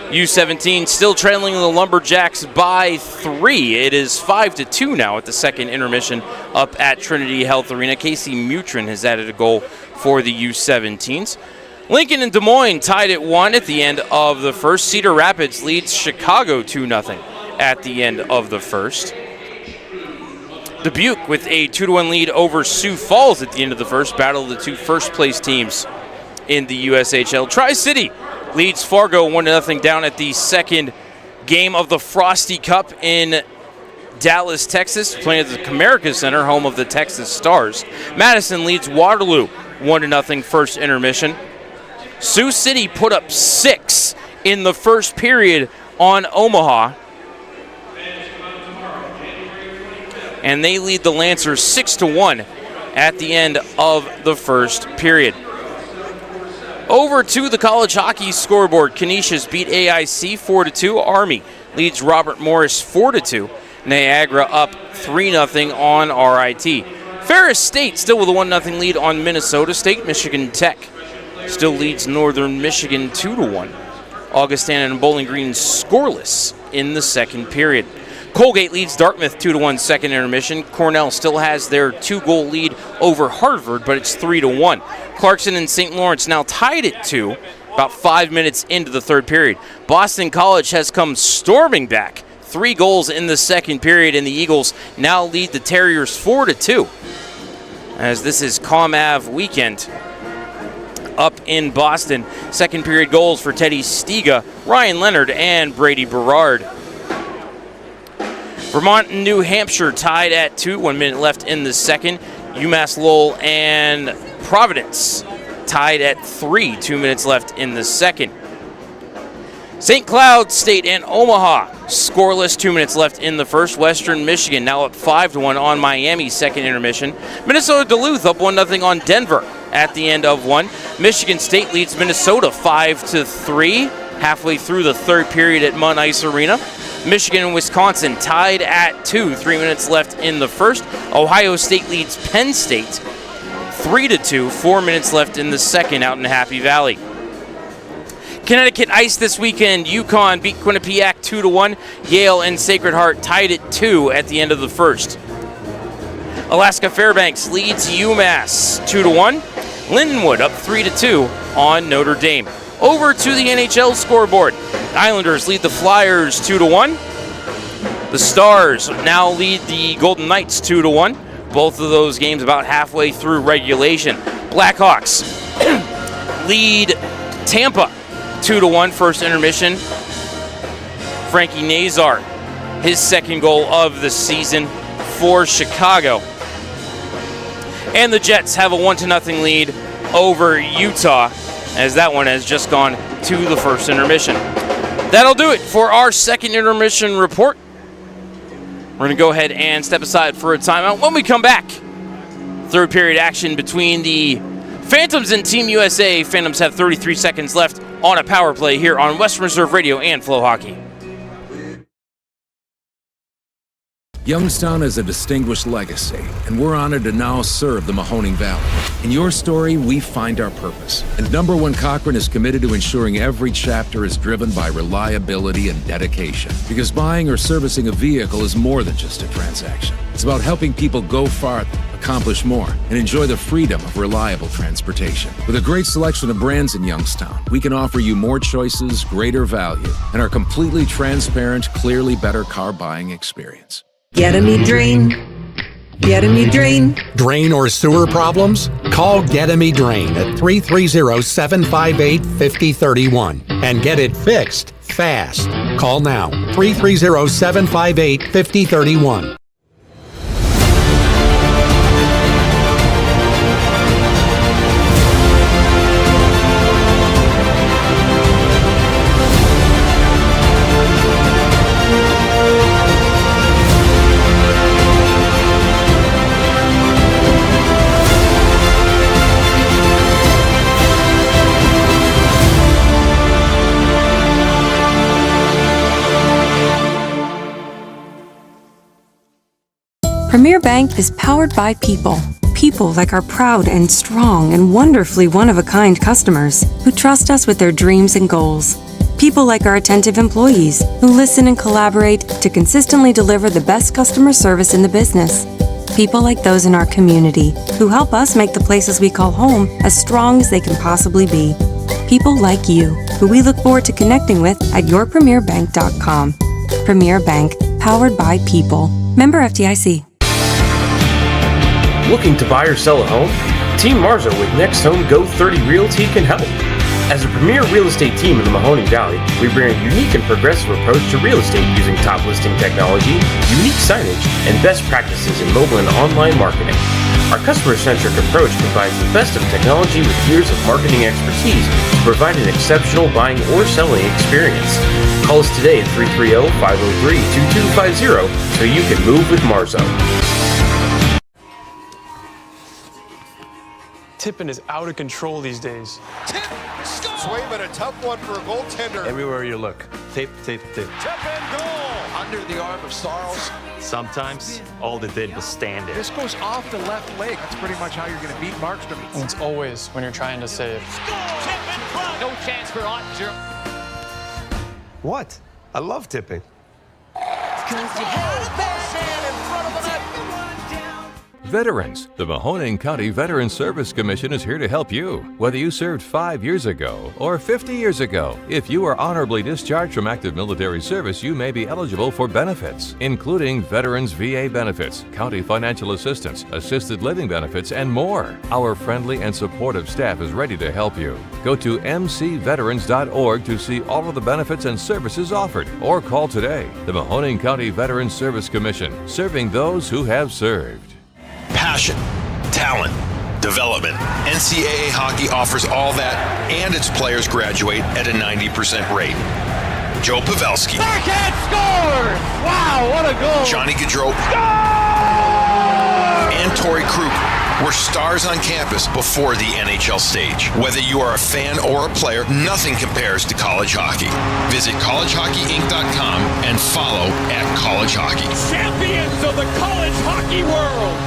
U17 still trailing the Lumberjacks by 3. It is 5-2 now at the second intermission up at Trinity Health Arena. Casey Mutrin has added a goal for the U17s. Lincoln and Des Moines tied at 1 at the end of the first. Cedar Rapids leads Chicago 2-0 at the end of the first. Dubuque with a 2-1 lead over Sioux Falls at the end of the first. Battle of the two first-place teams in the USHL. Tri-City leads Fargo 1-0 down at the second game of the Frosty Cup in Dallas, Texas, playing at the Comerica Center, home of the Texas Stars. Madison leads Waterloo 1-0 first intermission. Sioux City put up 6 in the first period on Omaha. And they lead the Lancers 6-1 at the end of the first period. Over to the college hockey scoreboard. Canisius beat AIC 4-2. Army leads Robert Morris 4-2. Niagara up 3-0 on RIT. Ferris State still with a 1-0 lead on Minnesota State. Michigan Tech still leads Northern Michigan 2-1. Augustana and Bowling Green scoreless in the second period. Colgate leads Dartmouth 2-1 second intermission. Cornell still has their 2-goal lead over Harvard, but it's 3-1. Clarkson and St. Lawrence now tied at 2, about 5 minutes into the third period. Boston College has come storming back. 3 goals in the second period, and the Eagles now lead the Terriers 4-2. As this is ComAv weekend up in Boston. Second period goals for Teddy Stiga, Ryan Leonard, and Brady Berard. Vermont and New Hampshire tied at 2, 1 minute left in the second. UMass Lowell and Providence tied at 3, 2 minutes left in the second. St. Cloud State and Omaha scoreless, 2 minutes left in the first. Western Michigan now up 5-1 on Miami, second intermission. Minnesota Duluth up 1-0 on Denver at the end of 1. Michigan State leads Minnesota 5-3 halfway through the third period at Munn Ice Arena. Michigan and Wisconsin tied at 2, 3 minutes left in the first. Ohio State leads Penn State 3-2, 4 minutes left in the second out in Happy Valley. Connecticut Ice this weekend. UConn beat Quinnipiac 2-1. Yale and Sacred Heart tied at 2 at the end of the first. Alaska Fairbanks leads UMass 2-1. Lindenwood up 3-2 on Notre Dame. Over to the NHL scoreboard. Islanders lead the Flyers 2-1. The Stars now lead the Golden Knights 2-1. both of those games about halfway through regulation. Blackhawks lead Tampa 2-1 first intermission. Frankie Nazar, his second goal of the season for Chicago. And the Jets have a 1-0 lead over Utah, as that one has just gone to the first intermission. That'll do it for our second intermission report. We're going to go ahead and step aside for a timeout. When we come back, third period action between the Phantoms and Team USA. Phantoms have 33 seconds left on a power play here on Western Reserve Radio and Flow Hockey. Youngstown has a distinguished legacy, and we're honored to now serve the Mahoning Valley. In your story, we find our purpose. And Number One Cochrane is committed to ensuring every chapter is driven by reliability and dedication. Because buying or servicing a vehicle is more than just a transaction. It's about helping people go farther, accomplish more, and enjoy the freedom of reliable transportation. With a great selection of brands in Youngstown, we can offer you more choices, greater value, and our completely transparent, clearly better car buying experience. Get a me drain. Get a me drain. Drain or sewer problems? Call Get a Me Drain at 330-758-5031 and get it fixed fast. Call now, 330-758-5031. Premier Bank is powered by people. People like our proud and strong and wonderfully one-of-a-kind customers who trust us with their dreams and goals. People like our attentive employees who listen and collaborate to consistently deliver the best customer service in the business. People like those in our community who help us make the places we call home as strong as they can possibly be. People like you who we look forward to connecting with at yourpremierbank.com. Premier Bank, powered by people. Member FDIC. Looking to buy or sell a home? Team Marzo with Next Home Go 30 Realty can help. As a premier real estate team in the Mahoning Valley, we bring a unique and progressive approach to real estate using top listing technology, unique signage, and best practices in mobile and online marketing. Our customer-centric approach combines the best of technology with years of marketing expertise to provide an exceptional buying or selling experience. Call us today at 330-503-2250 so you can move with Marzo. Tipping is out of control these days. Tip, score! But a tough one for a goaltender. Everywhere you look, tip, tip, tip. Tip and goal! Under the arm of Sarles. Sometimes all they did was stand there. This goes off the left leg. That's pretty much how you're going to beat Markstrom. And it's always when you're trying to save. Tip in front. No chance for Ottinger. What? I love tipping. Veterans, the Mahoning County Veterans Service Commission is here to help you. Whether you served 5 years ago or 50 years ago, if you are honorably discharged from active military service, you may be eligible for benefits, including Veterans VA benefits, county financial assistance, assisted living benefits, and more. Our friendly and supportive staff is ready to help you. Go to mcveterans.org to see all of the benefits and services offered, or call today. The Mahoning County Veterans Service Commission, serving those who have served. Passion, talent, development. NCAA hockey offers all that, and its players graduate at a 90% rate. Joe Pavelski. Backhand scores! Wow, what a goal! Johnny Gaudreau. And Torrey Krug were stars on campus before the NHL stage. Whether you are a fan or a player, nothing compares to college hockey. Visit collegehockeyinc.com and follow @collegehockey. Champions of the college hockey world!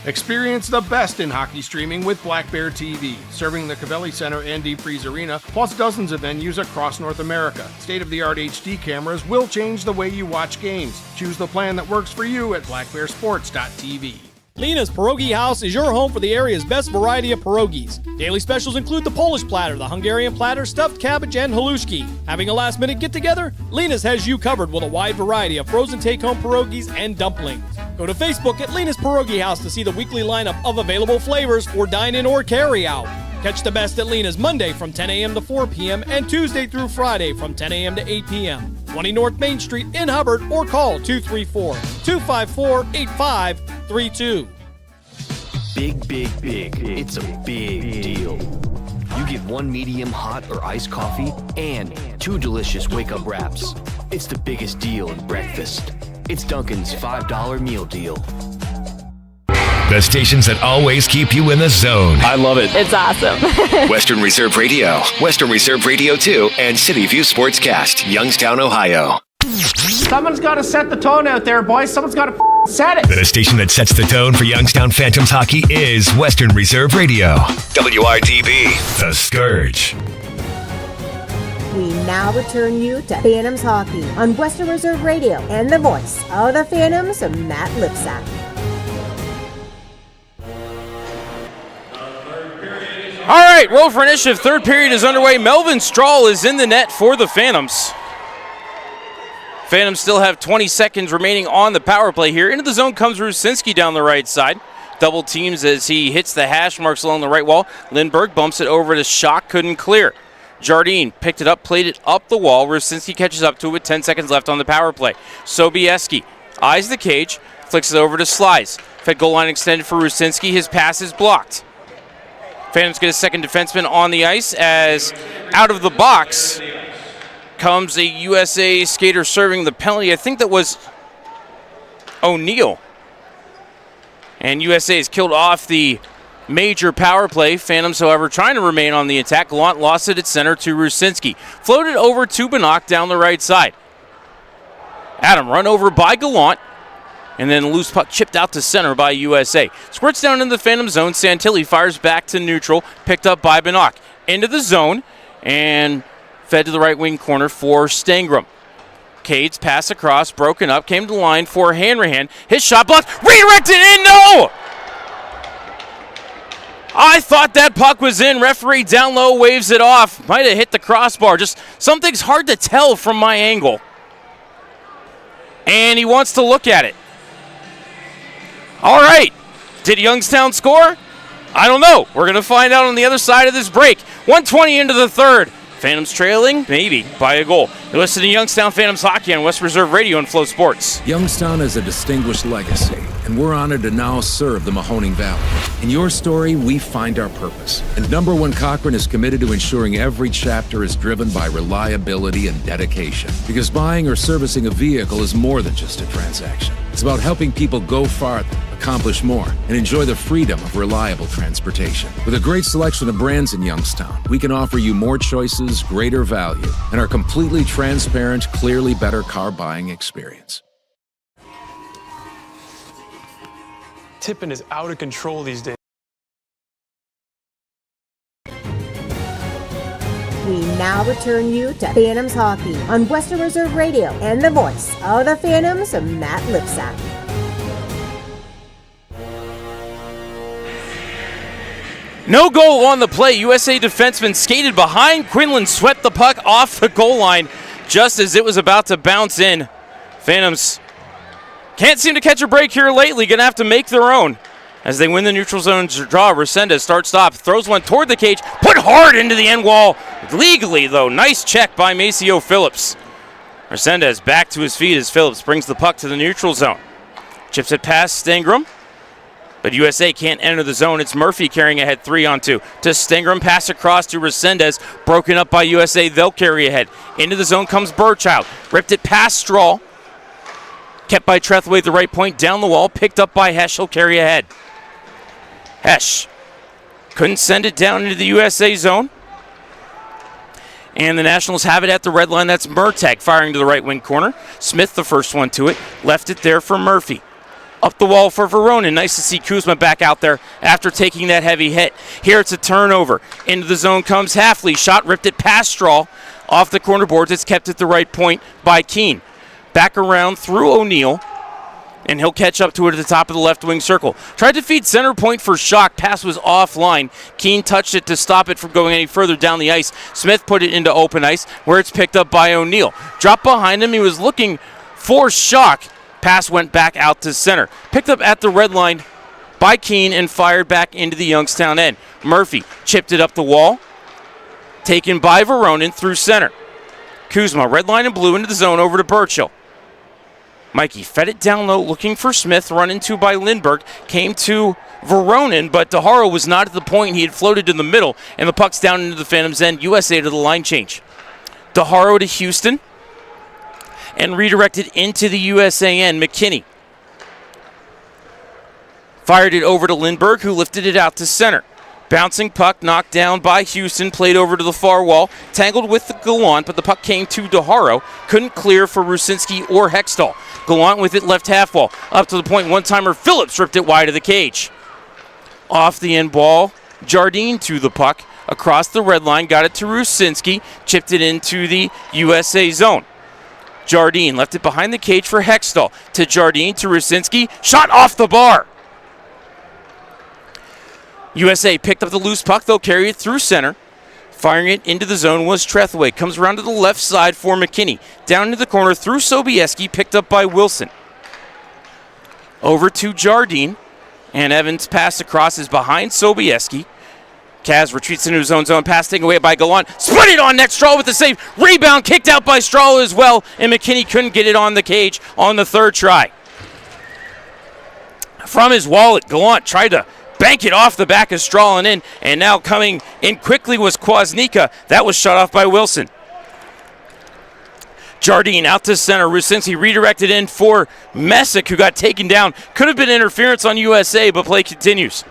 Experience the best in hockey streaming with Black Bear TV, serving the Covelli Center and Deep Freeze Arena, plus dozens of venues across North America. State-of-the-art HD cameras will change the way you watch games. Choose the plan that works for you at blackbearsports.tv. Lena's Pierogi House is your home for the area's best variety of pierogies. Daily specials include the Polish platter, the Hungarian platter, stuffed cabbage, and halushki. Having a last-minute get-together? Lena's has you covered with a wide variety of frozen take-home pierogies and dumplings. Go to Facebook at Lena's Pierogi House to see the weekly lineup of available flavors for dine-in or carry-out. Catch the best at Lena's Monday from 10 a.m. to 4 p.m. and Tuesday through Friday from 10 a.m. to 8 p.m. 20 North Main Street in Hubbard or call 234-254-8532. Big, big, big. It's a big deal. You get one medium hot or iced coffee and 2 delicious wake-up wraps. It's the biggest deal in breakfast. It's Dunkin's $5 meal deal. The stations that always keep you in the zone. I love it. It's awesome. Western Reserve Radio, Western Reserve Radio 2, and City View Sportscast, Youngstown, Ohio. Someone's got to set the tone out there, boys. Someone's got to set it. The station that sets the tone for Youngstown Phantoms hockey is Western Reserve Radio. WRDB, The Scourge. We now return you to Phantoms Hockey on Western Reserve Radio and the voice of the Phantoms, Matt Lipsack. All right, roll for initiative. Third period is underway. Melvin Strahl is in the net for the Phantoms. Phantoms still have 20 seconds remaining on the power play here. Into the zone comes Rusinski down the right side. Double teams as he hits the hash marks along the right wall. Lindbergh bumps it over to Schock, couldn't clear. Jardine picked it up, played it up the wall. Rusinski catches up to it with 10 seconds left on the power play. Sobieski eyes the cage, flicks it over to Slice. Fed goal line extended for Rusinski. His pass is blocked. Phantoms get a second defenseman on the ice as out of the box comes a USA skater serving the penalty. I think that was O'Neill. And USA is killed off the major power play. Phantoms, however, trying to remain on the attack. Gallant lost it at center to Rusinski. Floated over to Banach down the right side. Adam run over by Gallant. And then loose puck chipped out to center by USA. Squirts down in the Phantom zone. Santilli fires back to neutral. Picked up by Banach. Into the zone. And fed to the right wing corner for Stangram. Cades pass across. Broken up. Came to the line for Hanrahan. His shot blocked. Redirected in. No! I thought that puck was in. Referee down low waves it off. Might have hit the crossbar. Just something's hard to tell from my angle. And he wants to look at it. All right. Did Youngstown score? I don't know. We're going to find out on the other side of this break. 1:20 into the third. Phantoms trailing, maybe, by a goal. You're listening to Youngstown Phantoms Hockey on West Reserve Radio and Flow Sports. Youngstown has a distinguished legacy, and we're honored to now serve the Mahoning Valley. In your story, we find our purpose. And Number One Cochrane is committed to ensuring every chapter is driven by reliability and dedication. Because buying or servicing a vehicle is more than just a transaction. It's about helping people go farther, accomplish more, and enjoy the freedom of reliable transportation. With a great selection of brands in Youngstown, we can offer you more choices, greater value, and our completely transparent, clearly better car buying experience. Tipping is out of control these days. We now return you to Phantoms Hockey on Western Reserve Radio and the voice of the Phantoms, Matt Lipsack. No goal on the play. USA defenseman skated behind. Quinlan swept the puck off the goal line just as it was about to bounce in. Phantoms can't seem to catch a break here lately. Going to have to make their own as they win the neutral zone draw. Resendez start-stop, throws one toward the cage, put hard into the end wall. Legally, though. Nice check by Maceo Phillips. Resendez back to his feet as Phillips brings the puck to the neutral zone. Chips it past Stangram. But USA can't enter the zone. It's Murphy carrying ahead 3-on-2. To Stangram, pass across to Resendez. Broken up by USA. They'll carry ahead. Into the zone comes Burchild. Ripped it past Strahl. Kept by Trethway at the right point. Down the wall. Picked up by Hesch. He'll carry ahead. Hesch couldn't send it down into the USA zone. And the Nationals have it at the red line. That's Murtag firing to the right wing corner. Smith the first one to it. Left it there for Murphy. Up the wall for Veronin. Nice to see Kuzma back out there after taking that heavy hit. Here it's a turnover. Into the zone comes Hafley. Shot ripped it past Strahl. Off the corner boards. It's kept at the right point by Keene. Back around through O'Neill. And he'll catch up to it at the top of the left wing circle. Tried to feed center point for Schock. Pass was offline. Keene touched it to stop it from going any further down the ice. Smith put it into open ice where it's picked up by O'Neill. Dropped behind him. He was looking for Schock. Pass went back out to center. Picked up at the red line by Keene and fired back into the Youngstown end. Murphy chipped it up the wall. Taken by Veronin through center. Kuzma, red line and blue into the zone over to Burchill. Mikey fed it down low looking for Smith, run into by Lindbergh. Came to Veronin, but DeHaro was not at the point. He had floated to the middle, and the puck's down into the Phantoms' end. USA to the line change. DeHaro to Houston, and redirected into the USA end. McKinney fired it over to Lindbergh, who lifted it out to center. Bouncing puck, knocked down by Houston, played over to the far wall, tangled with the Gallant, but the puck came to DeHaro. Couldn't clear for Rucinski or Hextall. Gallant with it left half wall. Up to the point, one-timer Phillips ripped it wide of the cage. Off the end ball, Jardine to the puck. Across the red line, got it to Rucinski, chipped it into the USA zone. Jardine left it behind the cage for Hextall. To Jardine, to Rucinski, shot off the bar. USA picked up the loose puck. They'll carry it through center. Firing it into the zone was Trethewey. Comes around to the left side for McKinney. Down into the corner through Sobieski. Picked up by Wilson. Over to Jardine. And Evans' pass across is behind Sobieski. Kaz retreats into his own zone. Pass taken away by Gallant. Split it on net. Strahl with the save. Rebound kicked out by Strahl as well. And McKinney couldn't get it on the cage on the third try. From his wallet, Gallant tried to bank it off the back of Strahl and in, and now coming in quickly was Kwasnika. That was shut off by Wilson. Jardine out to center. Rucinski redirected in for Messick, who got taken down. Could have been interference on USA, but play continues.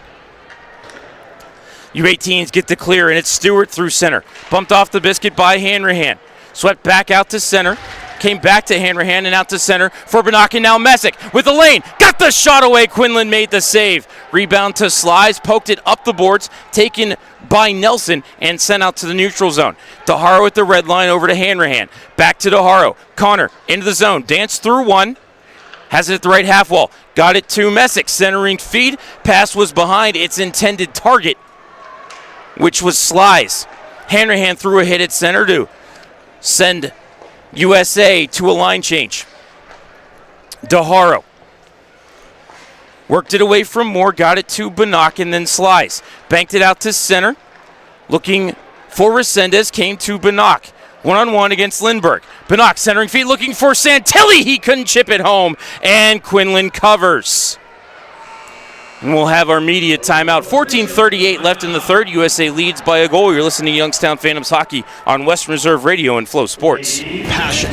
U18s get the clear, and it's Stewart through center. Bumped off the biscuit by Hanrahan. Swept back out to center. Came back to Hanrahan and out to center for Banach, and now Messick with the lane. Got the shot away. Quinlan made the save. Rebound to Slies. Poked it up the boards. Taken by Nelson and sent out to the neutral zone. DeHaro at the red line over to Hanrahan. Back to DeHaro. Connor into the zone. Danced through one. Has it at the right half wall. Got it to Messick. Centering feed. Pass was behind its intended target, which was Slies. Hanrahan threw a hit at center to send USA to a line change. DeHaro worked it away from Moore, got it to Banach, and then Slies. Banked it out to center. Looking for Resendez, came to Banach. One-on-one against Lindbergh. Banach centering feet, looking for Santilli. He couldn't chip it home, and Quinlan covers. And we'll have our media timeout. 14:38 left in the third. USA leads by a goal. You're listening to Youngstown Phantoms Hockey on Western Reserve Radio and Flow Sports. Passion,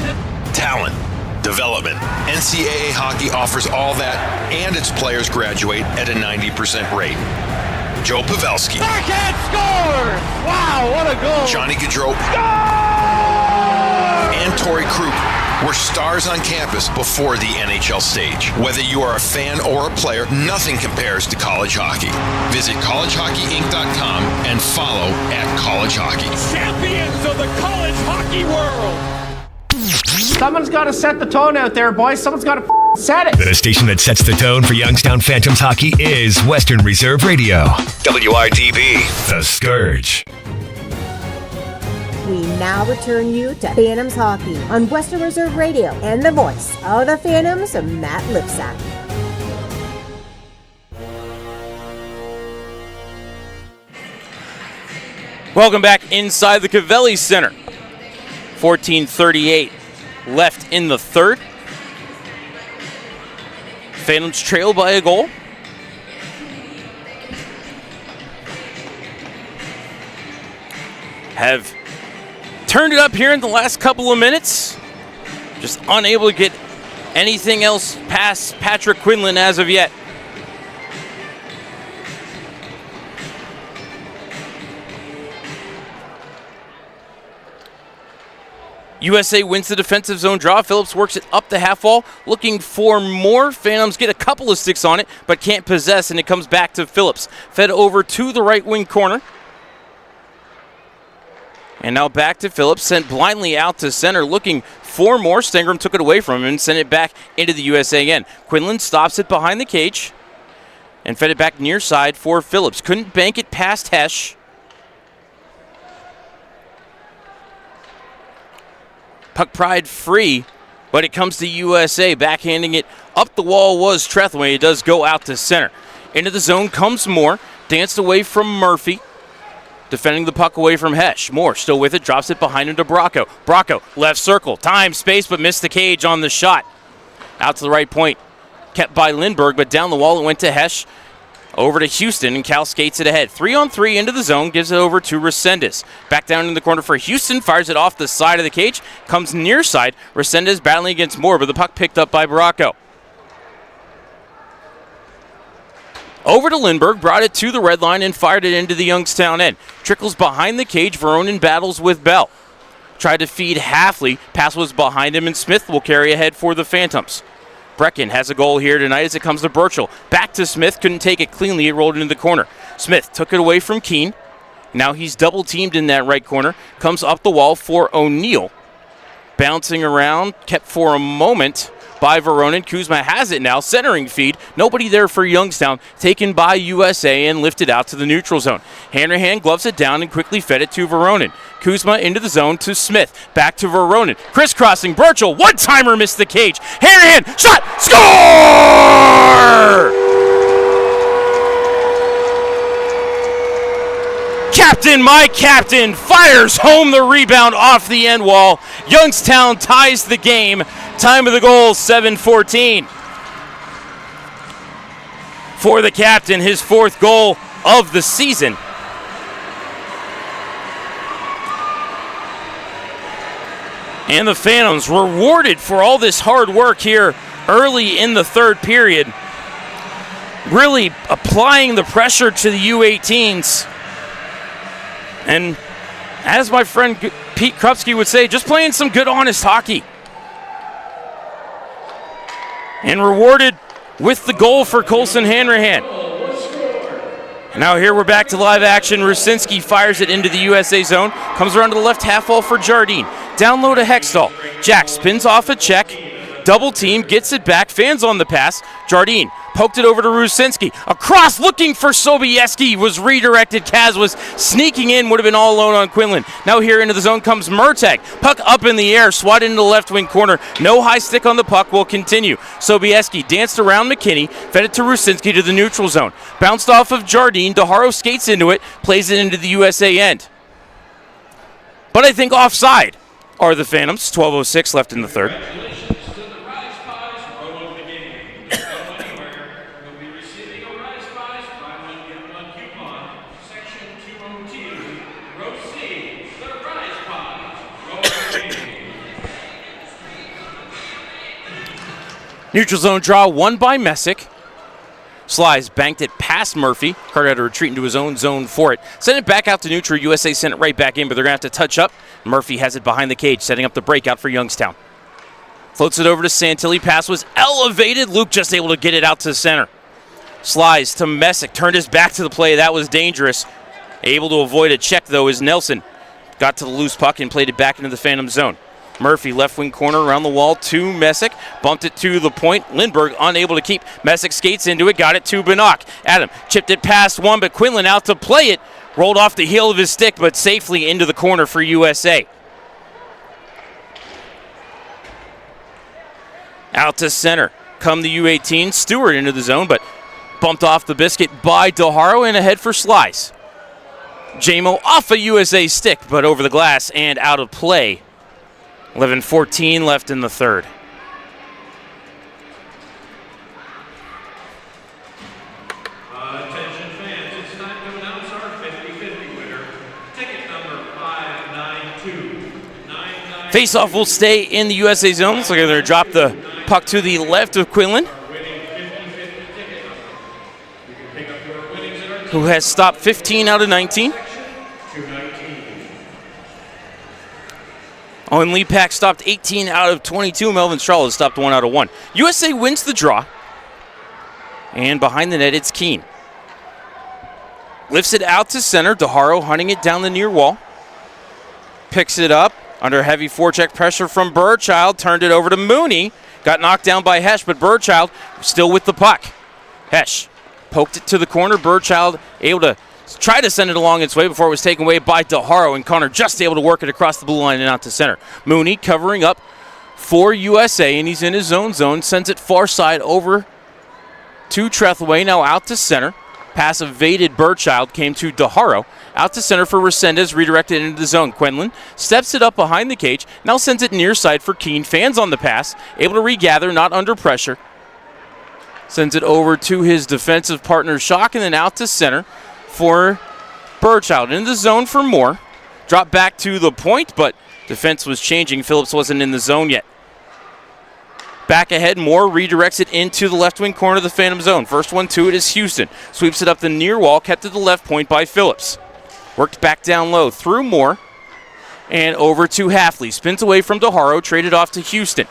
talent, development. NCAA hockey offers all that, and its players graduate at a 90% rate. Joe Pavelski. Backhand scores! Wow, what a goal! Johnny Gaudreau. And Torrey Krug were stars on campus before the NHL stage. Whether you are a fan or a player, nothing compares to college hockey. Visit collegehockeyinc.com and follow @collegehockey. Champions of the college hockey world! Someone's got to set the tone out there, boys. Someone's got to set it. The station that sets the tone for Youngstown Phantoms hockey is Western Reserve Radio. WRTB, The Scourge. We now return you to Phantoms Hockey on Western Reserve Radio and the voice of the Phantoms, Matt Lipsack. Welcome back inside the Covelli Center. 14:38 left in the third. Phantoms trail by a goal. Have turned it up here in the last couple of minutes. Just unable to get anything else past Patrick Quinlan as of yet. USA wins the defensive zone draw. Phillips works it up the half wall, looking for more. Phantoms get a couple of sticks on it, but can't possess, and it comes back to Phillips. Fed over to the right wing corner. And now back to Phillips, sent blindly out to center, looking for more. Stengram took it away from him and sent it back into the USA end. Quinlan stops it behind the cage and fed it back near side for Phillips. Couldn't bank it past Hesh. Puck pried free but it comes to USA. Backhanding it up the wall was Trethewey. It does go out to center. Into the zone comes Moore. Danced away from Murphy. Defending the puck away from Hesh. Moore still with it. Drops it behind him to Bracco. Bracco, left circle. Time, space, but missed the cage on the shot. Out to the right point. Kept by Lindbergh, but down the wall it went to Hesh. Over to Houston, and Cal skates it ahead. 3-on-3 into the zone, gives it over to Resendez. Back down in the corner for Houston, fires it off the side of the cage. Comes near side. Resendez battling against Moore, but the puck picked up by Bracco. Over to Lindbergh, brought it to the red line and fired it into the Youngstown end. Trickles behind the cage, Veronin battles with Bell. Tried to feed Halfley, pass was behind him, and Smith will carry ahead for the Phantoms. Brecken has a goal here tonight as it comes to Burchell. Back to Smith, couldn't take it cleanly, it rolled into the corner. Smith took it away from Keene. Now he's double teamed in that right corner. Comes up the wall for O'Neill. Bouncing around, kept for a moment by Veronin. Kuzma has it now, centering feed. Nobody there for Youngstown. Taken by USA and lifted out to the neutral zone. Hanrahan gloves it down and quickly fed it to Veronin. Kuzma into the zone to Smith. Back to Veronin. Crisscrossing Burchell. One-timer missed the cage. Hanrahan, shot, score! Captain, my captain, fires home the rebound off the end wall. Youngstown ties the game. Time of the goal, 7:14. For the captain, his fourth goal of the season. And the Phantoms rewarded for all this hard work here early in the third period. Really applying the pressure to the U18s. And as my friend Pete Krupski would say, just playing some good, honest hockey. And rewarded with the goal for Colson Hanrahan. Now here we're back to live action. Rusinski fires it into the USA zone. Comes around to the left half wall for Jardine. Down low to Hextall. Jack spins off a check. Double team, gets it back. Fans on the pass. Jardine poked it over to Rusinski. Across, looking for Sobieski. Was redirected. Kaz was sneaking in. Would have been all alone on Quinlan. Now here into the zone comes Murtagh. Puck up in the air. Swatted into the left wing corner. No high stick on the puck. Will continue. Sobieski danced around McKinney. Fed it to Rusinski to the neutral zone. Bounced off of Jardine. DeHaro skates into it. Plays it into the USA end. But I think offside are the Phantoms. 12:06 left in the third. Neutral zone draw won by Messick. Slies banked it past Murphy. Carter had to retreat into his own zone for it. Sent it back out to neutral. USA sent it right back in, but they're going to have to touch up. Murphy has it behind the cage, setting up the breakout for Youngstown. Floats it over to Santilli. Pass was elevated. Luke just able to get it out to the center. Slies to Messick. Turned his back to the play. That was dangerous. Able to avoid a check, though, is Nelson. Got to the loose puck and played it back into the Phantom zone. Murphy, left wing corner around the wall to Messick. Bumped it to the point. Lindbergh unable to keep. Messick skates into it. Got it to Bannock. Adam chipped it past one, but Quinlan out to play it. Rolled off the heel of his stick, but safely into the corner for USA. Out to center. Come the U18. Stewart into the zone, but bumped off the biscuit by DeHaro and ahead for Slice. Jamo off a USA stick, but over the glass and out of play. 11:14 left in the third. Attention fans, it's time to announce our 50-50 winner. Ticket number 592. Face-off will stay in the USA zone. Looks like they're going to drop the puck to the left of Quinlan, who has stopped 15 out of 19. Owen Leapak stopped 18 out of 22. Melvin Strahl has stopped 1 out of 1. USA wins the draw. And behind the net, it's Keene. Lifts it out to center. DeHaro hunting it down the near wall. Picks it up under heavy forecheck pressure from Burchild. Turned it over to Mooney. Got knocked down by Hesh, but Burchild still with the puck. Hesh poked it to the corner. Burchild able to try to send it along its way before it was taken away by DeHaro, and Connor just able to work it across the blue line and out to center. Mooney covering up for USA, and he's in his own zone. Sends it far side over to Trethewey, now out to center. Pass evaded Burchild, came to DeHaro. Out to center for Resendez, redirected into the zone. Quinlan steps it up behind the cage, now sends it near side for Keene. Fans on the pass, able to regather, not under pressure. Sends it over to his defensive partner, Schock, and then out to center for Burchild. In the zone for Moore. Drop back to the point, but defense was changing. Phillips wasn't in the zone yet. Back ahead, Moore redirects it into the left wing corner of the Phantom zone. First one to it is Houston. Sweeps it up the near wall, kept at the left point by Phillips. Worked back down low through Moore and over to Halfley. Spins away from DeHaro, traded off to Houston.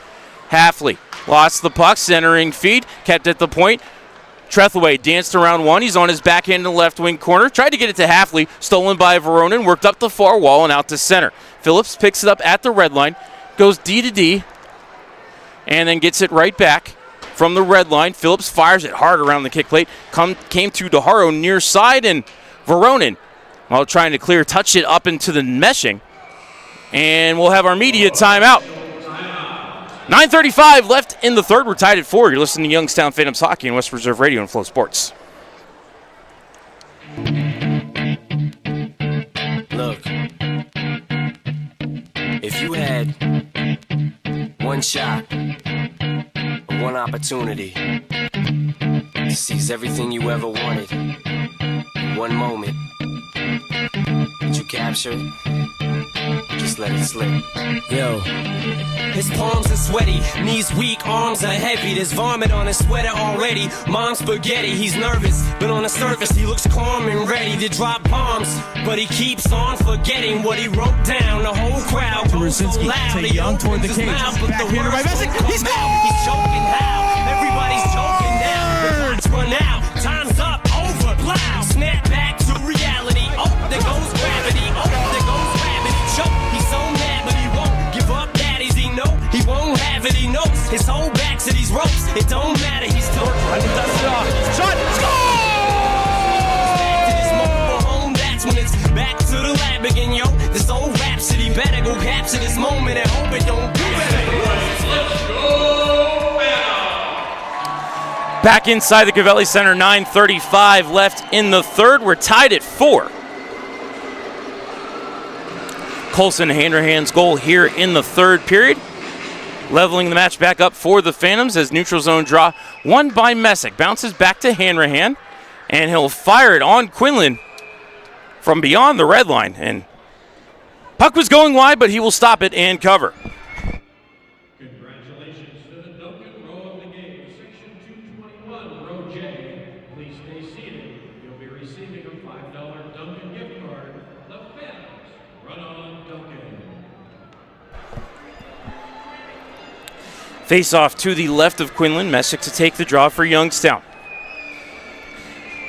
Halfley lost the puck, centering feed, kept at the point. Trethewey danced around one. He's on his backhand in the left wing corner. Tried to get it to Halfley, stolen by Veronin, worked up the far wall and out to center. Phillips picks it up at the red line, goes D to D, and then gets it right back from the red line. Phillips fires it hard around the kick plate. Came to DeHaro near side, and Veronin, while trying to clear, touched it up into the meshing. And we'll have our media timeout. 9:35 left in the third. We're tied at 4. You're listening to Youngstown Phantoms Hockey on West Reserve Radio and Flow Sports. Look, if you had one shot, one opportunity to seize everything you ever wanted, one moment, did you capture it? Just let it slip. Yo. His palms are sweaty, knees weak, arms are heavy. There's vomit on his sweater already. Mom's spaghetti, he's nervous, but on the surface he looks calm and ready to drop bombs. But he keeps on forgetting what he wrote down. The whole crowd goes so loud. He opens toward the cage. Mouth, but the words won't come out. He's choking how? Everybody's choking now. The clock's run out. Time's up. Over. Plow. Snap back to reality. Oh, there goes gravity. Oh, there goes gravity. Choke. He's so mad, but he won't give up. Daddies, he know he won't have it. He knows his whole back to these ropes. It don't matter. He's told. Dust it off. Shot. Score! Back to this mobile home. That's when it's back to the lab again, yo. This old rhapsody better go capture this moment and hope it don't do it. Let's go, Back inside the Covelli Center, 9:35 left in the third. We're tied at 4. Colson Hanrahan's goal here in the third period. Leveling the match back up for the Phantoms as neutral zone draw won by Messick. Bounces back to Hanrahan, and he'll fire it on Quinlan from beyond the red line. And puck was going wide, but he will stop it and cover. Congratulations to the Duncan row of the game, section 221, row J. Please stay seated. You'll be receiving a $5 Duncan gift card. The Phantoms, run on Duncan. Face off to the left of Quinlan. Messick to take the draw for Youngstown.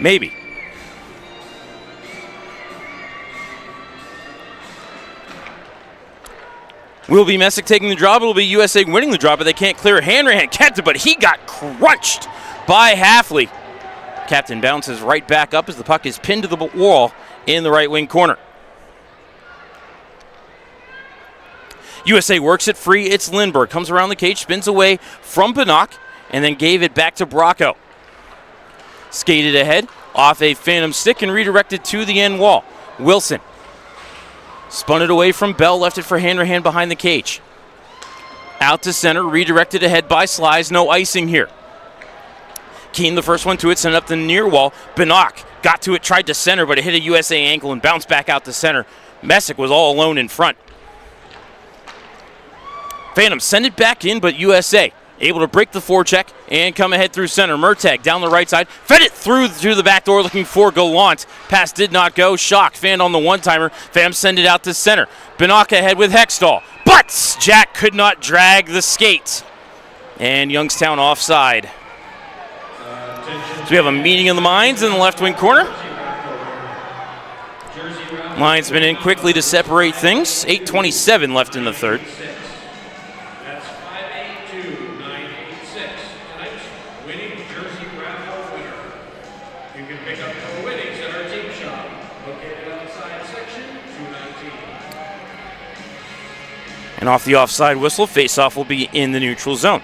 Maybe. Will be Messick taking the draw, but it'll be USA winning the draw, but they can't clear it. Hanrahan kept it, but he got crunched by Halfley. Captain bounces right back up as the puck is pinned to the wall in the right wing corner. USA works it free. It's Lindbergh. Comes around the cage, spins away from Bannock, and then gave it back to Bracco. Skated ahead, off a Phantom stick, and redirected to the end wall. Wilson spun it away from Bell, left it for Hanrahan behind the cage. Out to center, redirected ahead by Slies. No icing here. Keene, the first one to it, sent it up the near wall. Bannock got to it, tried to center, but it hit a USA ankle and bounced back out to center. Messick was all alone in front. Phantoms send it back in, but USA able to break the forecheck and come ahead through center. Murtagh down the right side, fed it through to the back door looking for Gallant. Pass did not go. Schock fanned on the one-timer. Phantoms send it out to center. Bannock ahead with Hextall, but Jack could not drag the skate. And Youngstown offside. So we have a meeting of the minds in the left wing corner. Linesman in quickly to separate things. 8:27 left in the third. That's 582-986. Tonight's winning jersey raffle winner. You can pick up your winnings at our team shop, located outside section 219. And off the offside whistle, face-off will be in the neutral zone.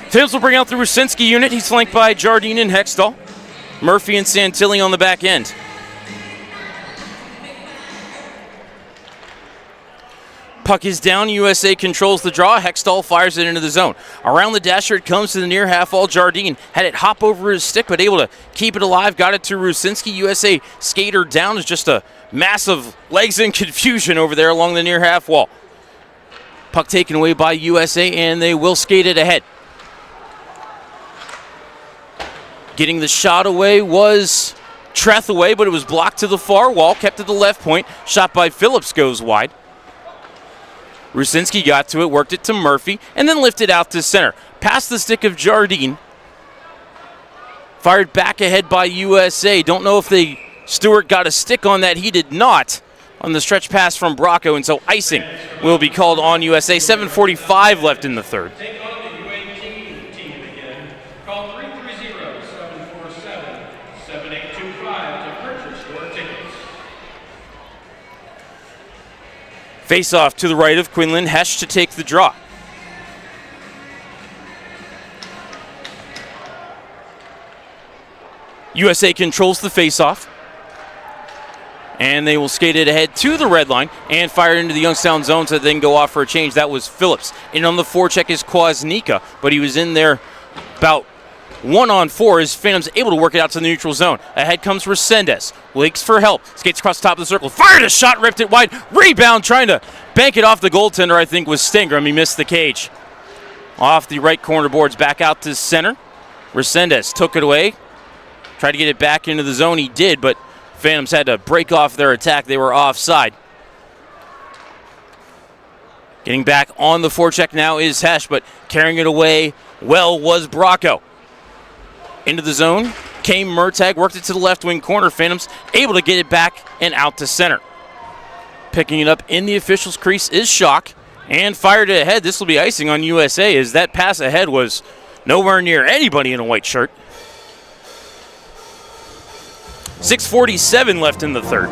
Phantoms will bring out the Rucinski unit. He's flanked by Jardine and Hextall. Murphy and Santilli on the back end. Puck is down. USA controls the draw. Hextall fires it into the zone. Around the dasher, it comes to the near half wall. Jardine had it hop over his stick, but able to keep it alive. Got it to Rucinski. USA skater down. Is just a massive legs in confusion over there along the near half wall. Puck taken away by USA, and they will skate it ahead. Getting the shot away was Trethaway, but it was blocked to the far wall. Kept at the left point. Shot by Phillips goes wide. Rucinski got to it, worked it to Murphy, and then lifted out to center. Past the stick of Jardine. Fired back ahead by USA. Don't know if Stewart got a stick on that. He did not on the stretch pass from Bracco, and so icing will be called on USA. 7:45 left in the third. Take on the UA team again. Call 330-747-7825 to purchase your tickets. Face off to the right of Quinlan. Hesh to take the draw. USA controls the face-off. And they will skate it ahead to the red line and fire it into the Youngstown zone so they can go off for a change. That was Phillips. And on the forecheck is Kwasnika, but he was in there about 1-on-4 as Phantoms able to work it out to the neutral zone. Ahead comes Resendez. Wakes for help. Skates across the top of the circle. Fired a shot, ripped it wide. Rebound, trying to bank it off the goaltender, I think, was Stingram. He missed the cage. Off the right corner boards, back out to center. Resendez took it away. Tried to get it back into the zone. He did, but Phantoms had to break off their attack. They were offside. Getting back on the forecheck now is Hesh, but carrying it away well was Bracco. Into the zone came Murtagh, worked it to the left wing corner. Phantoms able to get it back and out to center. Picking it up in the official's crease is Schock and fired it ahead. This will be icing on USA as that pass ahead was nowhere near anybody in a white shirt. 6:47 left in the third.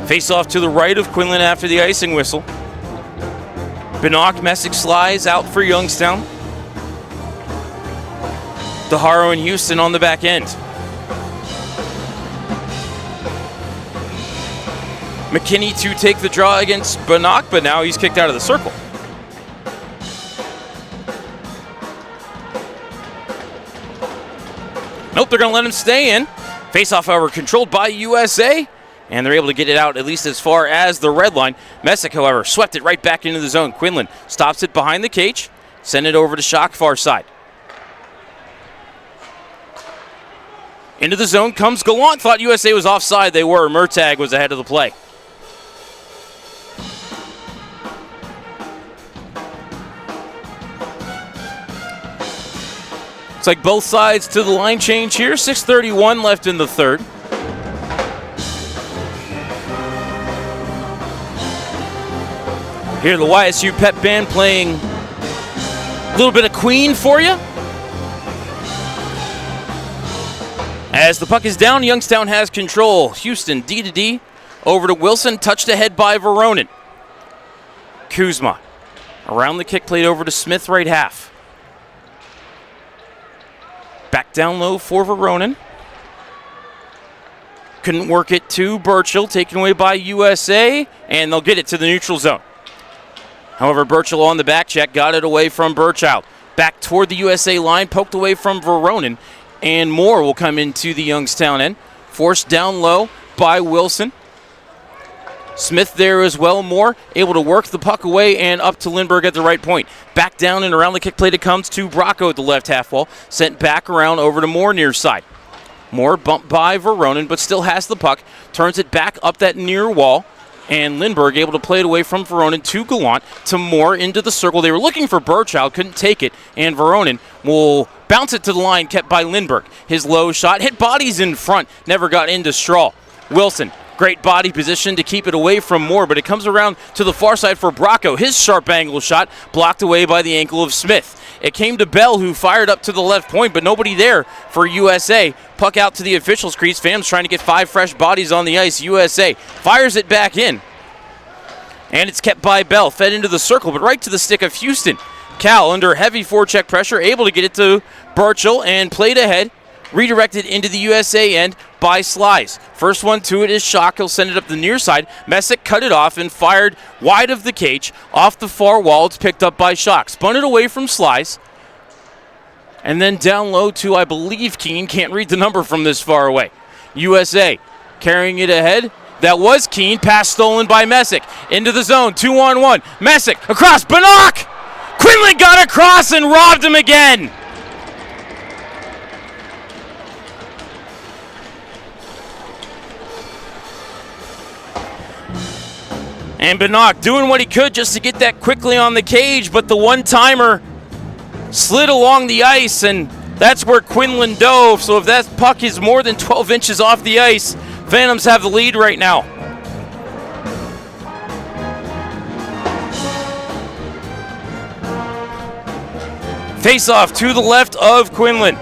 Face off to the right of Quinlan after the icing whistle. Binock, Messick slides out for Youngstown. DeHaro and Houston on the back end. McKinney to take the draw against Binock, but now he's kicked out of the circle. Nope, they're going to let him stay in. Face-off, however, controlled by USA, and they're able to get it out at least as far as the red line. Messick, however, swept it right back into the zone. Quinlan stops it behind the cage, send it over to Schock, far side. Into the zone comes Gallant. Thought USA was offside. They were. Murtagh was ahead of the play. Looks like both sides to the line change here. 6:31 left in the third. Here, the YSU Pep Band playing a little bit of Queen for you. As the puck is down, Youngstown has control. Houston, D-to-D, over to Wilson, touched ahead by Veronin. Kuzma, around the kick plate over to Smith, right half. Back down low for Veronin. Couldn't work it to Burchill, taken away by USA, and they'll get it to the neutral zone. However, Burchill on the back check, got it away from Burchild. Back toward the USA line, poked away from Veronin, and Moore will come into the Youngstown end. Forced down low by Wilson. Smith there as well. Moore able to work the puck away and up to Lindbergh at the right point. Back down and around the kick plate it comes to Bracco at the left half wall. Sent back around over to Moore near side. Moore bumped by Veronin but still has the puck. Turns it back up that near wall. And Lindbergh able to play it away from Veronin to Gallant, to Moore into the circle. They were looking for Burchild, couldn't take it, and Veronin will bounce it to the line, kept by Lindbergh. His low shot hit bodies in front, never got into Strahl. Wilson Great body position to keep it away from Moore, but it comes around to the far side for Bracco. His sharp angle shot blocked away by the ankle of Smith. It came to Bell, who fired up to the left point, but nobody there for USA. Puck out to the officials' crease. Phantoms trying to get 5 fresh bodies on the ice. USA fires it back in. And it's kept by Bell. Fed into the circle, but right to the stick of Houston. Cal, under heavy forecheck pressure, able to get it to Burchell and played ahead. Redirected into the USA end by Slice. First one to it is Schock. He'll send it up the near side. Messick cut it off and fired wide of the cage off the far wall. It's picked up by Schock. Spun it away from Slice. And then down low to, I believe, Keene. Can't read the number from this far away. USA carrying it ahead. That was Keene. Pass stolen by Messick. Into the zone. 2-on-1. Messick across. Bannock! Quinlan got across and robbed him again. And Bannock doing what he could just to get that quickly on the cage, but the one-timer slid along the ice, and that's where Quinlan dove. So if that puck is more than 12 inches off the ice, Phantoms have the lead right now. Face-off to the left of Quinlan.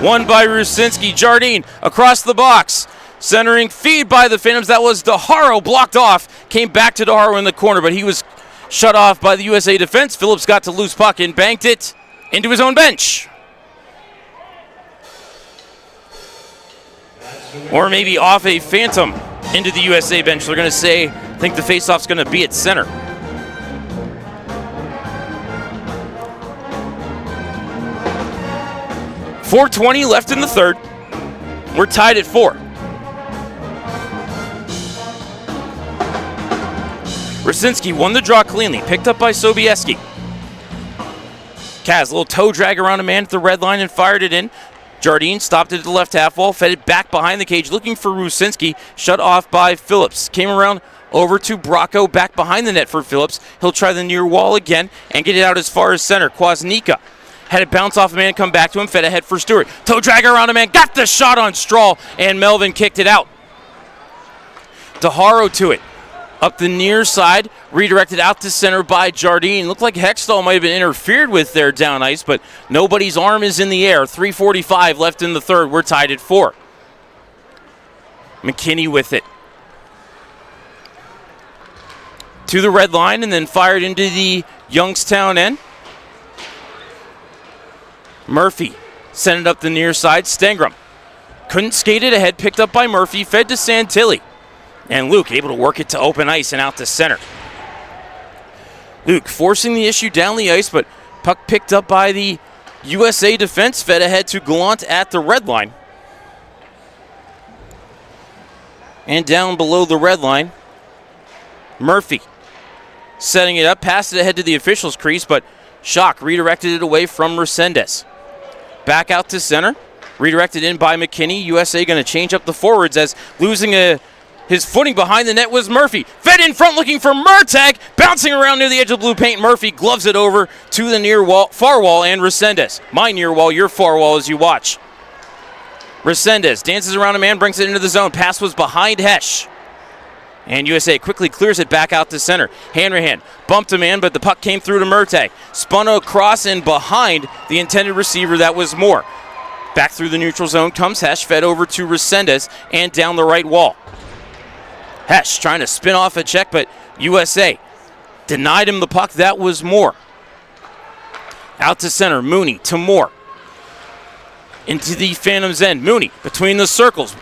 Won by Rusinski. Jardine across the box. Centering feed by the Phantoms. That was DeHaro, blocked off. Came back to DeHaro in the corner, but he was shut off by the USA defense. Phillips got to loose puck and banked it into his own bench. Or maybe off a Phantom into the USA bench. They're going to say, I think the faceoff's going to be at center. .420 left in the third. We're tied at 4. Rusinski won the draw cleanly, picked up by Sobieski. Kaz, a little toe drag around a man at the red line and fired it in. Jardine stopped it at the left half wall, fed it back behind the cage, looking for Rusinski, shut off by Phillips. Came around over to Bracco, back behind the net for Phillips. He'll try the near wall again and get it out as far as center. Kwasnika had it bounce off a man, come back to him, fed ahead for Stewart. Toe drag around a man, got the shot on Strahl, and Melvin kicked it out. DeHaro to it. Up the near side, redirected out to center by Jardine. Looked like Hextall might have been interfered with there down ice, but nobody's arm is in the air. 3:45 left in the third. We're tied at 4. McKinney with it. To the red line and then fired into the Youngstown end. Murphy sent it up the near side. Stengram couldn't skate it ahead. Picked up by Murphy. Fed to Santilli. And Luke able to work it to open ice and out to center. Luke forcing the issue down the ice, but puck picked up by the USA defense. Fed ahead to Gallant at the red line. And down below the red line, Murphy setting it up. Passed it ahead to the officials' crease, but Schock redirected it away from Resendez. Back out to center. Redirected in by McKinney. USA going to change up the forwards as losing his footing behind the net was Murphy. Fed in front looking for Murtagh. Bouncing around near the edge of the blue paint. Murphy gloves it over to the near wall, far wall, and Resendez. My near wall, your far wall as you watch. Resendez dances around a man, brings it into the zone. Pass was behind Hesh. And USA quickly clears it back out to center. Hanrahan bumped a man, but the puck came through to Murtagh. Spun across and behind the intended receiver. That was Moore. Back through the neutral zone comes Hesh, fed over to Resendez and down the right wall. Hesh trying to spin off a check, but USA denied him the puck. That was Moore. Out to center, Mooney to Moore. Into the Phantoms end. Mooney between the circles.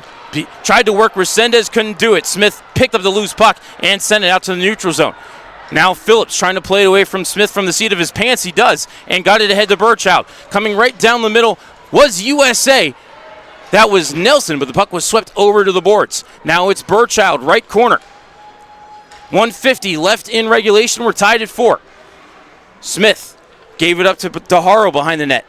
Tried to work Resendez, couldn't do it. Smith picked up the loose puck and sent it out to the neutral zone. Now Phillips trying to play it away from Smith from the seat of his pants. He does, and got it ahead to Burchout. Coming right down the middle was USA. That was Nelson, but the puck was swept over to the boards. Now it's Burchout, right corner. 1:50 left in regulation. We're tied at 4. Smith gave it up to DeHaro behind the net.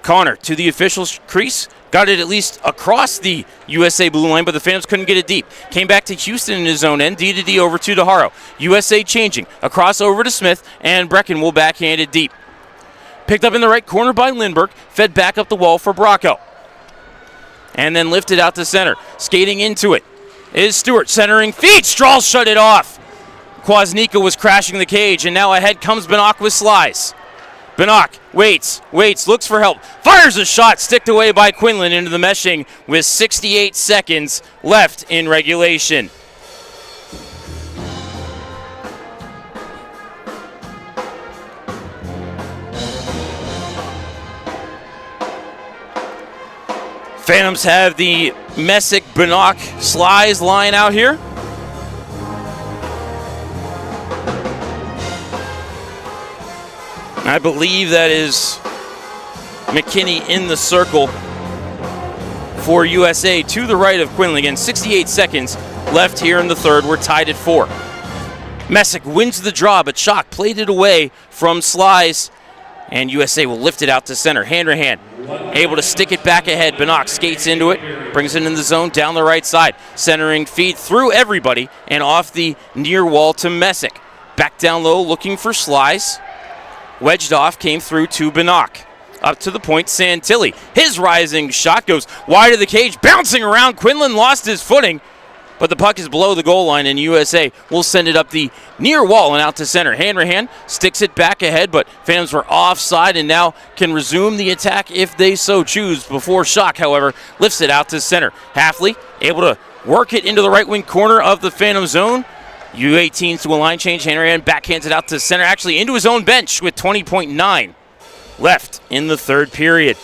Connor to the officials' crease. Got it at least across the USA blue line, but the Phantoms couldn't get it deep. Came back to Houston in his own end. D-to-D over to DeHaro. USA changing. Across over to Smith, and Brecken will backhand it deep. Picked up in the right corner by Lindbergh. Fed back up the wall for Bracco. And then lifted out to center. Skating into it is Stewart. Centering feed. Strahl shut it off. Kwasniewski was crashing the cage, and now ahead comes Benock with Slice. Benock waits, looks for help. Fires a shot, sticked away by Quinlan into the meshing with 68 seconds left in regulation. Phantoms have the Messick, Benock, Slice line out here. I believe that is McKinney in the circle for USA to the right of Quinlan. Again, 68 seconds left here in the third. We're tied at 4. Messick wins the draw, but Schock played it away from Slice, and USA will lift it out to center. Hanrahan able to stick it back ahead. Benock skates into it, brings it in the zone down the right side. Centering feed through everybody and off the near wall to Messick. Back down low looking for Slice. Wedged off, came through to Benock. Up to the point, Santilli. His rising shot goes wide of the cage, bouncing around. Quinlan lost his footing, but the puck is below the goal line, and USA will send it up the near wall and out to center. Hanrahan sticks it back ahead, but Phantoms were offside and now can resume the attack if they so choose. Before Schock, however, lifts it out to center. Hafley able to work it into the right wing corner of the Phantom zone. U18s to a line change. Hanrahan backhands it out to center, actually into his own bench with 20.9 left in the third period.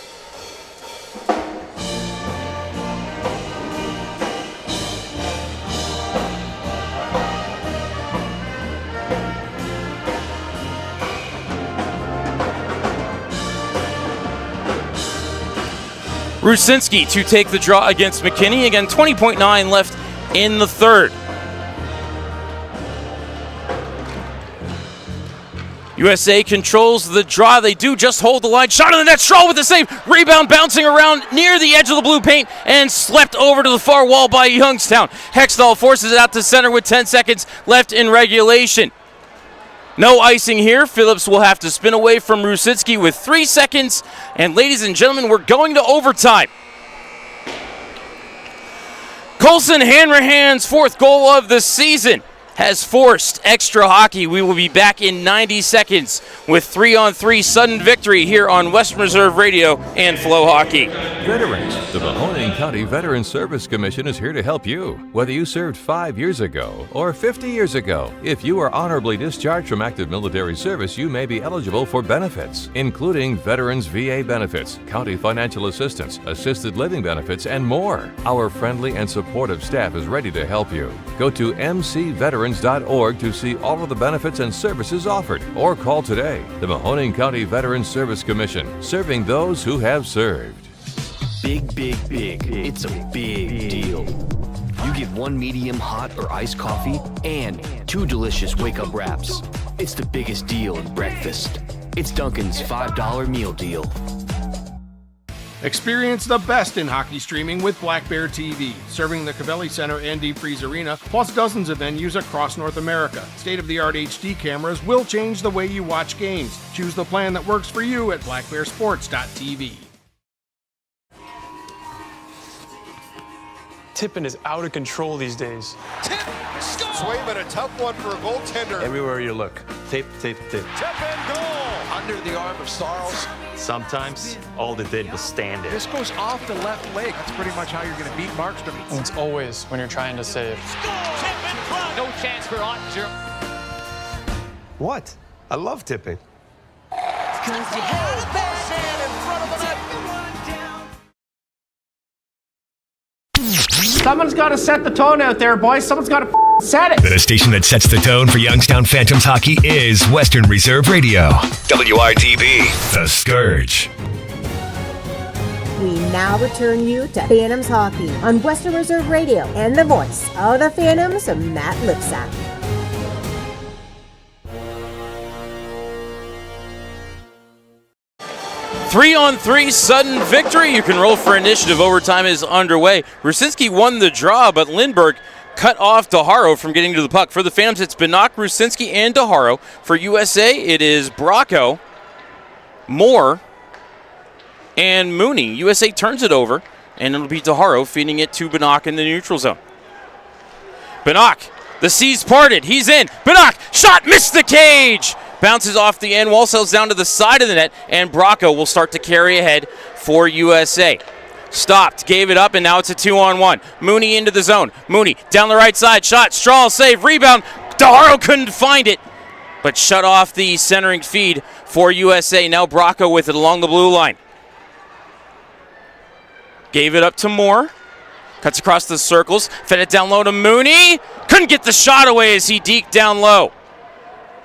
Rucinski to take the draw against McKinney. Again, 20.9 left in the third. USA controls the draw. They do just hold the line. Shot in the net. Strahl with the save. Rebound bouncing around near the edge of the blue paint and swept over to the far wall by Youngstown. Hextall forces it out to center with 10 seconds left in regulation. No icing here. Phillips will have to spin away from Rucinski with 3 seconds. And ladies and gentlemen, we're going to overtime. Colson Hanrahan's 4th goal of the season has forced extra hockey. We will be back in 90 seconds with 3-on-3 sudden victory here on Western Reserve Radio and Flow Hockey. Veterans, the Mahoning County Veterans Service Commission is here to help you. Whether you served 5 years ago or 50 years ago, if you are honorably discharged from active military service, you may be eligible for benefits, including Veterans VA benefits, county financial assistance, assisted living benefits, and more. Our friendly and supportive staff is ready to help you. Go to mcveterans.org to see all of the benefits and services offered, or call today. The Mahoning County Veterans Service Commission, serving those who have served. Big. It's a big deal. You get 1 medium hot or iced coffee and 2 delicious wake-up wraps. It's the biggest deal in breakfast. It's Dunkin's $5 meal deal. Experience the best in hockey streaming with Black Bear TV, serving the Covelli Center and Deep Freeze Arena, plus dozens of venues across North America. State-of-the-art HD cameras will change the way you watch games. Choose the plan that works for you at blackbearsports.tv. Tippin is out of control these days. Swayman, a tough one for a goaltender. Everywhere you look. Tip. Tip and goal. Under the arm of Sarles. Sometimes all they did was stand This it. goes off the left leg. That's pretty much how you're going to beat Markstrom. And it's always when you're trying to save. No chance for Ottinger. What? I love tipping. Someone's got to set the tone out there, boys. Someone's got to set it. The station that sets the tone for Youngstown Phantoms hockey is Western Reserve Radio. WRTB, The Scourge. We now return you to Phantoms Hockey on Western Reserve Radio and the voice of the Phantoms, Matt Lipsack. Three-on-three sudden victory. You can roll for initiative. Overtime is underway. Rucinski won the draw, but Lindbergh cut off DeHaro from getting to the puck. For the Phantoms, it's Benock, Rucinski, and DeHaro. For USA, it is Bracco, Moore, and Mooney. USA turns it over, and it'll be DeHaro feeding it to Bannock in the neutral zone. Bannock, the seas parted. He's in. Bannock, shot, missed the cage. Bounces off the end wall, sails down to the side of the net, and Bracco will start to carry ahead for USA. Stopped, gave it up, and now it's a 2-on-1. Mooney into the zone. Mooney down the right side, shot, Strahl save, rebound. DeHaro couldn't find it, but shut off the centering feed for USA. Now Bracco with it along the blue line. Gave it up to Moore. Cuts across the circles, fed it down low to Mooney. Couldn't get the shot away as he deked down low.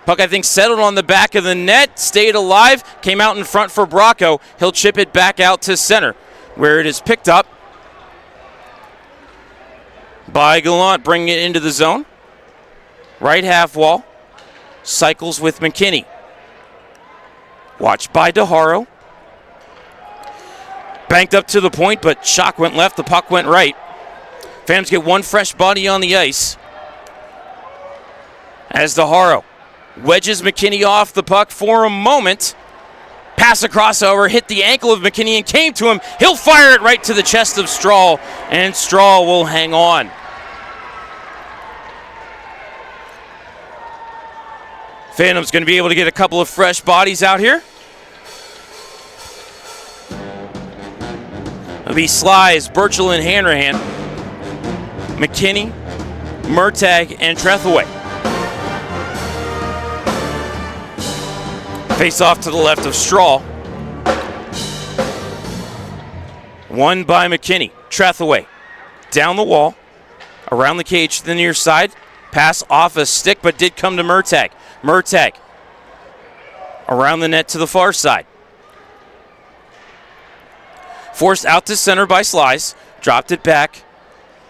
Puck, I think, settled on the back of the net, stayed alive, came out in front for Bracco. He'll chip it back out to center, where it is picked up by Gallant, bringing it into the zone. Right half wall, cycles with McKinney. Watched by DeHaro. Banked up to the point, but Schock went left, the puck went right. Phantoms get one fresh body on the ice as DeHaro wedges McKinney off the puck for a moment. Pass across over, hit the ankle of McKinney and came to him. He'll fire it right to the chest of Strahl, and Strahl will hang on. Phantoms going to be able to get a couple of fresh bodies out here. It'll be Slies, Burchell, and Hanrahan. McKinney, Murtagh, and Trethewey. Face off to the left of Strahl. Won by McKinney. Trethewey down the wall, around the cage to the near side. Pass off a stick, but did come to Murtagh. Murtagh around the net to the far side. Forced out to center by Slies. Dropped it back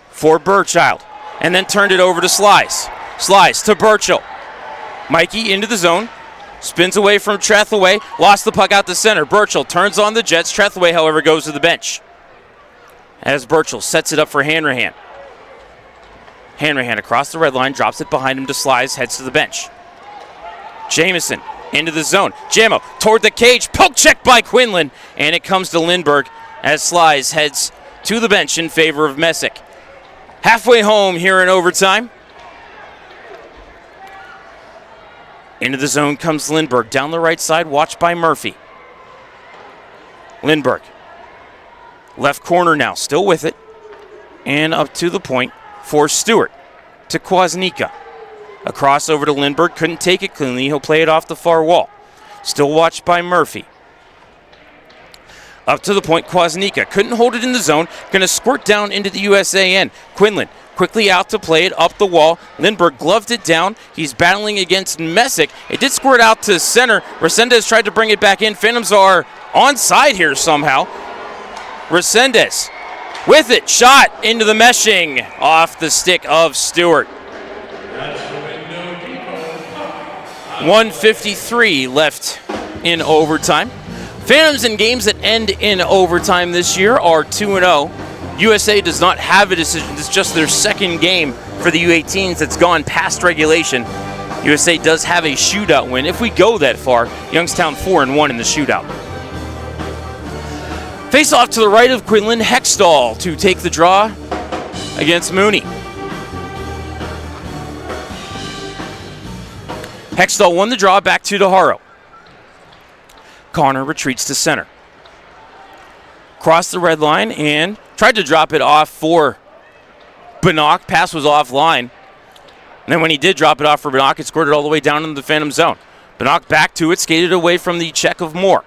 for Burchild. And then turned it over to Slies. Slies to Burchell. Mikey into the zone. Spins away from Trethewey. Lost the puck out to center. Burchell turns on the Jets. Trethewey, however, goes to the bench. As Burchell sets it up for Hanrahan. Hanrahan across the red line. Drops it behind him to Slies. Heads to the bench. Jamison into the zone. Jamo toward the cage. Poke check by Quinlan. And it comes to Lindbergh as Slies heads to the bench in favor of Messick. Halfway home here in overtime. Into the zone comes Lindbergh. Down the right side, watched by Murphy. Lindbergh. Left corner now, still with it. And up to the point for Stewart to Kwasnika. A crossover to Lindbergh. Couldn't take it cleanly. He'll play it off the far wall. Still watched by Murphy. Up to the point, Kwasnika. Couldn't hold it in the zone. Going to squirt down into the USA end. Quinlan quickly out to play it up the wall. Lindbergh gloved it down. He's battling against Messick. It did squirt out to center. Resendez tried to bring it back in. Phantoms are onside here somehow. Resendez with it. Shot into the meshing off the stick of Stewart. 1:53 left in overtime. Phantoms in games that end in overtime this year are 2-0. USA does not have a decision. It's just their second game for the U18s that's gone past regulation. USA does have a shootout win. If we go that far, Youngstown 4-1 in the shootout. Face off to the right of Quinlan, Hextall to take the draw against Mooney. Hextall won the draw, back to DeHaro. Connor retreats to center. Crossed the red line and tried to drop it off for Bannock. Pass was offline. And then when he did drop it off for Bannock, it squirted all the way down into the Phantom zone. Bannock back to it, skated away from the check of Moore.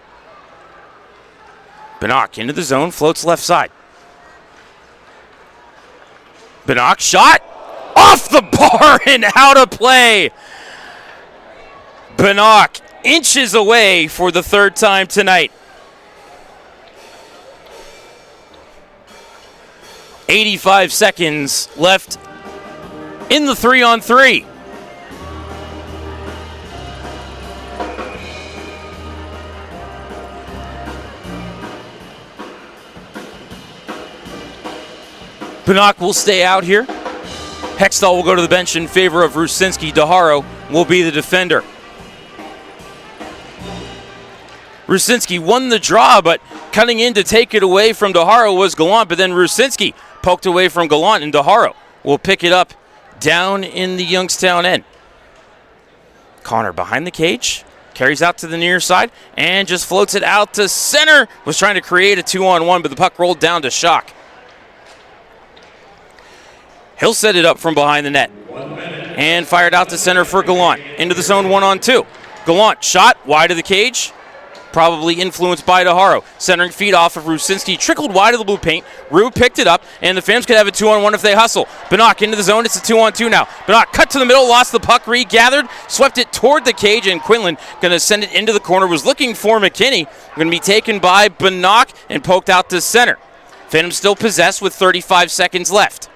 Bannock into the zone, floats left side. Bannock shot off the bar and out of play. Bannock inches away for the third time tonight. 85 seconds left in the 3-on-3. Bannock will stay out here. Hextall will go to the bench in favor of Rusinski. DeHaro will be the defender. Rucinski won the draw, but cutting in to take it away from DeHaro was Gallant, but then Rucinski poked away from Gallant, and DeHaro will pick it up down in the Youngstown end. Connor behind the cage, carries out to the near side, and just floats it out to center. Was trying to create a 2-on-1, but the puck rolled down to Shock. He'll set it up from behind the net. And fired out to center for Gallant. Into the zone 1-on-2. Gallant shot wide of the cage. Probably influenced by DeHaro. Centering feed off of Rucinski. Trickled wide of the blue paint. Rue picked it up, and the Phantoms could have a 2-on-1 if they hustle. Benock into the zone. It's a 2-on-2 now. Benock cut to the middle, lost the puck, regathered, swept it toward the cage, and Quinlan going to send it into the corner. Was looking for McKinney. Going to be taken by Benock and poked out to center. Phantoms still possessed with 35 seconds left.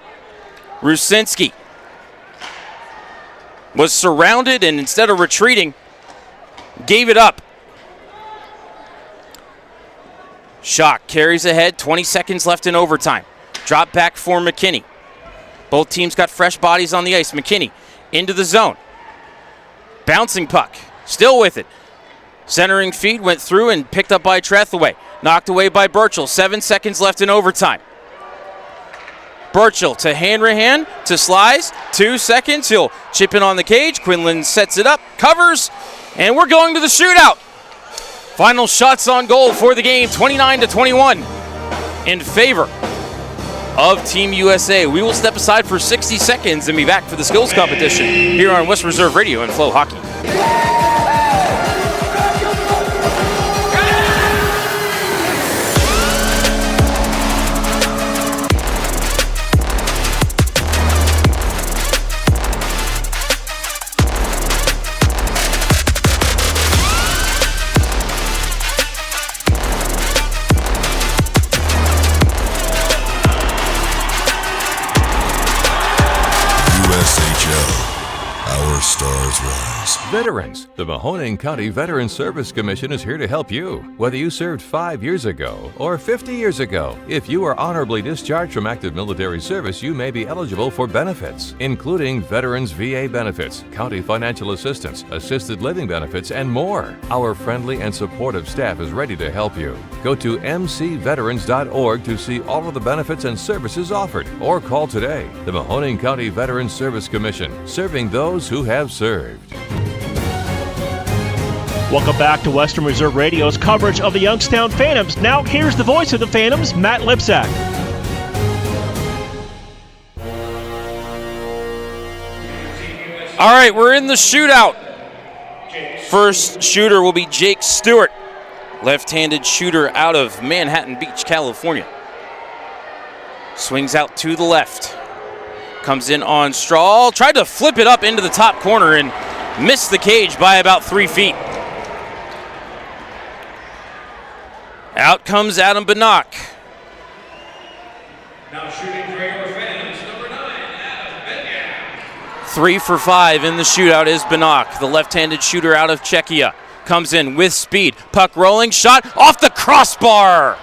Rucinski was surrounded, and instead of retreating, gave it up. Shock carries ahead, 20 seconds left in overtime. Drop back for McKinney. Both teams got fresh bodies on the ice. McKinney into the zone. Bouncing puck, still with it. Centering feed went through and picked up by Trethaway. Knocked away by Burchell. 7 seconds left in overtime. Burchell to Hanrahan, to Slice, 2 seconds. He'll chip in on the cage. Quinlan sets it up, covers, and we're going to the shootout. Final shots on goal for the game, 29-21 in favor of Team USA. We will step aside for 60 seconds and be back for the skills competition here on West Reserve Radio and Flow Hockey. Our stars rise. Veterans, the Mahoning County Veterans Service Commission is here to help you. Whether you served 5 years ago or 50 years ago, if you are honorably discharged from active military service, you may be eligible for benefits, including Veterans VA benefits, county financial assistance, assisted living benefits, and more. Our friendly and supportive staff is ready to help you. Go to mcveterans.org to see all of the benefits and services offered, or call today. The Mahoning County Veterans Service Commission, serving those who have served. Welcome back to Western Reserve Radio's coverage of the Youngstown Phantoms. Now here's the voice of the Phantoms, Matt Lipsack. All right, we're in the shootout. First shooter will be Jake Stewart, left-handed shooter out of Manhattan Beach, California. Swings out to the left. Comes in on Strahl. Tried to flip it up into the top corner and missed the cage by about 3 feet. Out comes Adam Benock. Now shooting for your Phantoms, number 9, Adam Benock. 3 for 5 in the shootout is Benock, the left-handed shooter out of Czechia. Comes in with speed. Puck rolling, shot off the crossbar.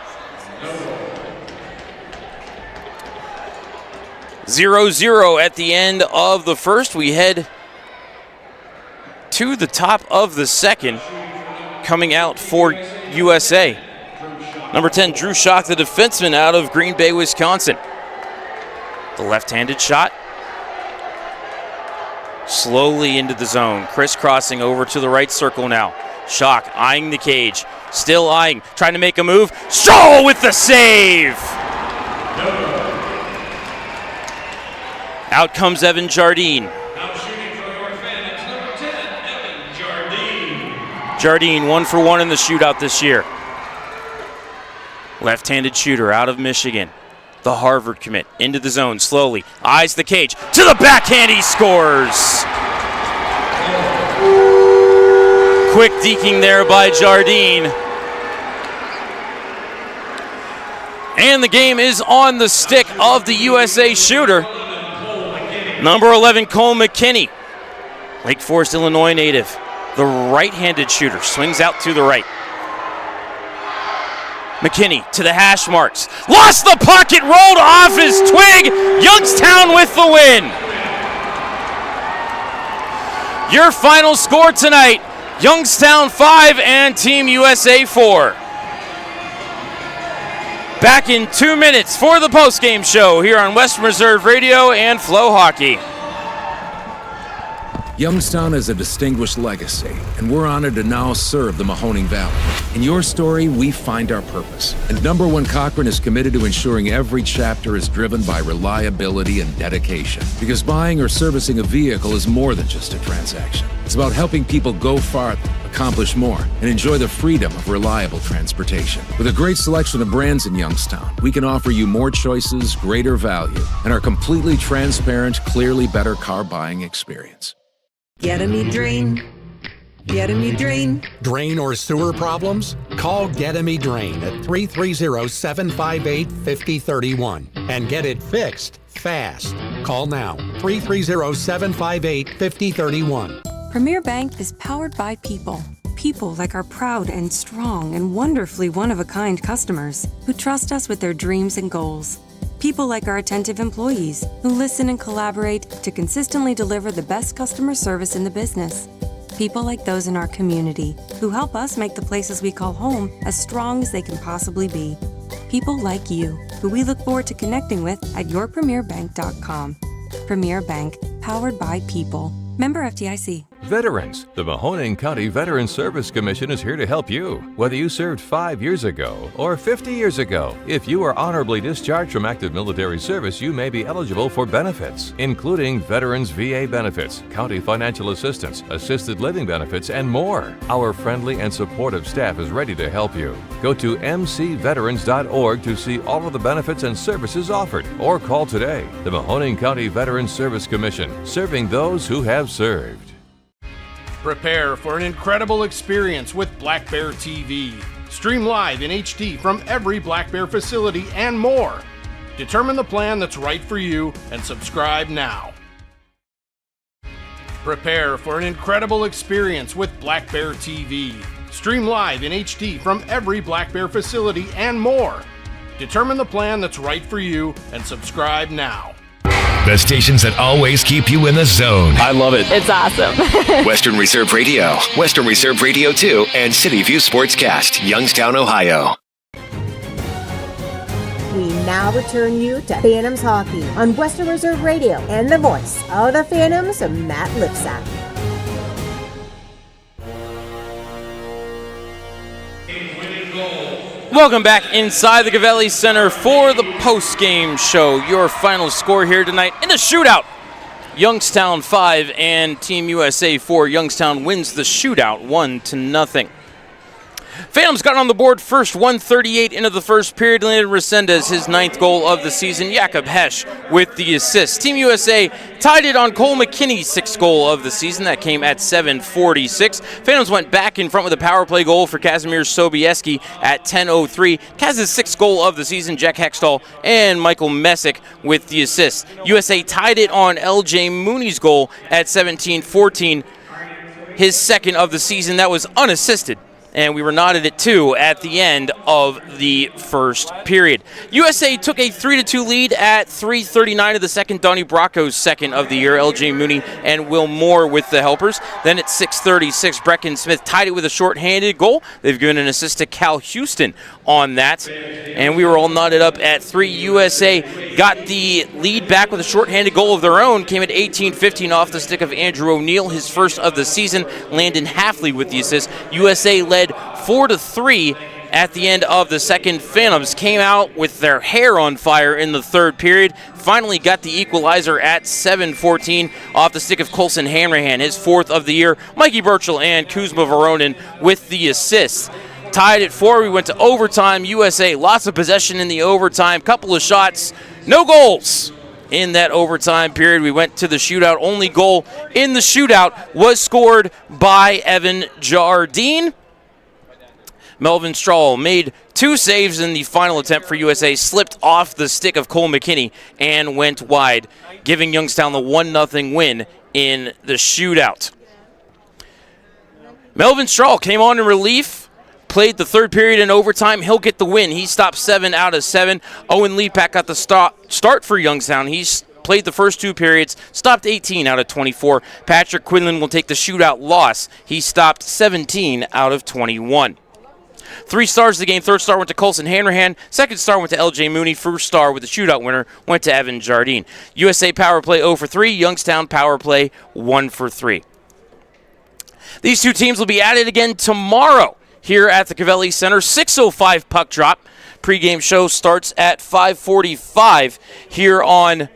0-0 at the end of the first. We head to the top of the second. Coming out for USA, number 10, Drew Schock, the defenseman out of Green Bay, Wisconsin. The left-handed shot. Slowly into the zone, crisscrossing over to the right circle now. Schock eyeing the cage, still eyeing, trying to make a move. Strahl with the save! Out comes Evan Jardine. Now shooting for your Phantoms, number 10, Evan Jardine. Jardine 1 for 1 in the shootout this year. Left-handed shooter out of Michigan. The Harvard commit into the zone slowly. Eyes the cage. To the backhand, he scores! Quick deking there by Jardine. And the game is on the stick of the USA shooter. Number 11, Cole McKinney. Lake Forest, Illinois native. The right-handed shooter swings out to the right. McKinney to the hash marks. Lost the puck, it rolled off his twig. Youngstown with the win. Your final score tonight, Youngstown 5 and Team USA 4. Back in 2 minutes for the postgame show here on Western Reserve Radio and Flow Hockey. Youngstown has a distinguished legacy, and we're honored to now serve the Mahoning Valley. In your story, we find our purpose. And Number One Cochrane is committed to ensuring every chapter is driven by reliability and dedication. Because buying or servicing a vehicle is more than just a transaction. It's about helping people go farther, accomplish more, and enjoy the freedom of reliable transportation. With a great selection of brands in Youngstown, we can offer you more choices, greater value, and our completely transparent, clearly better car buying experience. Get a me drain. Get a me drain. Drain or sewer problems? Call Get a Me Drain at 330-758-5031 and get it fixed fast. Call now, 330-758-5031. Premier Bank is powered by people. People like our proud and strong and wonderfully one-of-a-kind customers who trust us with their dreams and goals. People like our attentive employees who listen and collaborate to consistently deliver the best customer service in the business. People like those in our community who help us make the places we call home as strong as they can possibly be. People like you who we look forward to connecting with at yourpremierbank.com. Premier Bank, powered by people. Member FDIC. Veterans. The Mahoning County Veteran Service Commission is here to help you. Whether you served 5 years ago or 50 years ago, if you are honorably discharged from active military service, you may be eligible for benefits, including Veterans VA benefits, county financial assistance, assisted living benefits, and more. Our friendly and supportive staff is ready to help you. Go to mcveterans.org to see all of the benefits and services offered, or call today. The Mahoning County Veteran Service Commission, serving those who have served. Prepare for an incredible experience with Black Bear TV. Stream live in HD from every Black Bear facility and more. Determine the plan that's right for you and subscribe now. Prepare for an incredible experience with Black Bear TV. Stream live in HD from every Black Bear facility and more. Determine the plan that's right for you and subscribe now. The stations that always keep you in the zone. I love it. It's awesome. Western Reserve Radio, Western Reserve Radio 2, and City View Sportscast, Youngstown, Ohio. We now return you to Phantoms Hockey on Western Reserve Radio and the voice of the Phantoms, Matt Lipsack. Welcome back inside the Covelli Center for the post-game show. Your final score here tonight in the shootout. Youngstown 5 and Team USA 4. Youngstown wins the shootout 1-0. Phantoms got on the board first, 1:38 into the first period. Landon Resendez, his 9th goal of the season. Jakob Hesch with the assist. Team USA tied it on Cole McKinney's 6th goal of the season. That came at 7:46. Phantoms went back in front with a power play goal for Kazimierz Sobieski at 10:03. Kaz's 6th goal of the season. Jack Hextall and Michael Messick with the assist. USA tied it on LJ Mooney's goal at 17:14. His 2nd of the season. That was unassisted. And we were nodded at 2 at the end of the first period. USA took a 3-2 lead at 3:39 of the second. Donnie Bracco's 2nd of the year. LJ Mooney and Will Moore with the helpers. Then at 6:36, Brecken Smith tied it with a shorthanded goal. They've given an assist to Cal Houston on that. And we were all nodded up at 3. USA got the lead back with a shorthanded goal of their own. Came at 18:15 off the stick of Andrew O'Neill, his 1st of the season. Landon Hafley with the assist. USA led 4-3 at the end of the second. Phantoms came out with their hair on fire in the 3rd period. Finally got the equalizer at 7:14 off the stick of Colson Hanrahan, his 4th of the year. Mikey Burchell and Kuzma Voronin with the assists. Tied at 4, we went to overtime. USA lots of possession in the overtime. Couple of shots, no goals. In that overtime period, we went to the shootout. Only goal in the shootout was scored by Evan Jardine. Melvin Strahl made 2 saves in the final attempt for USA, slipped off the stick of Cole McKinney and went wide, giving Youngstown the 1-0 win in the shootout. Melvin Strahl came on in relief, played the 3rd period in overtime. He'll get the win. He stopped 7 out of 7. Owen Leapak got the start for Youngstown. He played the first 2 periods, stopped 18 out of 24. Patrick Quinlan will take the shootout loss. He stopped 17 out of 21. 3 stars of the game. Third star went to Colson Hanrahan. Second star went to LJ Mooney. First star with the shootout winner went to Evan Jardine. USA power play 0 for 3. Youngstown power play 1 for 3. These 2 teams will be at it again tomorrow here at the Covelli Center. 6:05 puck drop. Pre-game show starts at 5:45 here on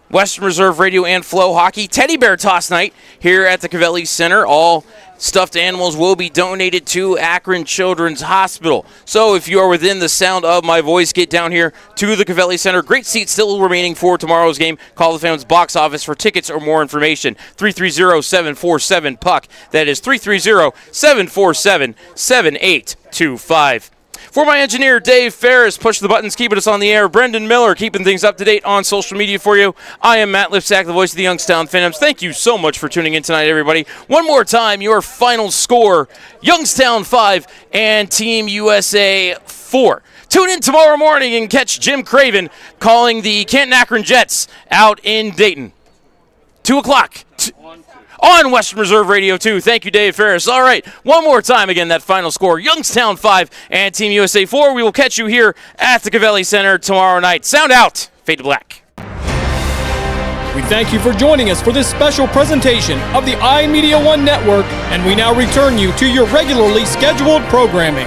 Western Reserve Radio and Flow Hockey. Teddy Bear Toss Night here at the Covelli Center. All stuffed animals will be donated to Akron Children's Hospital. So if you are within the sound of my voice, get down here to the Covelli Center. Great seats still remaining for tomorrow's game. Call the Phantoms box office for tickets or more information. 330-747-PUCK. That is 330-747-7825. For my engineer, Dave Ferris, push the buttons, keeping us on the air. Brendan Miller, keeping things up to date on social media for you. I am Matt Lipsack, the voice of the Youngstown Phantoms. Thank you so much for tuning in tonight, everybody. One more time, your final score, Youngstown 5 and Team USA 4. Tune in tomorrow morning and catch Jim Craven calling the Canton-Akron Jets out in Dayton. 2 o'clock. On Western Reserve Radio 2. Thank you, Dave Ferris. All right, one more time again, that final score. Youngstown 5 and Team USA 4. We will catch you here at the Covelli Center tomorrow night. Sound out. Fade to black. We thank you for joining us for this special presentation of the iMedia One Network, and we now return you to your regularly scheduled programming.